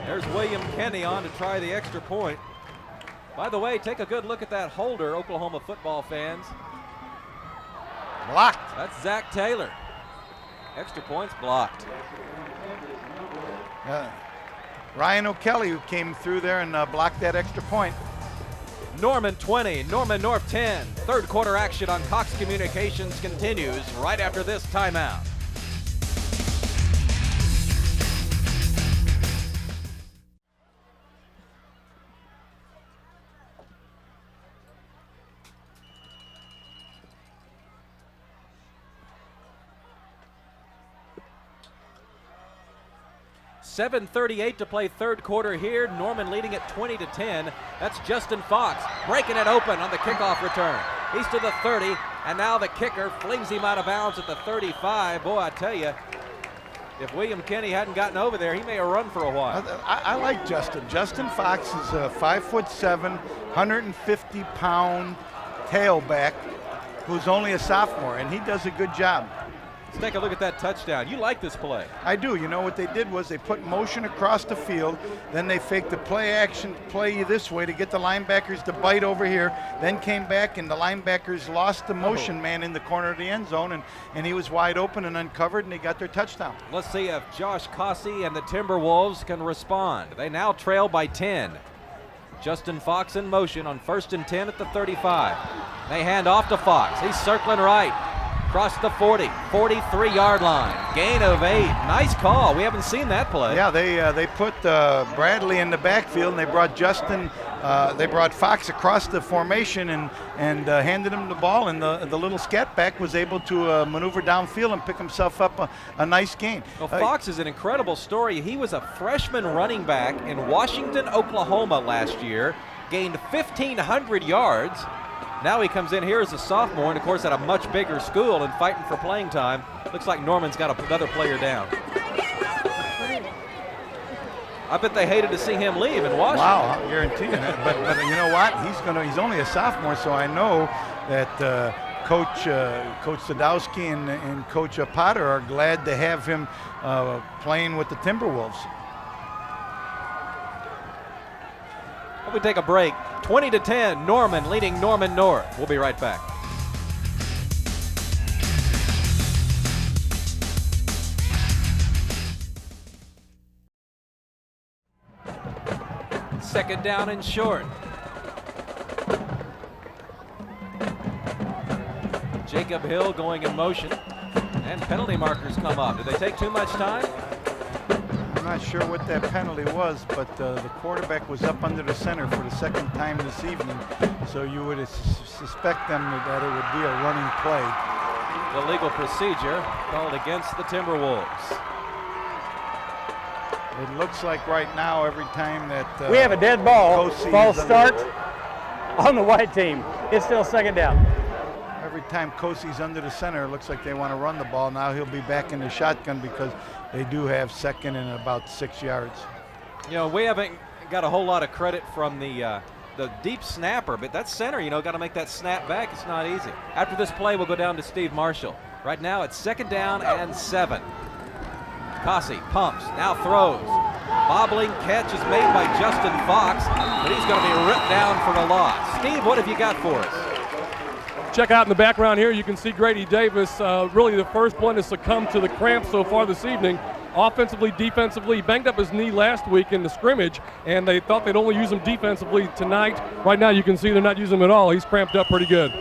There's William Kenny on to try the extra point. By the way, take a good look at that holder, Oklahoma football fans. Blocked. That's Zach Taylor. Extra points blocked. Ryan O'Kelly, who came through there and blocked that extra point. Norman 20, Norman North 10. 3rd quarter action on Cox Communications continues right after this timeout. .7:38 to play 3rd quarter here. Norman leading at 20-10. That's Justin Fox breaking it open on the kickoff return. He's to the 30, and now the kicker flings him out of bounds at the 35. Boy, I tell you, if William Kenny hadn't gotten over there, he may have run for a while. I like Justin. Justin Fox is a 5'7", 150-pound tailback who's only a sophomore, and he does a good job. Let's take a look at that touchdown. You like this play. I do. You know what they did was they put motion across the field, then they faked the play action play this way to get the linebackers to bite over here, then came back and the linebackers lost the motion man in the corner of the end zone, and he was wide open and uncovered, and they got their touchdown. Let's see if Josh Cossey and the Timberwolves can respond. They now trail by 10. Justin Fox in motion on 1st and 10 at the 35. They hand off to Fox. He's circling right. Across the 40, 43-yard line. Gain of 8. Nice call. We haven't seen that play. Yeah, they put Bradley in the backfield, and they brought they brought Fox across the formation and handed him the ball, and the little scat back was able to maneuver downfield and pick himself up a nice gain. Well, Fox is an incredible story. He was a freshman running back in Washington, Oklahoma last year, gained 1,500 yards. Now he comes in here as a sophomore and, of course, at a much bigger school and fighting for playing time. Looks like Norman's got another player down. I bet they hated to see him leave in Washington. Wow, I guarantee you that. But you know what? He's only a sophomore, so I know that Coach Sadowski and Coach Potter are glad to have him playing with the Timberwolves. We take a break. 20-10, Norman leading Norman North. We'll be right back. Second down and short. Jacob Hill going in motion, and penalty markers come up. Did they take too much time? I'm not sure what that penalty was, but the quarterback was up under the center for the second time this evening, so you would suspect them that it would be a running play. Illegal procedure called against the Timberwolves. It looks like right now every time that we have a dead ball. False start on the white team. It's still second down. Every time Cossey's under the center, it looks like they want to run the ball. Now he'll be back in the shotgun because they do have second and about 6 yards. You know, we haven't got a whole lot of credit from the deep snapper, but that center, you know, got to make that snap back. It's not easy. After this play, we'll go down to Steve Marshall. Right now, it's second down and 7. Cossey pumps, now throws. Bobbling catch is made by Justin Fox, but he's going to be ripped down for a loss. Steve, what have you got for us? Check out in the background here, you can see Grady Davis, really the first one to succumb to the cramp so far this evening. Offensively, defensively, he banged up his knee last week in the scrimmage, and they thought they'd only use him defensively tonight. Right now you can see they're not using him at all. He's cramped up pretty good.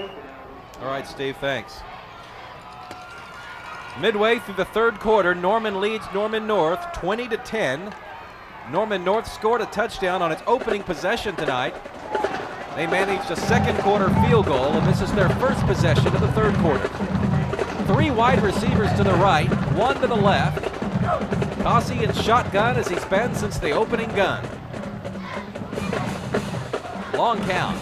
All right, Steve, thanks. Midway through the third quarter, Norman leads Norman North 20-10. Norman North scored a touchdown on its opening possession tonight. They managed a second quarter field goal, and this is their first possession of the third quarter. 3 wide receivers to the right, 1 to the left. Cossey in shotgun as he's been since the opening gun. Long count.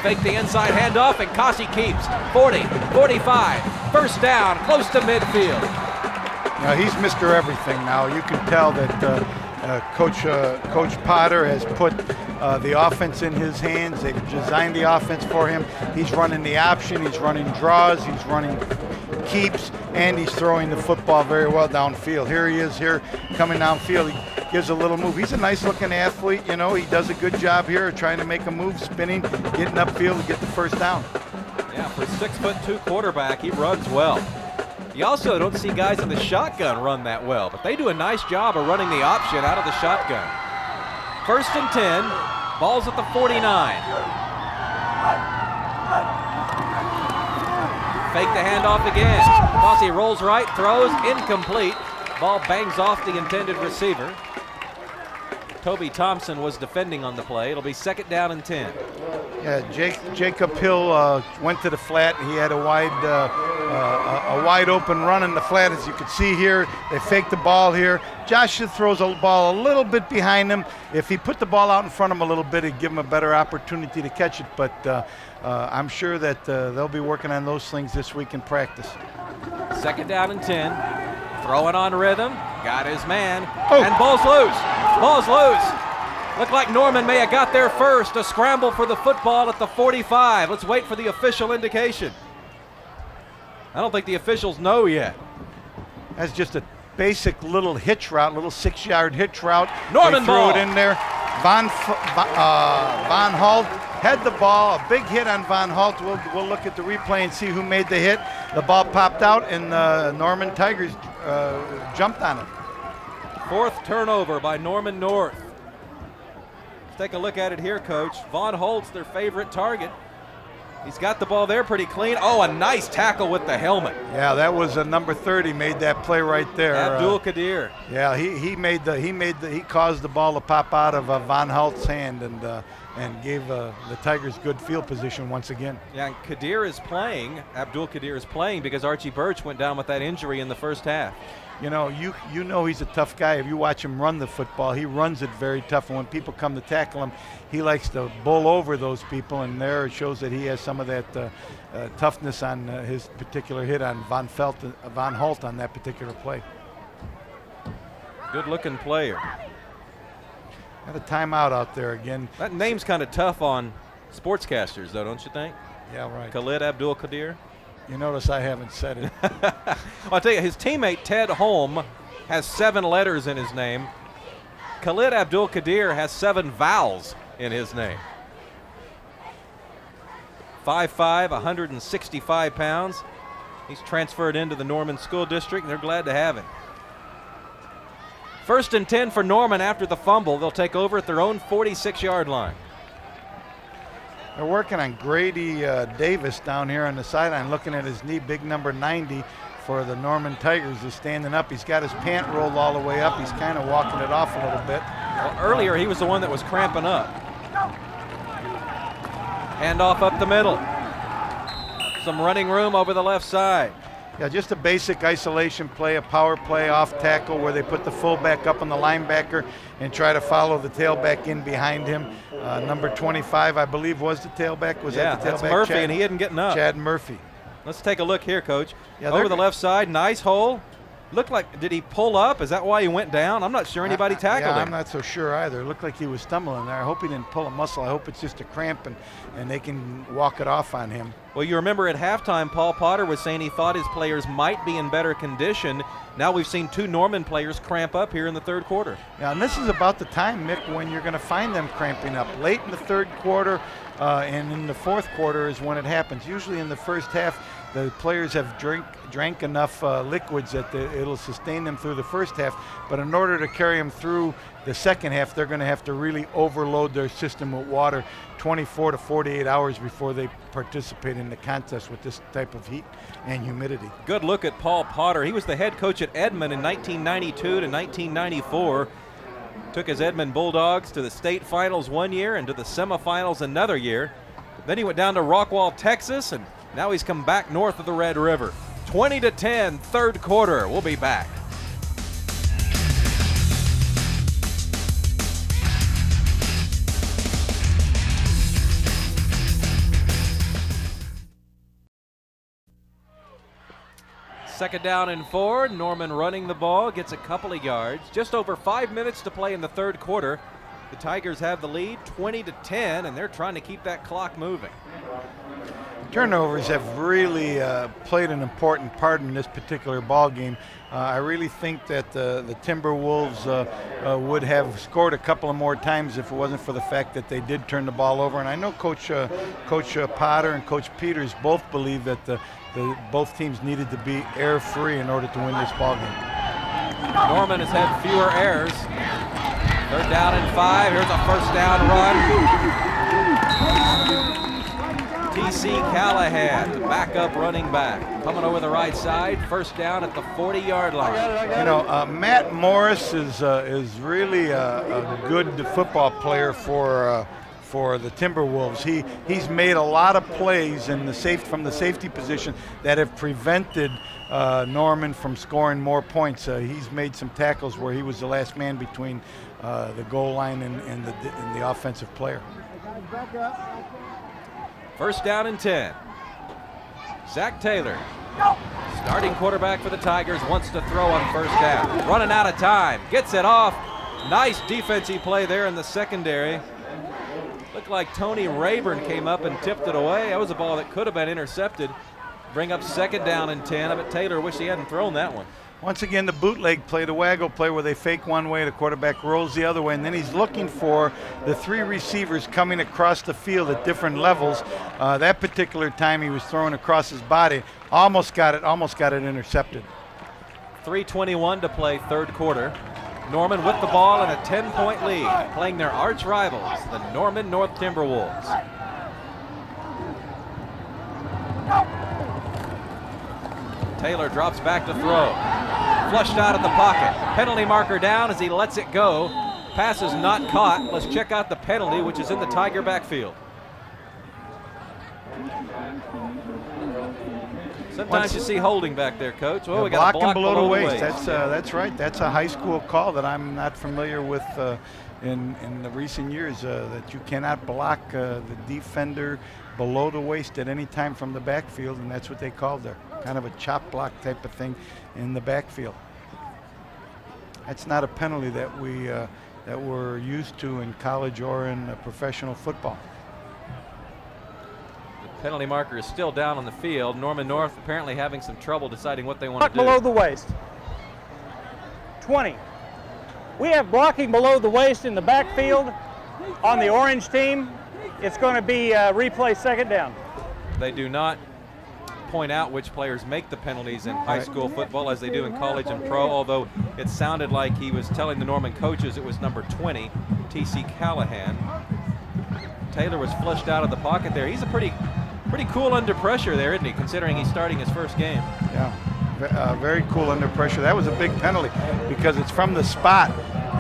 Fake the inside handoff, and Cossey keeps. 40, 45, first down, close to midfield. Now he's Mr. Everything now. You can tell that Coach Potter has put the offense in his hands. They've designed the offense for him. He's running the option, he's running draws, he's running keeps, and he's throwing the football very well downfield. Here he is here coming downfield. He gives a little move. He's a nice looking athlete, you know. He does a good job here trying to make a move, spinning, getting upfield to get the first down. Yeah, for 6'2" quarterback, he runs well. You also don't see guys in the shotgun run that well, but they do a nice job of running the option out of the shotgun. First and 10, ball's at the 49. Fake the handoff again. Cossey rolls right, throws, incomplete. Ball bangs off the intended receiver. Toby Thompson was defending on the play. It'll be second down and 10. Yeah, Jacob Hill went to the flat. He had a wide open run in the flat, as you can see here. They faked the ball here. Josh throws the ball a little bit behind him. If he put the ball out in front of him a little bit, it'd give him a better opportunity to catch it. But I'm sure that they'll be working on those things this week in practice. Second down and 10. Throwing on rhythm. Got his man. Oh. And ball's loose. Ball's loose. Looked like Norman may have got there first. A scramble for the football at the 45. Let's wait for the official indication. I don't think the officials know yet. That's just a basic little hitch route, little 6-yard hitch route. Norman they threw ball. It in there. Von Holt had the ball. A big hit on Von Holt. We'll look at the replay and see who made the hit. The ball popped out, and Norman Tigers jumped on it. Fourth turnover by Norman North. Let's take a look at it here, Coach. Von Holt's their favorite target. He's got the ball there pretty clean. Oh, a nice tackle with the helmet. Yeah, that was number 30 made that play right there. Abdul Qadir. Yeah, he caused the ball to pop out of Von Holt's hand and gave the Tigers good field position once again. Yeah, and Abdul Qadir is playing because Archie Birch went down with that injury in the first half. you know he's a tough guy. If you watch him run the football, he runs it very tough. And when people come to tackle him, he likes to bull over those people. And there it shows that he has some of that toughness on his particular hit on Von Holt on that particular play. Good-looking player. Got a timeout out there again. That name's kind of tough on sportscasters, though, don't you think? Yeah, right. Khalid Abdul-Qadir. You notice I haven't said it. Well, I'll tell you, his teammate Ted Holm has 7 letters in his name. Khalid Abdul-Qadir has 7 vowels in his name. 5'5", 165 pounds. He's transferred into the Norman School District, and they're glad to have him. 1st and 10 for Norman after the fumble. They'll take over at their own 46-yard line. They're working on Grady Davis down here on the sideline, looking at his knee. Big number 90 for the Norman Tigers is standing up. He's got his pant rolled all the way up. He's kind of walking it off a little bit. Well, earlier he was the one that was cramping up. Handoff up the middle. Some running room over the left side. Yeah, just a basic isolation play, a power play off tackle where they put the fullback up on the linebacker and try to follow the tailback in behind him. Number 25, I believe, was the tailback. Was that the tailback? That's Murphy, Chad? and he isn't getting up. Chad Murphy. Let's take a look here, Coach. Yeah, over the left side, nice hole. Looked like, did he pull up? Is that why he went down? I'm not sure anybody tackled him. I'm not so sure either. It looked like he was stumbling there. I hope he didn't pull a muscle. I hope it's just a cramp and they can walk it off on him. Well, you remember at halftime, Paul Potter was saying he thought his players might be in better condition. Now we've seen 2 Norman players cramp up here in the 3rd quarter. Yeah, and this is about the time, Mick, when you're going to find them cramping up. Late in the 3rd quarter and in the 4th quarter is when it happens. Usually in the first half, the players have drank enough liquids that it'll sustain them through the first half. But in order to carry them through the second half, they're going to have to really overload their system with water 24 to 48 hours before they participate in the contest with this type of heat and humidity. Good look at Paul Potter. He was the head coach at Edmond in 1992 to 1994. Took his Edmond Bulldogs to the state finals one year and to the semifinals another year. Then he went down to Rockwall, Texas, and now he's come back north of the Red River. 20-10, 3rd quarter. We'll be back. Second down and 4. Norman running the ball, gets a couple of yards. Just over 5 minutes to play in the 3rd quarter. The Tigers have the lead, 20-10, and they're trying to keep that clock moving. Turnovers have really played an important part in this particular ball game. I really think that the Timberwolves would have scored a couple of more times if it wasn't for the fact that they did turn the ball over. And I know Coach Potter and Coach Peters both believe that both teams needed to be error-free in order to win this ball game. Norman has had fewer errors. 3rd down and 5. Here's a 1st down run. T.C. Callahan, the backup running back, coming over the right side. 1st down at the 40-yard line. You know, Matt Morris is really a good football player for the Timberwolves. He's made a lot of plays from the safety position that have prevented Norman from scoring more points. He's made some tackles where he was the last man between the goal line and the offensive player. 1st down and 10. Zach Taylor, starting quarterback for the Tigers, wants to throw on 1st down. Running out of time, gets it off. Nice defensive play there in the secondary. Looked like Tony Rayburn came up and tipped it away. That was a ball that could have been intercepted. Bring up 2nd down and 10. I bet Taylor wished he hadn't thrown that one. Once again, the bootleg play, the waggle play where they fake one way, the quarterback rolls the other way, and then he's looking for the 3 receivers coming across the field at different levels. That particular time he was throwing across his body, almost got it intercepted. 3:21 to play, 3rd quarter. Norman with the ball and a 10-point lead, playing their arch rivals, the Norman North Timberwolves. Taylor drops back to throw. Flushed out of the pocket. Penalty marker down as he lets it go. Pass is not caught. Let's check out the penalty, which is in the Tiger backfield. Sometimes you see holding back there, Coach. Well, we got a blocking block below the waist. waist. That's right. That's a high school call that I'm not familiar with in the recent years. That you cannot block the defender below the waist at any time from the backfield, and that's what they called there. Kind of a chop block type of thing in the backfield. That's not a penalty that we're used to in college or in professional football. Penalty marker is still down on the field. Norman North apparently having some trouble deciding what they want to do. Below the waist. 20. We have blocking below the waist in the backfield on the orange team. It's going to be replay second down. They do not point out which players make the penalties in high school football as they do in college and pro, although it sounded like he was telling the Norman coaches it was number 20, T.C. Callahan. Taylor was flushed out of the pocket there. He's a pretty cool under pressure there, isn't he, considering he's starting his first game? Yeah, very cool under pressure. That was a big penalty because it's from the spot,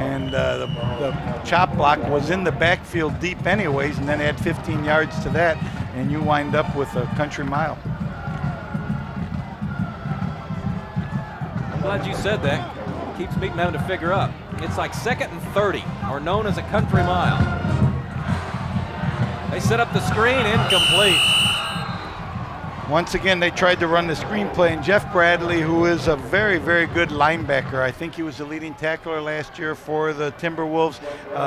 and the chop block was in the backfield deep anyways, and then add 15 yards to that, and you wind up with a country mile. I'm glad you said that. Keeps me from having to figure up. It's like 2nd and 30, or known as a country mile. They set up the screen, incomplete. Once again, they tried to run the screenplay, and Jeff Bradley, who is a very, very good linebacker, I think he was the leading tackler last year for the Timberwolves,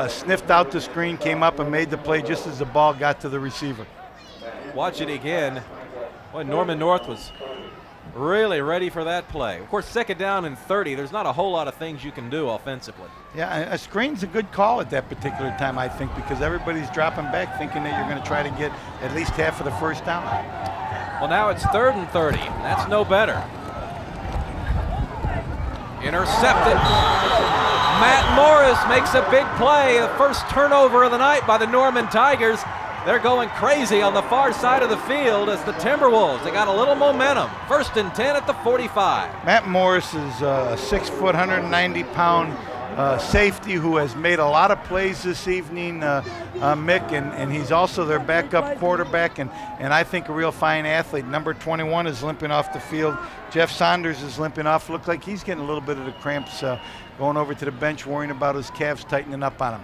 sniffed out the screen, came up and made the play just as the ball got to the receiver. Watch it again. Boy, Norman North was really ready for that play. Of course, 2nd down and 30, there's not a whole lot of things you can do offensively. Yeah, a screen's a good call at that particular time, I think, because everybody's dropping back thinking that you're going to try to get at least half of the first down. Well, now it's 3rd and 30. That's no better. Intercepted. Matt Morris makes a big play. The first turnover of the night by the Norman Tigers. They're going crazy on the far side of the field as the Timberwolves. They got a little momentum. 1st and 10 at the 45. Matt Morris is a 6-foot, 190-pound safety who has made a lot of plays this evening, Mick, and he's also their backup quarterback, and I think a real fine athlete. Number 21 is limping off the field. Jeff Saunders is limping off. Looked like he's getting a little bit of the cramps going over to the bench, worrying about his calves tightening up on him.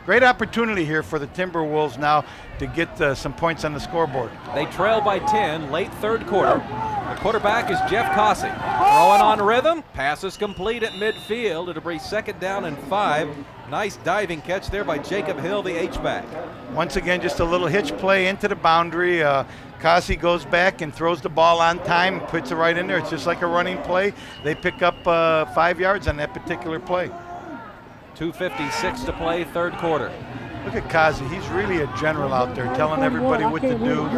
Great opportunity here for the Timberwolves now to get some points on the scoreboard. They trail by 10, late 3rd quarter. The quarterback is Jeff Cossey. Throwing on rhythm, passes complete at midfield. It'll be 2nd down and 5. Nice diving catch there by Jacob Hill, the H-back. Once again, just a little hitch play into the boundary. Cossey goes back and throws the ball on time, puts it right in there. It's just like a running play. They pick up 5 yards on that particular play. 2:56 to play, 3rd quarter. Look at Cossey. He's really a general out there, telling everybody what to do.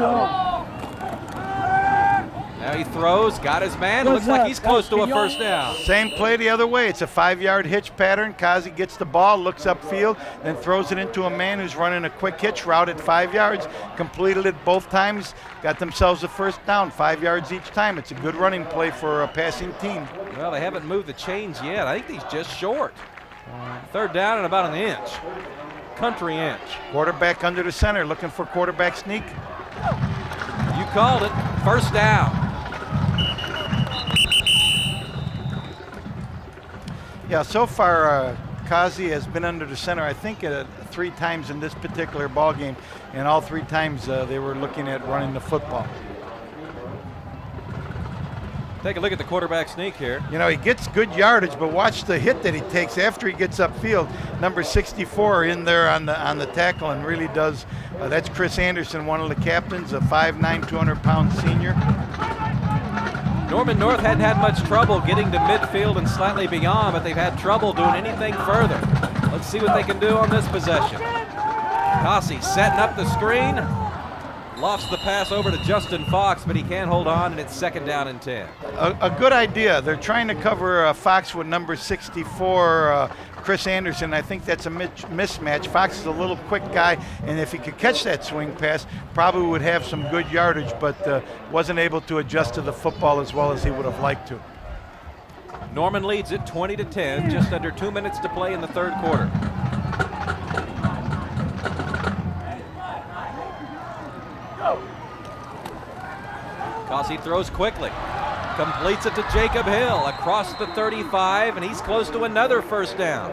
Now he throws, got his man. Looks like he's close to a first down. Same play the other way. It's a 5-yard hitch pattern. Cossey gets the ball, looks upfield, then throws it into a man who's running a quick hitch route at 5 yards. Completed it both times. Got themselves a first down, 5 yards each time. It's a good running play for a passing team. Well, they haven't moved the chains yet. I think he's just short. 3rd down and about an inch. Country inch. Quarterback under the center, looking for quarterback sneak. You called it. First down. Yeah, so far Cossey has been under the center, I think 3 times in this particular ball game, and all 3 times they were looking at running the football. Take a look at the quarterback sneak here. You know, he gets good yardage, but watch the hit that he takes after he gets upfield. Number 64 in there on the tackle, and really does. That's Chris Anderson, one of the captains, a 5'9", 200-pound senior. Norman North hadn't had much trouble getting to midfield and slightly beyond, but they've had trouble doing anything further. Let's see what they can do on this possession. Cossey setting up the screen. Lofts the pass over to Justin Fox, but he can't hold on, and it's 2nd down and 10. A good idea. They're trying to cover Fox with number 64, Chris Anderson. I think that's a mismatch. Fox is a little quick guy, and if he could catch that swing pass, probably would have some good yardage, but wasn't able to adjust to the football as well as he would have liked to. Norman leads it 20-10, just under 2 minutes to play in the 3rd quarter. Cossey Cossey throws quickly. Completes it to Jacob Hill across the 35, and he's close to another first down.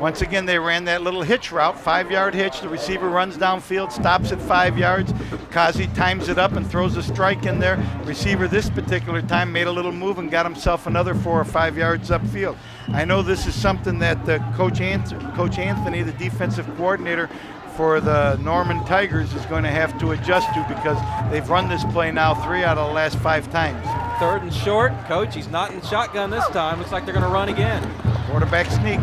Once again, they ran that little hitch route, 5-yard hitch. The receiver runs downfield, stops at 5 yards. Cossey times it up and throws a strike in there. Receiver this particular time made a little move and got himself another 4 or 5 yards upfield. I know this is something that Coach Anthony, the defensive coordinator for the Norman Tigers, is going to have to adjust to, because they've run this play now 3 out of the last 5 times. 3rd and short. Coach, he's not in shotgun this time. Looks like they're going to run again. Quarterback sneak.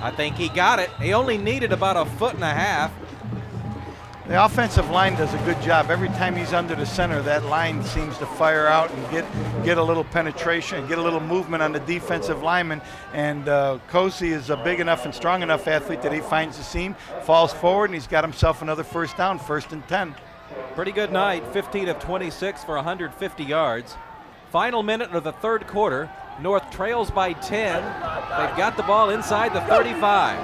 I think he got it. He only needed about 1.5 feet. The offensive line does a good job. Every time he's under the center, that line seems to fire out and get a little penetration, get a little movement on the defensive lineman. And Cossey is a big enough and strong enough athlete that he finds the seam, falls forward, and he's got himself another first down, 1st and 10. Pretty good night, 15 of 26 for 150 yards. Final minute of the 3rd quarter. North trails by 10. They've got the ball inside the 35.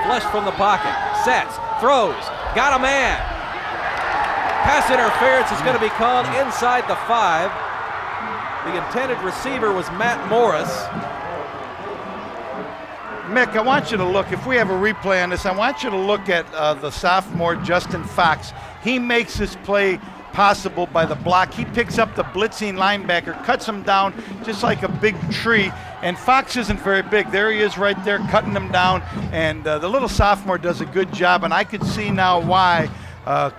Flush from the pocket, sets, throws, got a man. Pass interference is going to be called inside the 5. The intended receiver was Matt Morris. Mick, I want you to look, if we have a replay on this, I want you to look at the sophomore Justin Fox. He makes this play possible by the block. He picks up the blitzing linebacker, cuts him down just like a big tree, and Fox isn't very big. There he is right there cutting him down, and the little sophomore does a good job, and I could see now why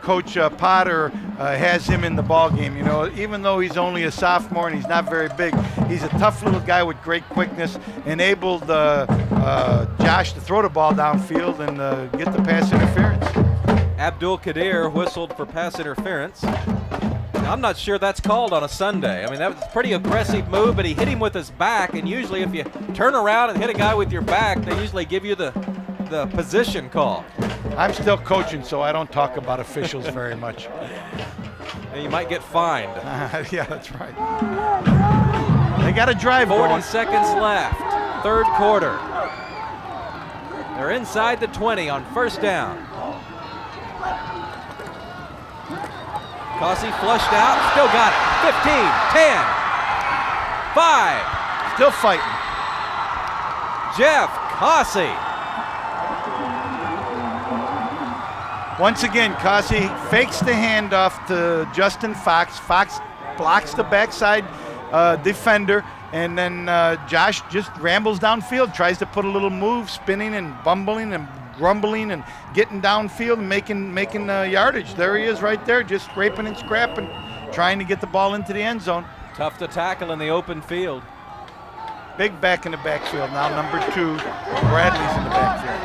Coach Potter has him in the ball game. You know, even though he's only a sophomore and he's not very big, he's a tough little guy with great quickness, enabled Josh to throw the ball downfield and get the pass interference. Abdul Kadir whistled for pass interference. I'm not sure that's called on a Sunday. I mean, that was a pretty aggressive move, but he hit him with his back, and usually if you turn around and hit a guy with your back, they usually give you the position call. I'm still coaching, so I don't talk about officials very much. And you might get fined. Yeah, that's right. They got a drive 40 going. seconds left, 3rd quarter. They're inside the 20 on 1st down. Cossey flushed out, still got it. 15, 10, 5. Still fighting. Jeff Cossey. Once again, Cossey fakes the handoff to Justin Fox. Fox blocks the backside defender, and then Josh just rambles downfield, tries to put a little move, spinning and bumbling and grumbling and getting downfield and making yardage. There he is right there, just scraping and scrapping, trying to get the ball into the end zone. Tough to tackle in the open field. Big back in the backfield now, number 2. Bradley's in the backfield.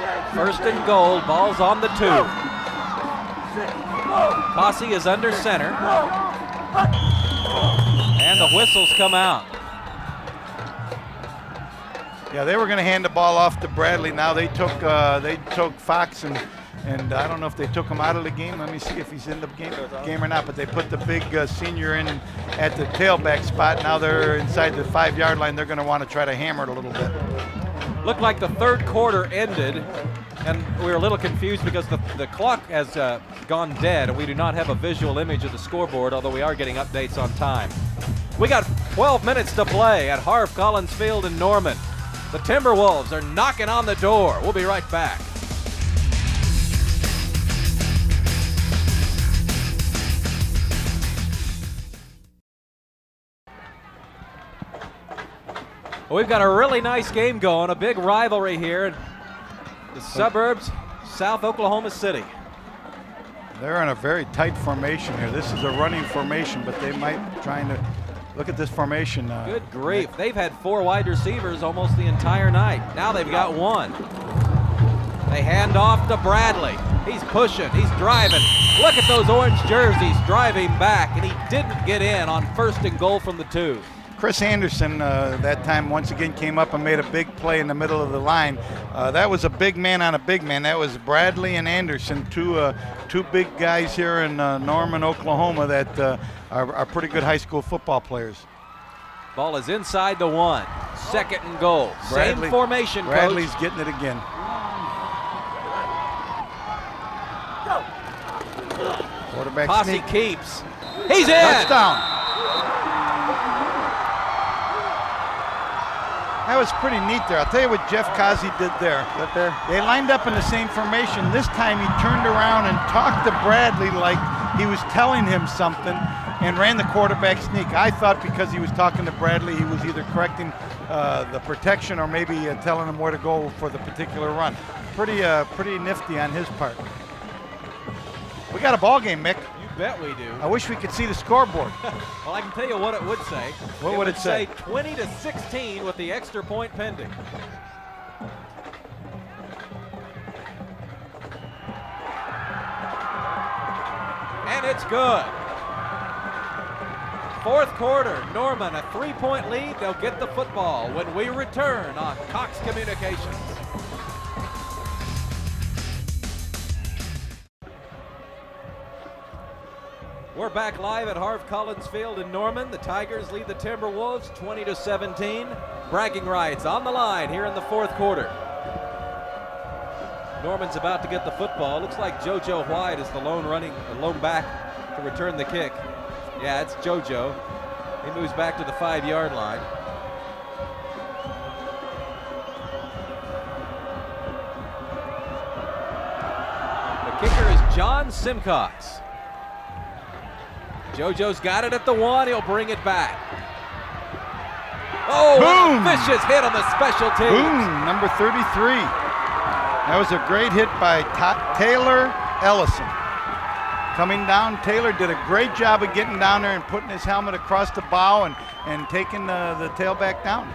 1st and goal, ball's on the 2. Cossey is under center. And the whistles come out. Yeah, they were going to hand the ball off to Bradley. Now they took Fox and I don't know if they took him out of the game. Let me see if he's in the game or not. But they put the big senior in at the tailback spot. Now they're inside the 5-yard line. They're going to want to try to hammer it a little bit. Looked like the 3rd quarter ended, and we were a little confused because the clock has gone dead, and we do not have a visual image of the scoreboard, although we are getting updates on time. We got 12 minutes to play at Harv Collins Field in Norman. The Timberwolves are knocking on the door. We'll be right back. Well, we've got a really nice game going, a big rivalry here in the suburbs, South Oklahoma City. They're in a very tight formation here. This is a running formation, but they might be trying to look at this formation. Good grief. They've had 4 wide receivers almost the entire night. Now they've got 1. They hand off to Bradley. He's pushing. He's driving. Look at those orange jerseys driving back, and he didn't get in on 1st and goal from the 2. Chris Anderson that time once again came up and made a big play in the middle of the line. That was a big man on a big man. That was Bradley and Anderson, two big guys here in Norman, Oklahoma that are pretty good high school football players. Ball is inside the 1. 2nd and goal. Bradley, same formation, Bradley's Coach. getting it again. Quarterback Cossey sneak. keeps. He's in. Touchdown. That was pretty neat there. I'll tell you what Jeff Cossey did there. They lined up in the same formation. This time he turned around and talked to Bradley like he was telling him something and ran the quarterback sneak. I thought because he was talking to Bradley, he was either correcting the protection or maybe telling him where to go for the particular run. Pretty nifty on his part. We got a ball game, Mick. You bet we do. I wish we could see the scoreboard. Well, I can tell you what it would say. What would it say? 20-16 with the extra point pending. And it's good. Fourth quarter, Norman, a 3-point lead. They'll get the football when we return on Cox Communications. We're back live at Harv Collins Field in Norman. The Tigers lead the Timberwolves 20-17. Bragging rights on the line here in the fourth quarter. Norman's about to get the football. Looks like JoJo White is the lone back to return the kick. Yeah, it's JoJo. He moves back to the 5-yard line. The kicker is John Simcox. JoJo's got it at the 1. He'll bring it back. Oh, what a vicious hit on the special teams. Boom, number 33. That was a great hit by Taylor Ellison. Coming down, Taylor did a great job of getting down there and putting his helmet across the bow and taking the tailback down.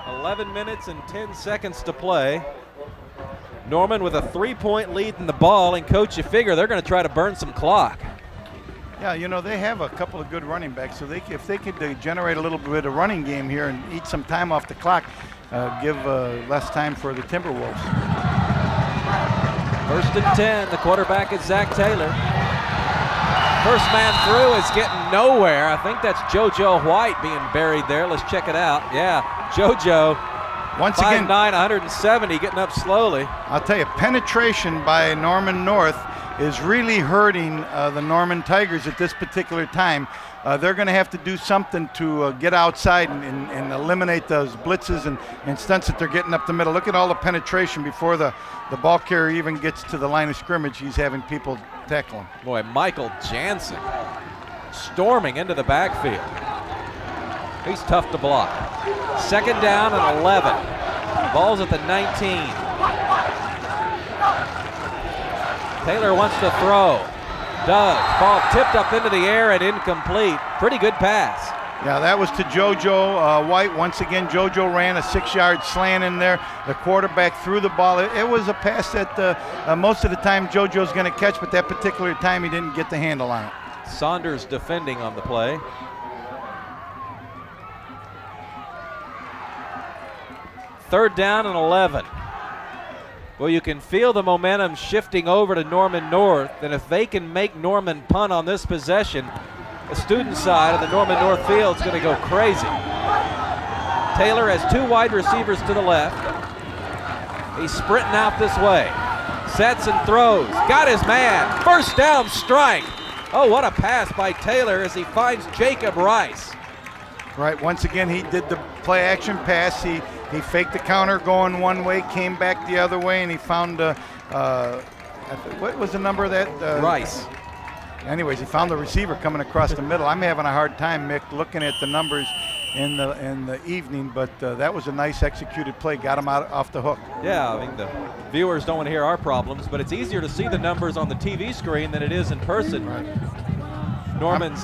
11 minutes and 10 seconds to play. Norman with a 3-point lead in the ball, and coach, you figure they're going to try to burn some clock. Yeah, you know, they have a couple of good running backs, so if they could generate a little bit of running game here and eat some time off the clock, give less time for the Timberwolves. First and 10, the quarterback is Zach Taylor. First man through is getting nowhere. I think that's JoJo White being buried there. Let's check it out. Yeah, JoJo, once 5'9", again, 170, getting up slowly. I'll tell you, penetration by Norman North is really hurting the Norman Tigers at this particular time. They're going to have to do something to get outside and eliminate those blitzes and stunts that they're getting up the middle. Look at all the penetration before the ball carrier even gets to the line of scrimmage. He's having people tackle him. Boy, Michael Jansen storming into the backfield. He's tough to block. Second down and 11. Ball's at the 19. Taylor wants to throw. Does. Ball tipped up into the air and incomplete. Pretty good pass. Yeah, that was to JoJo White. Once again, JoJo ran a 6-yard slant in there. The quarterback threw the ball. It was a pass that most of the time JoJo's going to catch, but that particular time he didn't get the handle on it. Saunders defending on the play. Third down and 11. Well, you can feel the momentum shifting over to Norman North, and if they can make Norman punt on this possession, the student side of the Norman North field is going to go crazy. Taylor has 2 wide receivers to the left. He's sprinting out this way. Sets and throws. Got his man. First down strike. Oh, what a pass by Taylor as he finds Jacob Rice. Right, once again, he did the play action pass. He faked the counter going one way, came back the other way, and he found, what was the number of that? Rice. Anyways, he found the receiver coming across the middle. I'm having a hard time, Mick, looking at the numbers in the evening, but that was a nice executed play. Got him out off the hook. Yeah, I mean, the viewers don't want to hear our problems, but it's easier to see the numbers on the TV screen than it is in person. Right. Norman's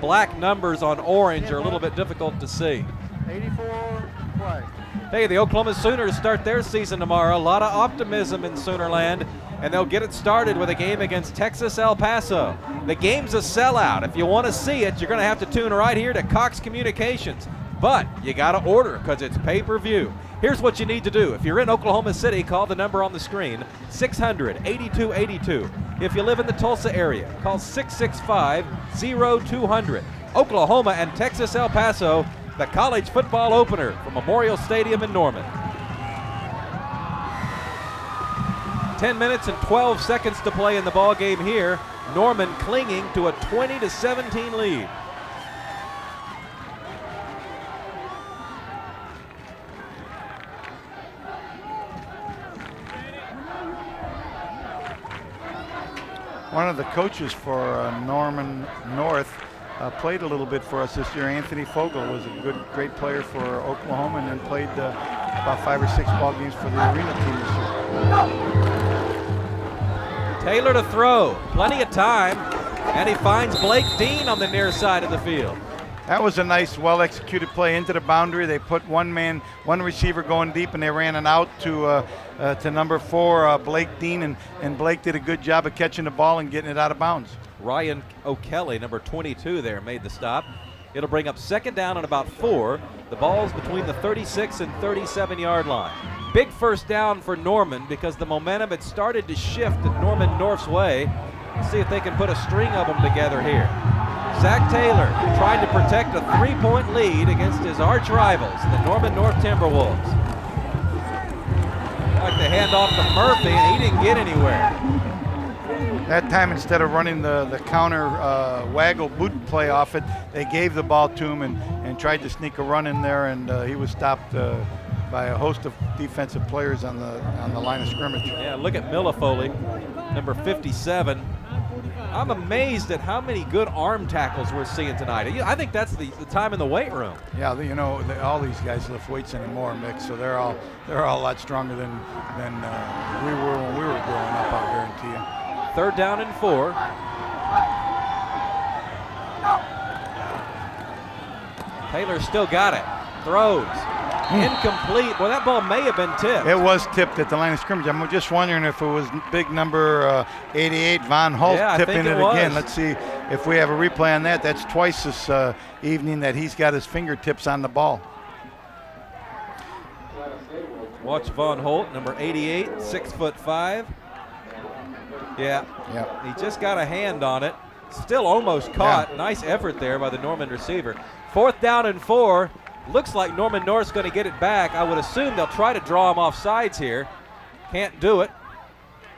black numbers on orange are a little bit difficult to see. 84 play. Hey, the Oklahoma Sooners start their season tomorrow. A lot of optimism in Soonerland, and they'll get it started with a game against Texas El Paso. The game's a sellout. If you want to see it, you're going to have to tune right here to Cox Communications. But you got to order because it's pay-per-view. Here's what you need to do. If you're in Oklahoma City, call the number on the screen, 600-8282. If you live in the Tulsa area, call 665-0200. Oklahoma and Texas El Paso, the college football opener from Memorial Stadium in Norman. 10 minutes and 12 seconds to play in the ball game here. Norman clinging to a 20-17 lead. One of the coaches for Norman North played a little bit for us this year. Anthony Fogel was a great player for Oklahoma, and then played about 5 or 6 ball games for the arena team this year. Taylor to throw, plenty of time, and he finds Blake Dean on the near side of the field. That was a nice, well-executed play into the boundary. They put one receiver going deep, and they ran an out to number 4, Blake Dean, and Blake did a good job of catching the ball and getting it out of bounds. Ryan O'Kelly, number 22 there, made the stop. It'll bring up second down and about 4. The ball's between the 36 and 37-yard line. Big first down for Norman because the momentum had started to shift at Norman North's way. Let's see if they can put a string of them together here. Zach Taylor trying to protect a 3-point lead against his arch rivals, the Norman North Timberwolves. Like the handoff to Murphy, and he didn't get anywhere. That time, instead of running the counter waggle boot play off it, they gave the ball to him and tried to sneak a run in there, and he was stopped by a host of defensive players on the line of scrimmage. Yeah, look at Millifoli, number 57. I'm amazed at how many good arm tackles we're seeing tonight. I think that's the time in the weight room. Yeah, all these guys lift weights anymore, Mick, so they're all a lot stronger than we were when we were growing up, I'll guarantee you. Third down and 4. Taylor still got it. Throws. Incomplete. Well, that ball may have been tipped. It was tipped at the line of scrimmage. I'm just wondering if it was big number 88, Von Holt, tipping it again. Let's see if we have a replay on that. That's twice this evening that he's got his fingertips on the ball. Watch Von Holt, number 88, 6'5". Yeah. He just got a hand on it. Still almost caught. Yeah. Nice effort there by the Norman receiver. Fourth down and 4. Looks like Norman North's going to get it back. I would assume they'll try to draw him off sides here. Can't do it.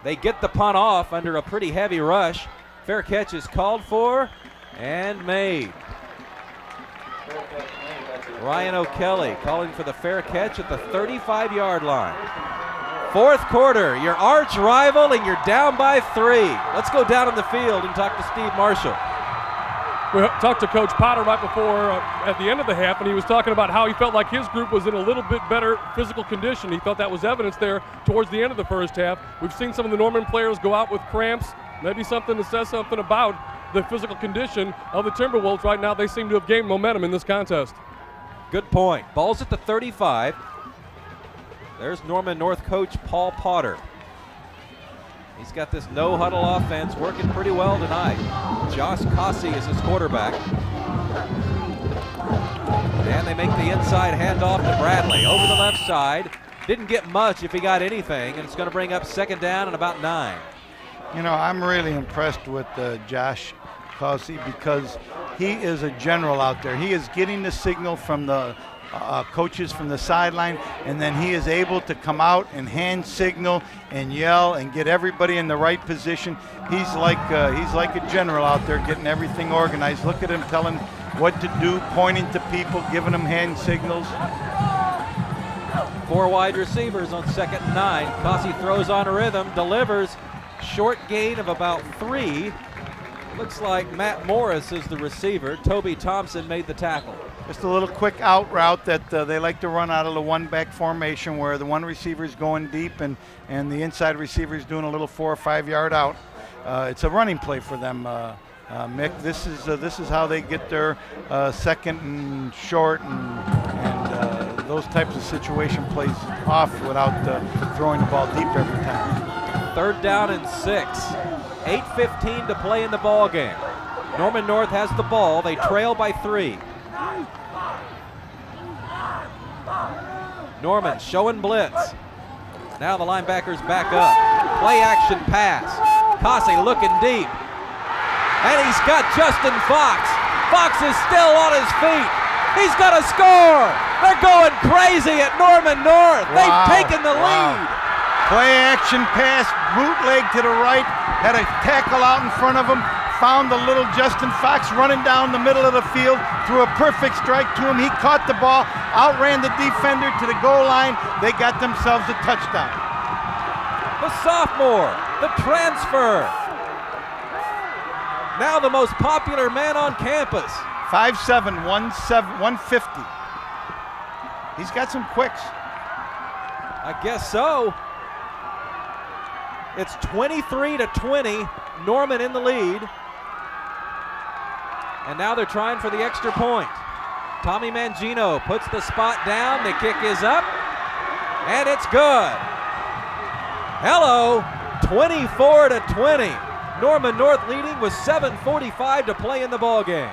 They get the punt off under a pretty heavy rush. Fair catch is called for and made. Ryan O'Kelly calling for the fair catch at the 35-yard line. Fourth quarter, your arch rival, and you're down by 3. Let's go down on the field and talk to Steve Marshall. We talked to Coach Potter right before at the end of the half, and he was talking about how he felt like his group was in a little bit better physical condition. He thought that was evidence there towards the end of the first half. We've seen some of the Norman players go out with cramps, maybe something that says something about the physical condition of the Timberwolves right now. They seem to have gained momentum in this contest. Good point. Ball's at the 35. There's Norman North coach Paul Potter. He's got this no-huddle offense working pretty well tonight. Josh Cossey is his quarterback. And they make the inside handoff to Bradley. Over the left side. Didn't get much if he got anything, and it's going to bring up second down and about 9. You know, I'm really impressed with Josh Cossey because he is a general out there. He is getting the signal from the coaches from the sideline, and then he is able to come out and hand signal and yell and get everybody in the right position. He's like a general out there getting everything organized. Look at him telling what to do, pointing to people, giving them hand signals. 4 wide receivers on second and 9. Cossey throws on a rhythm, delivers. Short gain of about 3. Looks like Matt Morris is the receiver. Toby Thompson made the tackle. Just a little quick out route that they like to run out of the one-back formation where the one receiver is going deep and the inside receiver is doing a little 4 or 5 yard out. It's a running play for them, Mick. This is how they get their second and short and those types of situation plays off without throwing the ball deep every time. Third down and 6. 8:15 to play in the ball game. Norman North has the ball. They trail by 3. Norman showing blitz. Now the linebackers back up. Play action pass. Cossey looking deep. And he's got Justin Fox. Fox is still on his feet. He's got to score. They're going crazy at Norman North. They've taken the lead. Play action pass, bootleg to the right. had a tackle out in front of him, found the little Justin Fox running down the middle of the field, threw a perfect strike to him. He caught the ball, outran the defender to the goal line. They got themselves a touchdown. The sophomore, the transfer. Now the most popular man on campus. 5'7", 150. He's got some quicks. I guess so. It's 23-20, Norman in the lead. And now they're trying for the extra point. Tommy Mangino puts the spot down, the kick is up, and it's good. Hello, 24-20. Norman North leading with 7:45 to play in the ball game.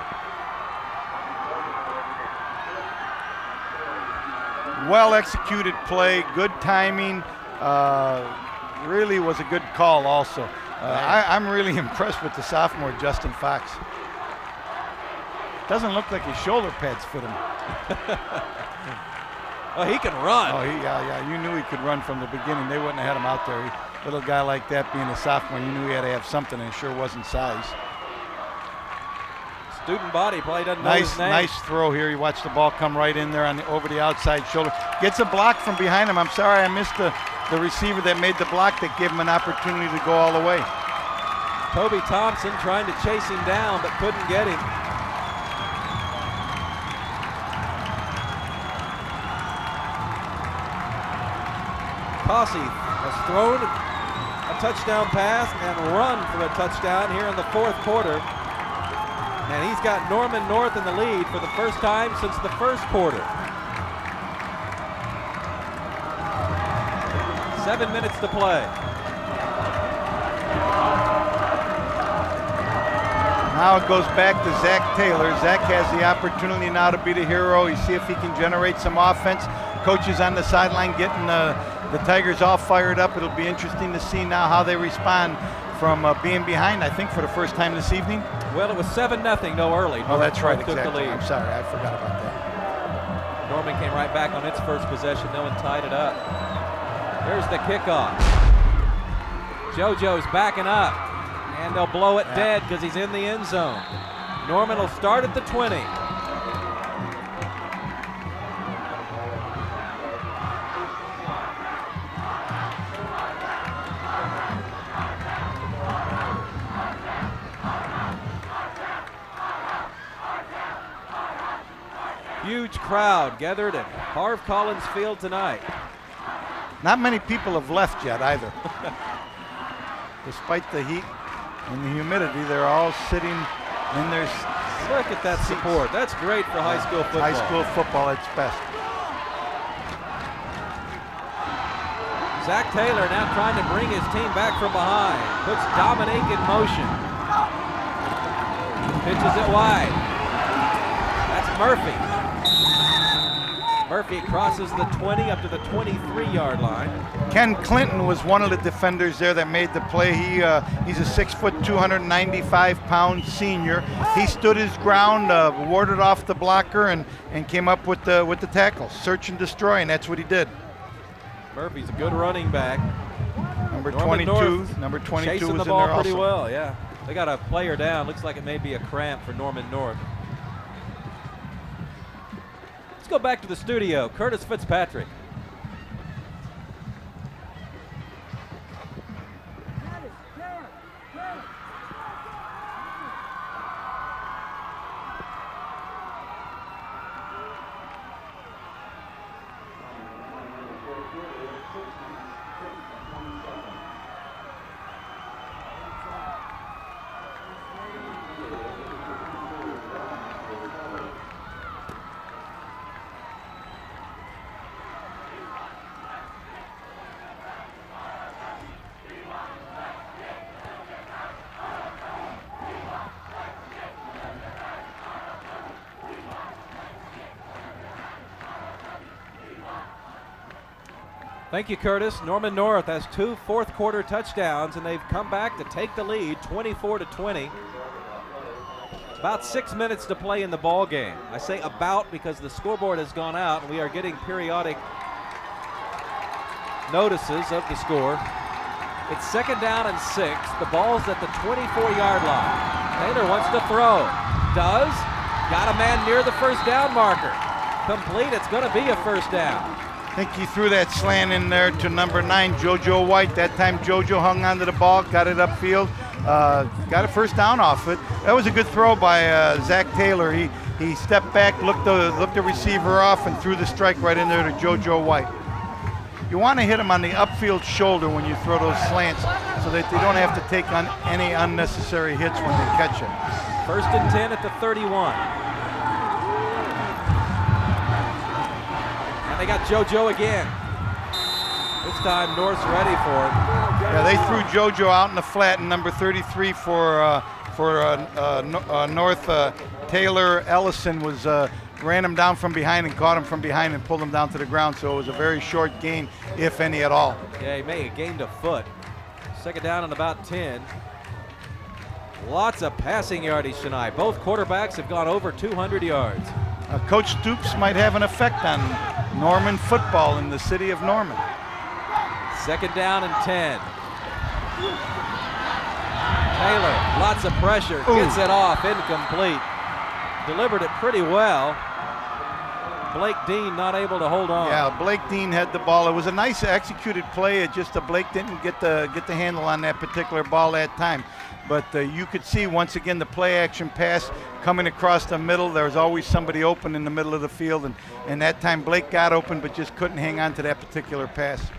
Well executed play, good timing. Really was a good call also. I'm really impressed with the sophomore, Justin Fox. Doesn't look like his shoulder pads fit him. Oh, he can run. Oh, yeah. You knew he could run from the beginning. They wouldn't have had him out there. Little guy like that being a sophomore, you knew he had to have something, and it sure wasn't size. Student body play doesn't know his name. Nice throw here. You watch the ball come right in there over the outside shoulder. Gets a block from behind him. I'm sorry I missed the receiver that made the block that gave him an opportunity to go all the way. Toby Thompson trying to chase him down but couldn't get him. Cossey has thrown a touchdown pass and run for a touchdown here in the fourth quarter. And he's got Norman North in the lead for the first time since the first quarter. 7 minutes to play. Now it goes back to Zach Taylor. Zach has the opportunity now to be the hero. You see if he can generate some offense. Coach is on the sideline getting the Tigers all fired up. It'll be interesting to see now how they respond from being behind, I think, for the first time this evening. Well, it was 7-0, no early. Oh, that's right, took the lead. I'm sorry, I forgot about that. Norman came right back on its first possession, though, and tied it up. Here's the kickoff. JoJo's backing up, and they'll blow it dead because he's in the end zone. Norman will start at the 20. Huge crowd gathered at Harv Collins Field tonight. Not many people have left yet either. Despite the heat and the humidity, they're all sitting in their Look at that support. That's great for high school football. High school football at its best. Zach Taylor now trying to bring his team back from behind. Puts Dominique in motion. Pitches it wide. That's Murphy. Murphy crosses the 20 up to the 23-yard line. Ken Clinton was one of the defenders there that made the play. He's a 6 foot, 295-pound senior. He stood his ground, warded off the blocker, and came up with the tackle. Search and destroy, and that's what he did. Murphy's a good running back. Number Norman 22 North was chasing in the there ball pretty also. well, yeah. They got a player down. Looks like it may be a cramp for Norman North. Let's go back to the studio. Curtis Fitzpatrick. Thank you, Curtis. Norman North has 2 fourth-quarter touchdowns, and they've come back to take the lead, 24-20. About 6 minutes to play in the ball game. I say about because the scoreboard has gone out, and we are getting periodic notices of the score. It's 2nd down and 6. The ball's at the 24-yard line. Taylor wants to throw. Does. Got a man near the first down marker. Complete. It's going to be a first down. I think he threw that slant in there to number 9, JoJo White. That time JoJo hung onto the ball, got it upfield, got a first down off it. That was a good throw by Zach Taylor. He stepped back, looked the receiver off, and threw the strike right in there to JoJo White. You want to hit him on the upfield shoulder when you throw those slants so that they don't have to take on any unnecessary hits when they catch it. 1st and 10 at the 31. And they got JoJo again. This time North's ready for it. Yeah, they threw JoJo out in the flat, and number 33 for North, Taylor Ellison ran him down from behind and caught him from behind and pulled him down to the ground, so it was a very short gain, if any at all. Yeah, he may have gained a foot. 2nd down and about 10. Lots of passing yardage tonight. Both quarterbacks have gone over 200 yards. Coach Stoops might have an effect on Norman football in the city of Norman. 2nd down and 10. Taylor, lots of pressure, gets it off, incomplete. Delivered it pretty well. Blake Dean not able to hold on. Yeah, Blake Dean had the ball. It was a nice executed play. It just Blake didn't get the handle on that particular ball that time. But you could see once again the play action pass coming across the middle. There was always somebody open in the middle of the field, and that time Blake got open but just couldn't hang on to that particular pass.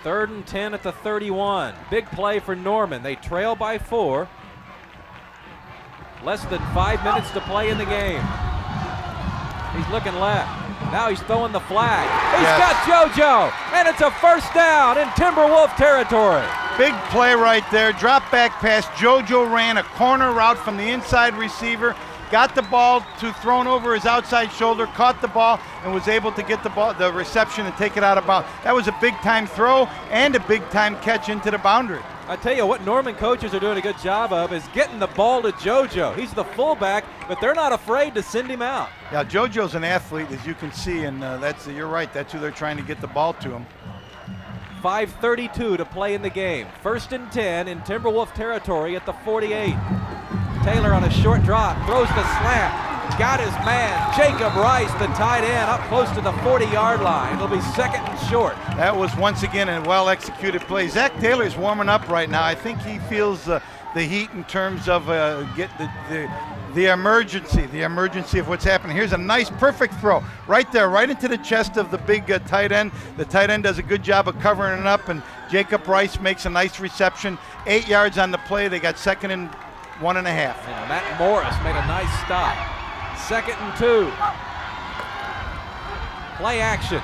3rd and 10 at the 31. Big play for Norman. They trail by 4. Less than 5 minutes to play in the game. He's looking left. Now he's throwing the flag. He's got JoJo, and it's a first down in Timberwolf territory. Big play right there. Drop back pass. JoJo ran a corner route from the inside receiver, got the ball thrown over his outside shoulder, caught the ball, and was able to get the reception and take it out of bounds. That was a big-time throw and a big-time catch into the boundary. I tell you what Norman coaches are doing a good job of is getting the ball to JoJo. He's the fullback, but they're not afraid to send him out. Yeah, JoJo's an athlete, as you can see, and you're right. That's who they're trying to get the ball to him. 5:32 to play in the game. 1st and 10 in Timberwolf territory at the 48. Taylor on a short drop, throws the slant. Got his man, Jacob Rice, the tight end, up close to the 40-yard line. It'll be 2nd and short. That was once again a well-executed play. Zach Taylor's warming up right now. I think he feels the heat in terms of the emergency of what's happening. Here's a nice, perfect throw right there, right into the chest of the big tight end. The tight end does a good job of covering it up, and Jacob Rice makes a nice reception. 8 yards on the play. They got 2nd and 1.5. And Matt Morris made a nice stop. 2nd and 2. Play action.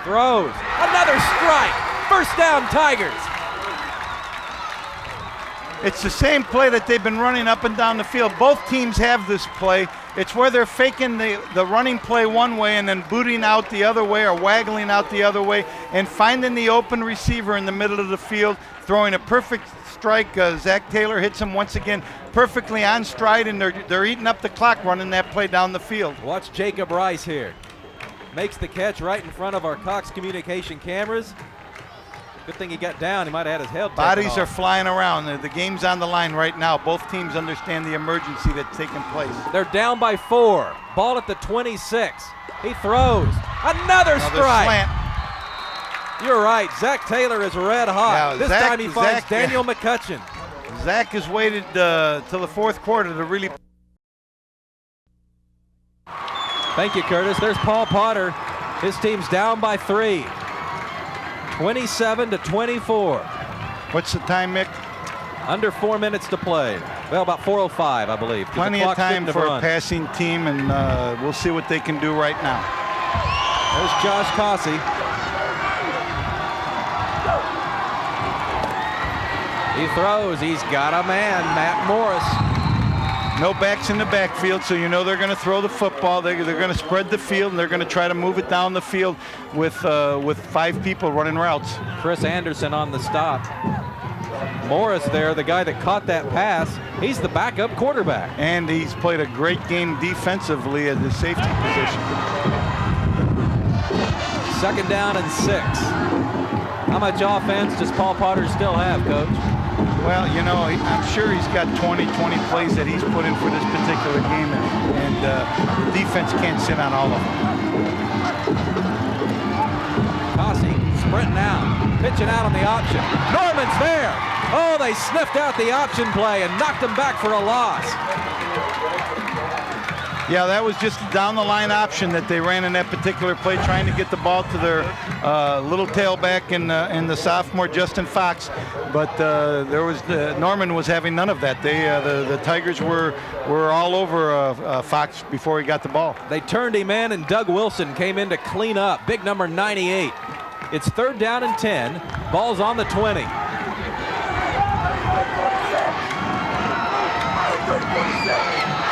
Throws. Another strike. First down, Tigers. It's the same play that they've been running up and down the field. Both teams have this play. It's where they're faking the running play one way and then booting out the other way or waggling out the other way and finding the open receiver in the middle of the field, throwing a perfect strike. Zach Taylor hits him once again perfectly on stride, and they're eating up the clock running that play down the field. Watch Jacob Rice here. Makes the catch right in front of our Cox Communication cameras. Good thing he got down. He might have had his head taken Bodies off. are flying around. The game's on the line right now. Both teams understand the emergency that's taking place. They're down by 4. Ball at the 26. He throws. Another strike. Slant. You're right. Zach Taylor is red hot. Yeah, this time he finds Daniel McCutcheon. Zach has waited till the 4th quarter to really. Thank you, Curtis. There's Paul Potter. His team's down by 3. 27-24. What's the time, Mick? Under 4 minutes to play. Well, about 4:05, I believe. Plenty of time for a passing team, and we'll see what they can do right now. There's Josh Cossey. He throws. He's got a man, Matt Morris. No backs in the backfield, so you know they're going to throw the football. They're going to spread the field, and they're going to try to move it down the field with 5 people running routes. Chris Anderson on the stop. Morris there, the guy that caught that pass, he's the backup quarterback. And he's played a great game defensively at the safety position. 2nd down and 6. How much offense does Paul Potter still have, Coach? Well, you know, I'm sure he's got 20 plays that he's put in for this particular game, and the defense can't sit on all of them. Cossey sprinting out, pitching out on the option. Norman's there. Oh, they sniffed out the option play and knocked him back for a loss. Yeah, that was just a down-the-line option that they ran in that particular play, trying to get the ball to their little tailback in the sophomore Justin Fox. But Norman was having none of that. The Tigers were all over Fox before he got the ball. They turned him in, and Doug Wilson came in to clean up. Big number 98. It's 3rd down and 10. Ball's on the 20.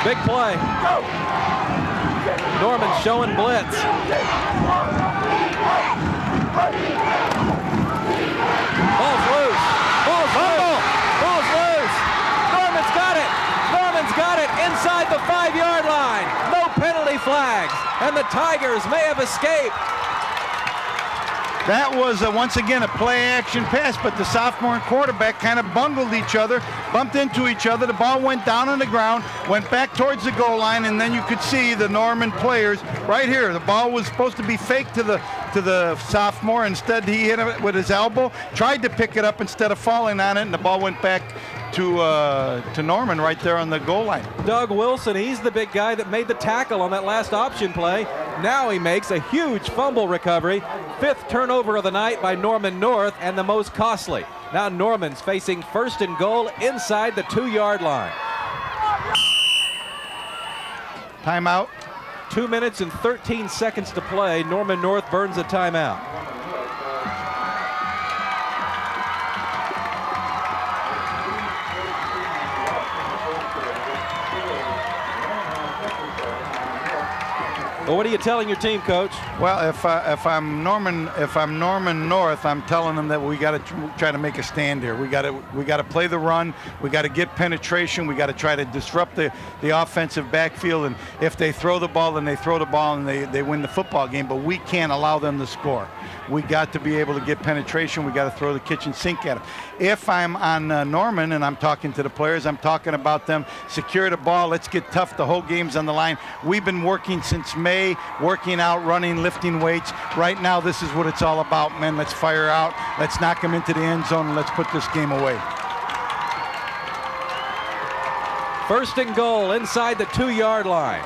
Big play. Norman showing blitz. Ball's loose. Ball's loose. Ball's loose. Norman's got it. Norman's got it inside the 5-yard line. No penalty flags. And the Tigers may have escaped. That was, once again, a play-action pass, but the sophomore and quarterback kind of bungled each other, bumped into each other. The ball went down on the ground, went back towards the goal line, and then you could see the Norman players right here. The ball was supposed to be faked to the sophomore. Instead, he hit it with his elbow, tried to pick it up instead of falling on it, and the ball went back to Norman right there on the goal line. Doug Wilson, he's the big guy that made the tackle on that last option play. Now he makes a huge fumble recovery. 5th turnover of the night by Norman North, and the most costly. Now Norman's facing 1st and goal inside the 2-yard line. Timeout. 2 minutes and 13 seconds to play. Norman North burns a timeout. Well, what are you telling your team, Coach? Well, if I'm Norman North, I'm telling them that we got to try to make a stand here. We got to play the run. We got to get penetration. We got to try to disrupt the offensive backfield. And if they throw the ball, then they throw the ball and they win the football game. But we can't allow them to score. We got to be able to get penetration. We got to throw the kitchen sink at them. If I'm on Norman and I'm talking to the players, I'm talking about them secure the ball. Let's get tough. The whole game's on the line. We've been working since May, working out, running, lifting weights. Right now, this is what it's all about, man. Let's fire out. Let's knock them into the end zone, and let's put this game away. 1st and goal inside the 2-yard line.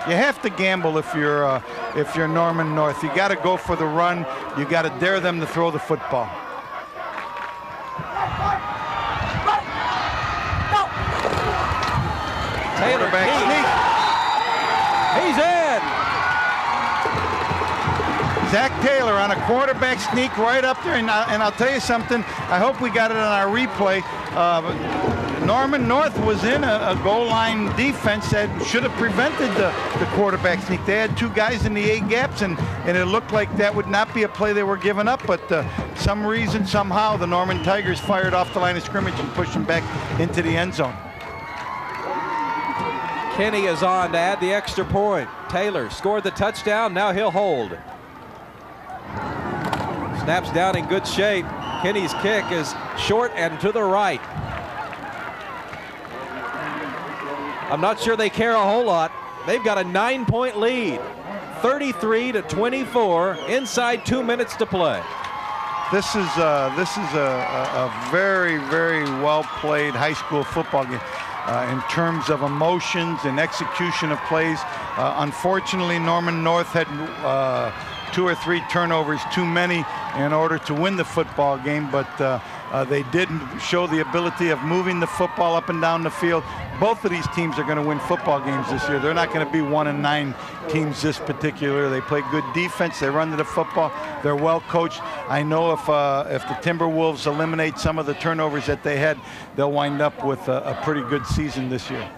You have to gamble if you're Norman North. You got to go for the run. You got to dare them to throw the football. Taylor back sneak. He's in. Zach Taylor on a quarterback sneak right up there, and I'll tell you something. I hope we got it on our replay. Norman North was in a goal line defense that should have prevented the quarterback sneak. They had 2 guys in the A gaps, and it looked like that would not be a play they were giving up, but some reason, somehow, the Norman Tigers fired off the line of scrimmage and pushed them back into the end zone. Kenny is on to add the extra point. Taylor scored the touchdown. Now he'll hold. Snaps down in good shape. Kenny's kick is short and to the right. I'm not sure they care a whole lot. They've got a 9-point lead. 33-24, inside 2 minutes to play. This is a very, very well played high school football game. In terms of emotions and execution of plays. Unfortunately, Norman North had 2 or 3 turnovers too many in order to win the football game, but they did show the ability of moving the football up and down the field. Both of these teams are going to win football games this year. They're not going to be 1-9 teams this particular. They play good defense. They run to the football. They're well coached. I know if the Timberwolves eliminate some of the turnovers that they had, they'll wind up with a pretty good season this year.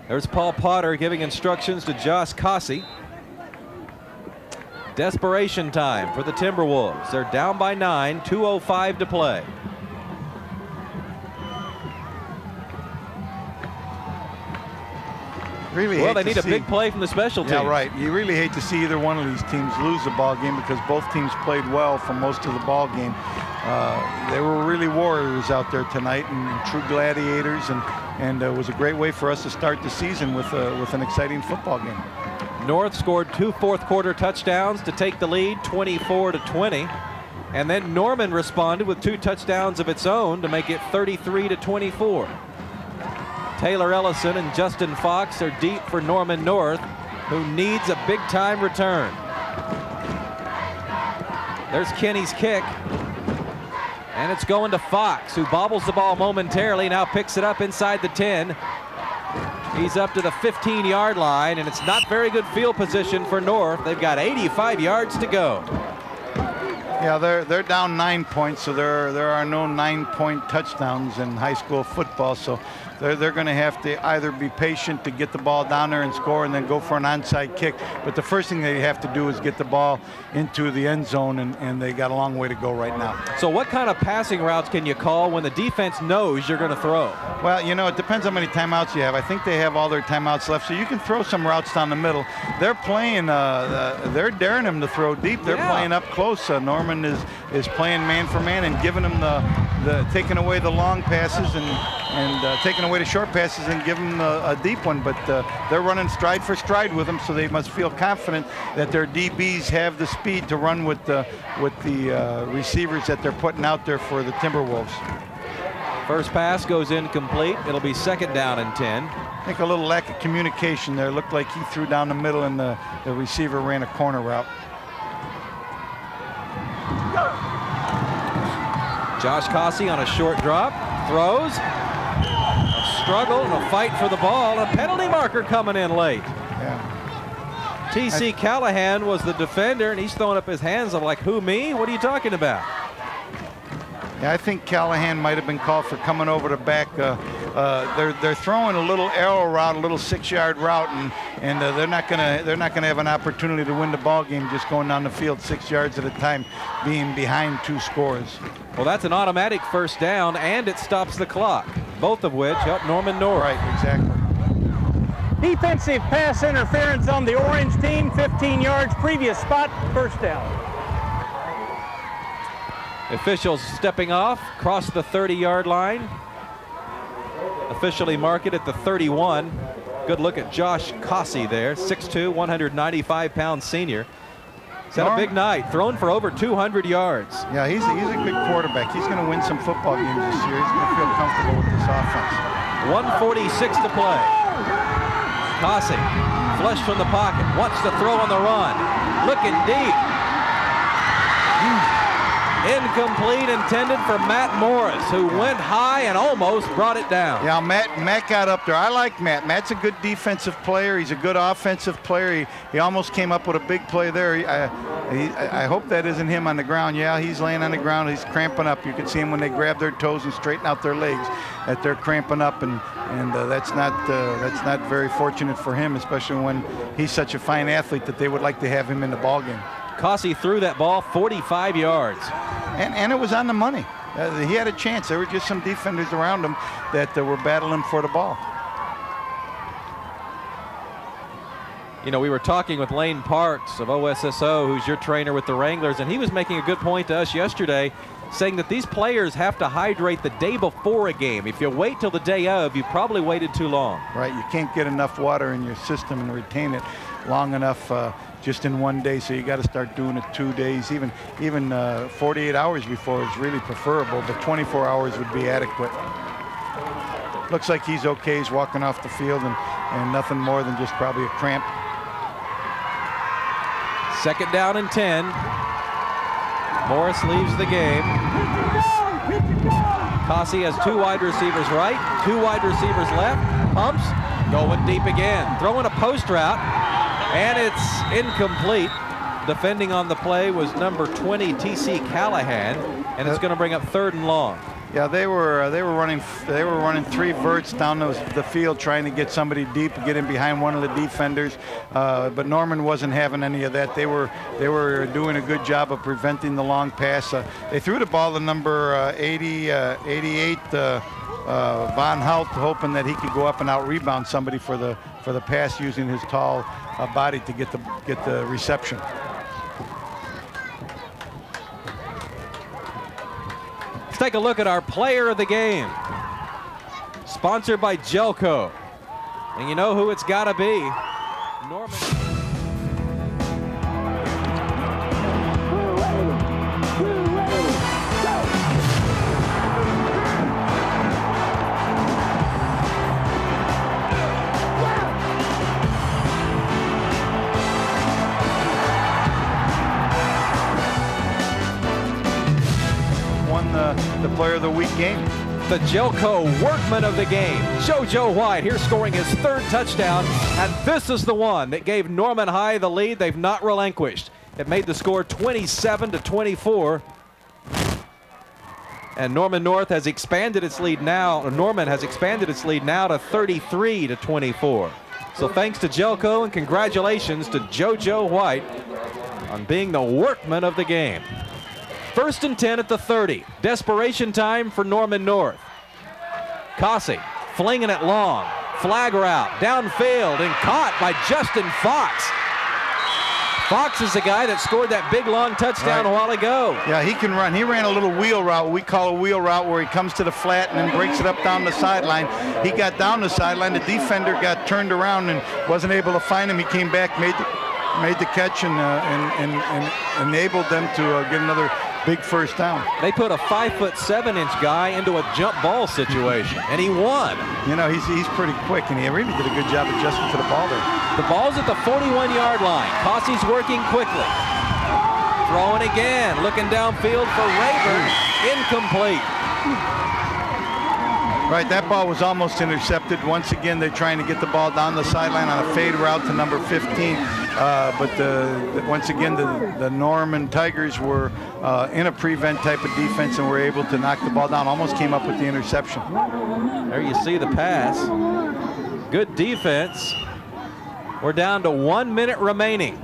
There's Paul Potter giving instructions to Josh Cossey. Desperation time for the Timberwolves. They're down by 9, 2:05 to play. Really well, they need a big play from the special teams. Yeah, right. You really hate to see either one of these teams lose the ball game because both teams played well for most of the ball game. They were really warriors out there tonight and true gladiators, and it was a great way for us to start the season with an exciting football game. North scored 2 fourth-quarter touchdowns to take the lead, 24-20. And then Norman responded with 2 touchdowns of its own to make it 33-24. Taylor Ellison and Justin Fox are deep for Norman North, who needs a big-time return. There's Kenny's kick. And it's going to Fox, who bobbles the ball momentarily, now picks it up inside the 10. He's up to the 15-yard line, and it's not very good field position for North. They've got 85 yards to go. Yeah, they're down 9 points, so there are no 9-point touchdowns in high school football. So they're going to have to either be patient to get the ball down there and score and then go for an onside kick. But the first thing they have to do is get the ball into the end zone, and they got a long way to go right now. So what kind of passing routes can you call when the defense knows you're going to throw? Well, you know, it depends how many timeouts you have. I think they have all their timeouts left, so you can throw some routes down the middle. They're playing, they're daring them to throw deep. They're playing up close. Norman is playing man for man and giving them the taking away the long passes and taking away the short passes and giving them a deep one. But they're running stride for stride with them, so they must feel confident that their DBs have the speed to run with the receivers that they're putting out there for the Timberwolves. First pass goes incomplete. It'll be 2nd down and 10. I think a little lack of communication there. Looked like he threw down the middle and the receiver ran a corner route. Josh Cossey on a short drop, throws, a struggle and a fight for the ball, a penalty marker coming in late. Yeah. T.C. Callahan was the defender, and he's throwing up his hands. I'm like, who, me? What are you talking about? Yeah, I think Callahan might have been called for coming over the back. They're throwing a little arrow route, a little 6-yard route, and they're not gonna have an opportunity to win the ball game just going down the field 6 yards at a time, being behind 2 scores. Well, that's an automatic first down, and it stops the clock. Both of which help Norman North. Right, exactly. Defensive pass interference on the orange team, 15 yards, previous spot, first down. Officials stepping off, cross the 30-yard line. Officially mark it at the 31. Good look at Josh Cossey there, 6'2", 195-pound senior. He's had a big night, thrown for over 200 yards. Yeah, he's a good quarterback. He's going to win some football games this year. He's going to feel comfortable with this offense. 1:46 to play. Cossey, flush from the pocket, wants to throw on the run, looking deep. Incomplete, intended for Matt Morris, who went high and almost brought it down. Yeah, Matt got up there. I like Matt. Matt's a good defensive player. He's a good offensive player. He almost came up with a big play there. I hope that isn't him on the ground. Yeah, he's laying on the ground. He's cramping up. You can see him when they grab their toes and straighten out their legs, that they're cramping up, and that's not very fortunate for him, especially when he's such a fine athlete that they would like to have him in the ballgame. Cossey threw that ball 45 yards. And it was on the money. He had a chance. There were just some defenders around him that were battling for the ball. You know, we were talking with Lane Parks of OSSO, who's your trainer with the Wranglers, and he was making a good point to us yesterday, saying that these players have to hydrate the day before a game. If you wait till the day of, you probably waited too long. Right, you can't get enough water in your system and retain it long enough just in one day, so you got to start doing it 2 days. Even 48 hours before is really preferable, but 24 hours would be adequate. Looks like he's okay. He's walking off the field and nothing more than just probably a cramp. 2nd down and 10. Morris leaves the game. Cossey has 2 wide receivers right, 2 wide receivers left. Pumps, going deep again. Throwing a post route, and it's incomplete. Defending on the play was number 20, T.C. Callahan, and it's going to bring up 3rd and long. Yeah, they were running 3 verts down the field trying to get somebody deep, get in behind one of the defenders. But Norman wasn't having any of that. They were doing a good job of preventing the long pass. They threw the ball to number 88, Von Hout hoping that he could go up and out rebound somebody for the pass, using his tall body to get the reception. Let's take a look at our player of the game. Sponsored by Gelco. And you know who it's got to be. Norman. Won the player of the week game. The Gelco workman of the game, JoJo White, here scoring his 3rd touchdown, and this is the one that gave Norman High the lead. They've not relinquished. It made the score 27-24. And Norman North has expanded its lead now, or Norman has expanded its lead now to 33-24. So thanks to Gelco and congratulations to JoJo White on being the workman of the game. 1st and 10 at the 30. Desperation time for Norman North. Cossey flinging it long. Flag route downfield and caught by Justin Fox. Fox is the guy that scored that big long touchdown a while ago. Yeah, he can run. He ran a little wheel route, we call a wheel route, where he comes to the flat and then breaks it up down the sideline. He got down the sideline. The defender got turned around and wasn't able to find him. He came back, made the catch, and enabled them to get another big first down. They put a 5'7" guy into a jump ball situation, and he won. You know, he's pretty quick, and he really did a good job adjusting to the ball there. The ball's at the 41-yard line. Cossey's working quickly. Throwing again, looking downfield for Rayburn. Incomplete. Right, that ball was almost intercepted. Once again, they're trying to get the ball down the sideline on a fade route to number 15. But once again, the Norman Tigers were in a prevent type of defense and were able to knock the ball down. Almost came up with the interception. There you see the pass. Good defense. We're down to 1 minute remaining.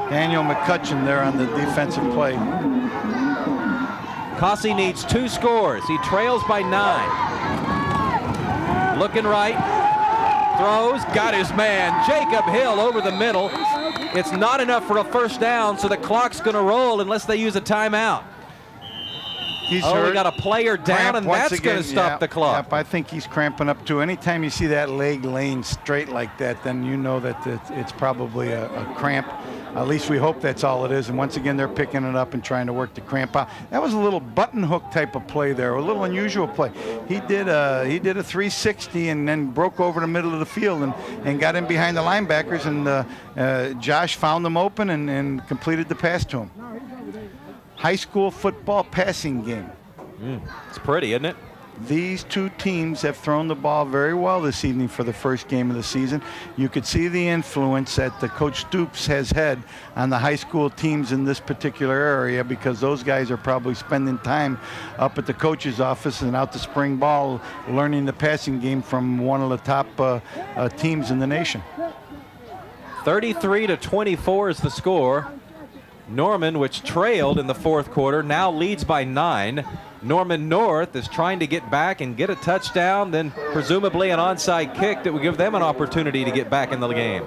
Daniel McCutcheon there on the defensive play. Cossey needs 2 scores. He trails by 9. Looking right, throws, got his man, Jacob Hill over the middle. It's not enough for a first down, so the clock's going to roll unless they use a timeout. He's hurt. We hurt. got a player down, and that's going to stop the clock. Yep, I think he's cramping up too. Anytime you see that leg laying straight like that, then you know that it's probably a cramp. At least we hope that's all it is. And once again, they're picking it up and trying to work the cramp out. That was a little button hook type of play there, a little unusual play. He did a 360 and then broke over the middle of the field and got in behind the linebackers, and Josh found them open and completed the pass to him. High school football passing game. It's pretty, isn't it? These two teams have thrown the ball very well this evening for the first game of the season. You could see the influence that the Coach Stoops has had on the high school teams in this particular area, because those guys are probably spending time up at the coach's office and out to spring ball learning the passing game from one of the top teams in the nation. 33-24 is the score. Norman, which trailed in the 4th quarter, now leads by 9. Norman North is trying to get back and get a touchdown, then presumably an onside kick that would give them an opportunity to get back in the game.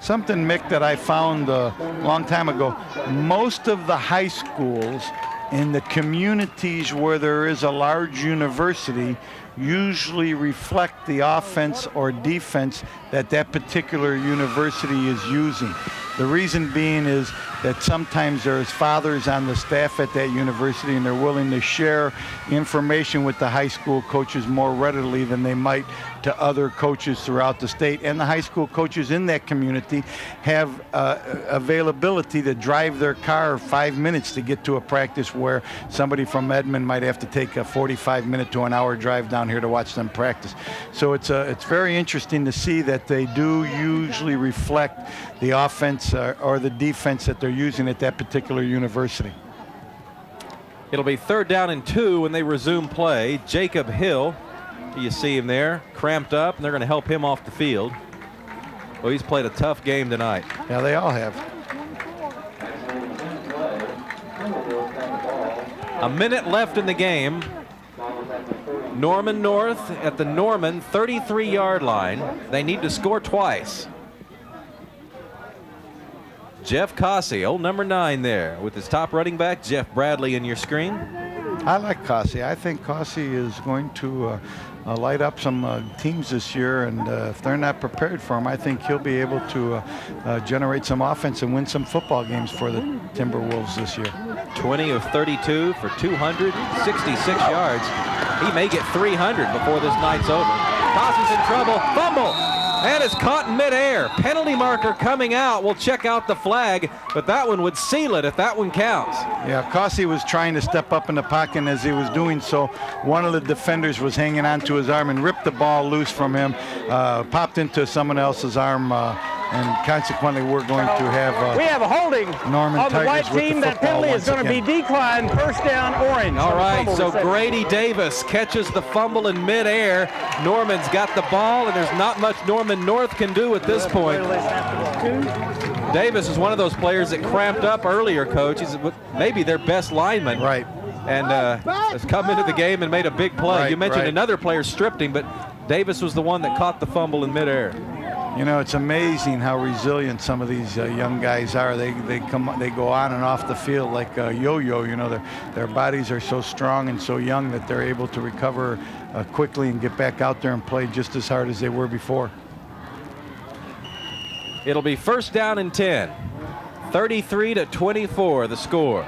Something, Mick, that I found a long time ago. Most of the high schools in the communities where there is a large university usually reflect the offense or defense that particular university is using. The reason being is that sometimes there's fathers on the staff at that university, and they're willing to share information with the high school coaches more readily than they might to other coaches throughout the state. And the high school coaches in that community have availability to drive their car 5 minutes to get to a practice, where somebody from Edmond might have to take a 45-minute to an hour drive down here to watch them practice. So it's very interesting to see that they do usually reflect the offense or the defense that they're using at that particular university. It'll be 3rd down and 2 when they resume play. Jacob Hill, you see him there, cramped up, and they're going to help him off the field. Well, he's played a tough game tonight. Yeah, they all have. A minute left in the game. Norman North at the Norman 33-yard line. They need to score twice. Jeff Cossey, old number 9 there, with his top running back, Jeff Bradley, in your screen. I like Cossey. I think Cossey is going to light up some teams this year, and if they're not prepared for him, I think he'll be able to generate some offense and win some football games for the Timberwolves this year. 20 of 32 for 266 yards. He may get 300 before this night's over. Cossey's in trouble. Fumble! And it's caught in midair. Penalty marker coming out. We'll check out the flag, but that one would seal it if that one counts. Yeah, Cossey was trying to step up in the pocket, and as he was doing so, one of the defenders was hanging onto his arm and ripped the ball loose from him, popped into someone else's arm, and consequently we're going to have we have a holding Norman on the white Tigers with team. the That penalty is going to be declined. First down, Orange. All right, so Grady Davis catches the fumble in midair. Norman's got the ball, and there's not much Norman North can do at this point. Davis is one of those players that cramped up earlier, Coach. He's maybe their best lineman. Right. And has come into the game and made a big play. Right, you mentioned right. Another player stripped him, but Davis was the one that caught the fumble in midair. You know, it's amazing how resilient some of these young guys are. They go on and off the field like a yo-yo. You know, their bodies are so strong and so young that they're able to recover quickly and get back out there and play just as hard as they were before. It'll be first down and 10. 33-24 the score.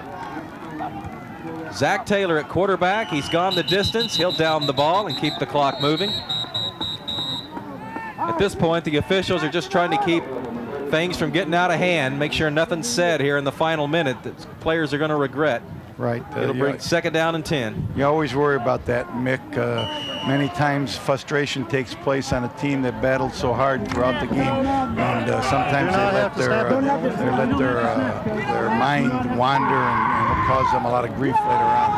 Zach Taylor at quarterback. He's gone the distance. He'll down the ball and keep the clock moving. At this point, the officials are just trying to keep things from getting out of hand, make sure nothing's said here in the final minute that players are going to regret. Right. It'll bring second down and 10. You always worry about that, Mick. Many times frustration takes place on a team that battled so hard throughout the game, and sometimes they let their mind wander, and it'll cause them a lot of grief later on.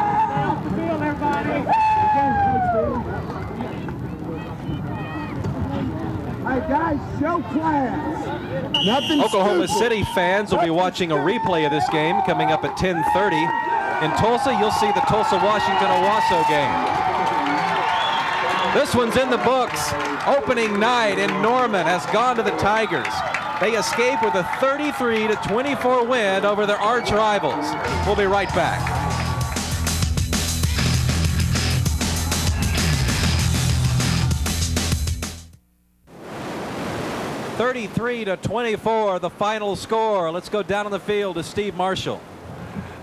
Hey guys, show class. Nothing Oklahoma stupid. City fans will be watching a replay of this game coming up at 10:30. In Tulsa, you'll see the Tulsa-Washington Owasso game. This one's in the books. Opening night in Norman has gone to the Tigers. They escape with a 33-24 win over their arch rivals. We'll be right back. (33-24) the final score. Let's go down on the field to Steve Marshall.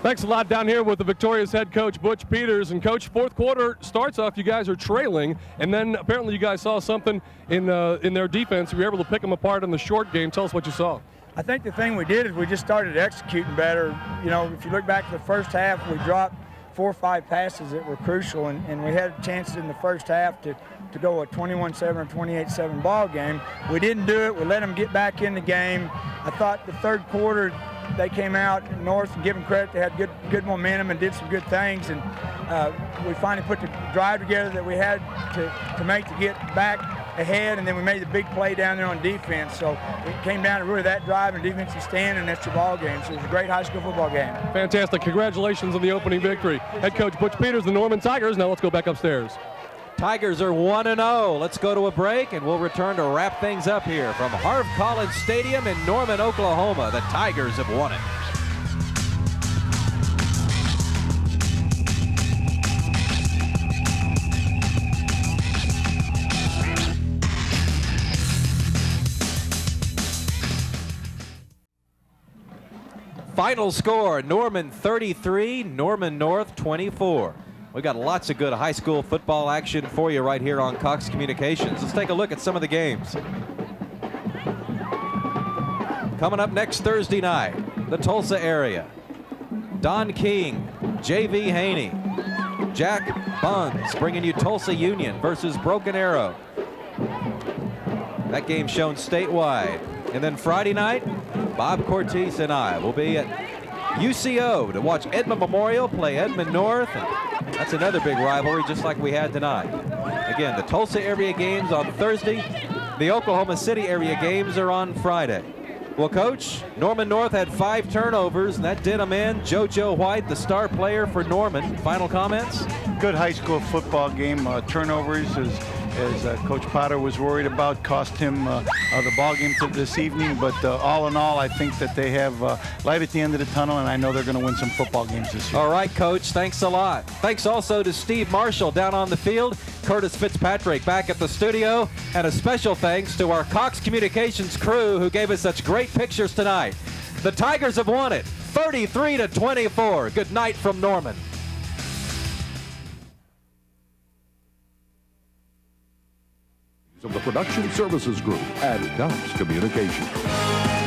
Thanks a lot. Down here with the victorious head coach, Butch Peters. And, Coach, fourth quarter starts off, you guys are trailing, and then apparently you guys saw something in their defense. You were able to pick them apart in the short game. Tell us what you saw. I think the thing we did is we just started executing better. You know, if you look back to the first half, we dropped 4 or 5 passes that were crucial, and we had chances in the first half to go a 21-7 or 28-7 ball game. We didn't do it. We let them get back in the game. I thought the third quarter they came out north, and give them credit, they had good momentum and did some good things, and we finally put the drive together that we had to make to get back ahead, and then we made the big play down there on defense. So it came down to really that drive and defensive stand, and that's your ball game. So it was a great high school football game. Fantastic. Congratulations on the opening victory. Head coach Butch Peters, the Norman Tigers. Now let's go back upstairs. Tigers are 1-0. Let's go to a break, and we'll return to wrap things up here from Harv College Stadium in Norman, Oklahoma. The Tigers have won it. Final score, Norman 33, Norman North 24. We got lots of good high school football action for you right here on Cox Communications. Let's take a look at some of the games. Coming up next Thursday night, the Tulsa area. Don King, J.V. Haney, Jack Buns bringing you Tulsa Union versus Broken Arrow. That game shown statewide. And then Friday night, Bob Cortese and I will be at UCO to watch Edmond Memorial play Edmond North. And that's another big rivalry just like we had tonight. Again, the Tulsa area games on Thursday. The Oklahoma City area games are on Friday. Well, Coach, Norman North had 5 turnovers, and that did them in. JoJo White, the star player for Norman. Final comments? Good high school football game. Turnovers, as Coach Potter was worried about, cost him the ball game this evening. But all in all, I think that they have light at the end of the tunnel, and I know they're going to win some football games this year. All right, Coach. Thanks a lot. Thanks also to Steve Marshall down on the field, Curtis Fitzpatrick back at the studio, and a special thanks to our Cox Communications crew who gave us such great pictures tonight. The Tigers have won it, 33-24. Good night from Norman. Of the Production Services Group at Cox Communications.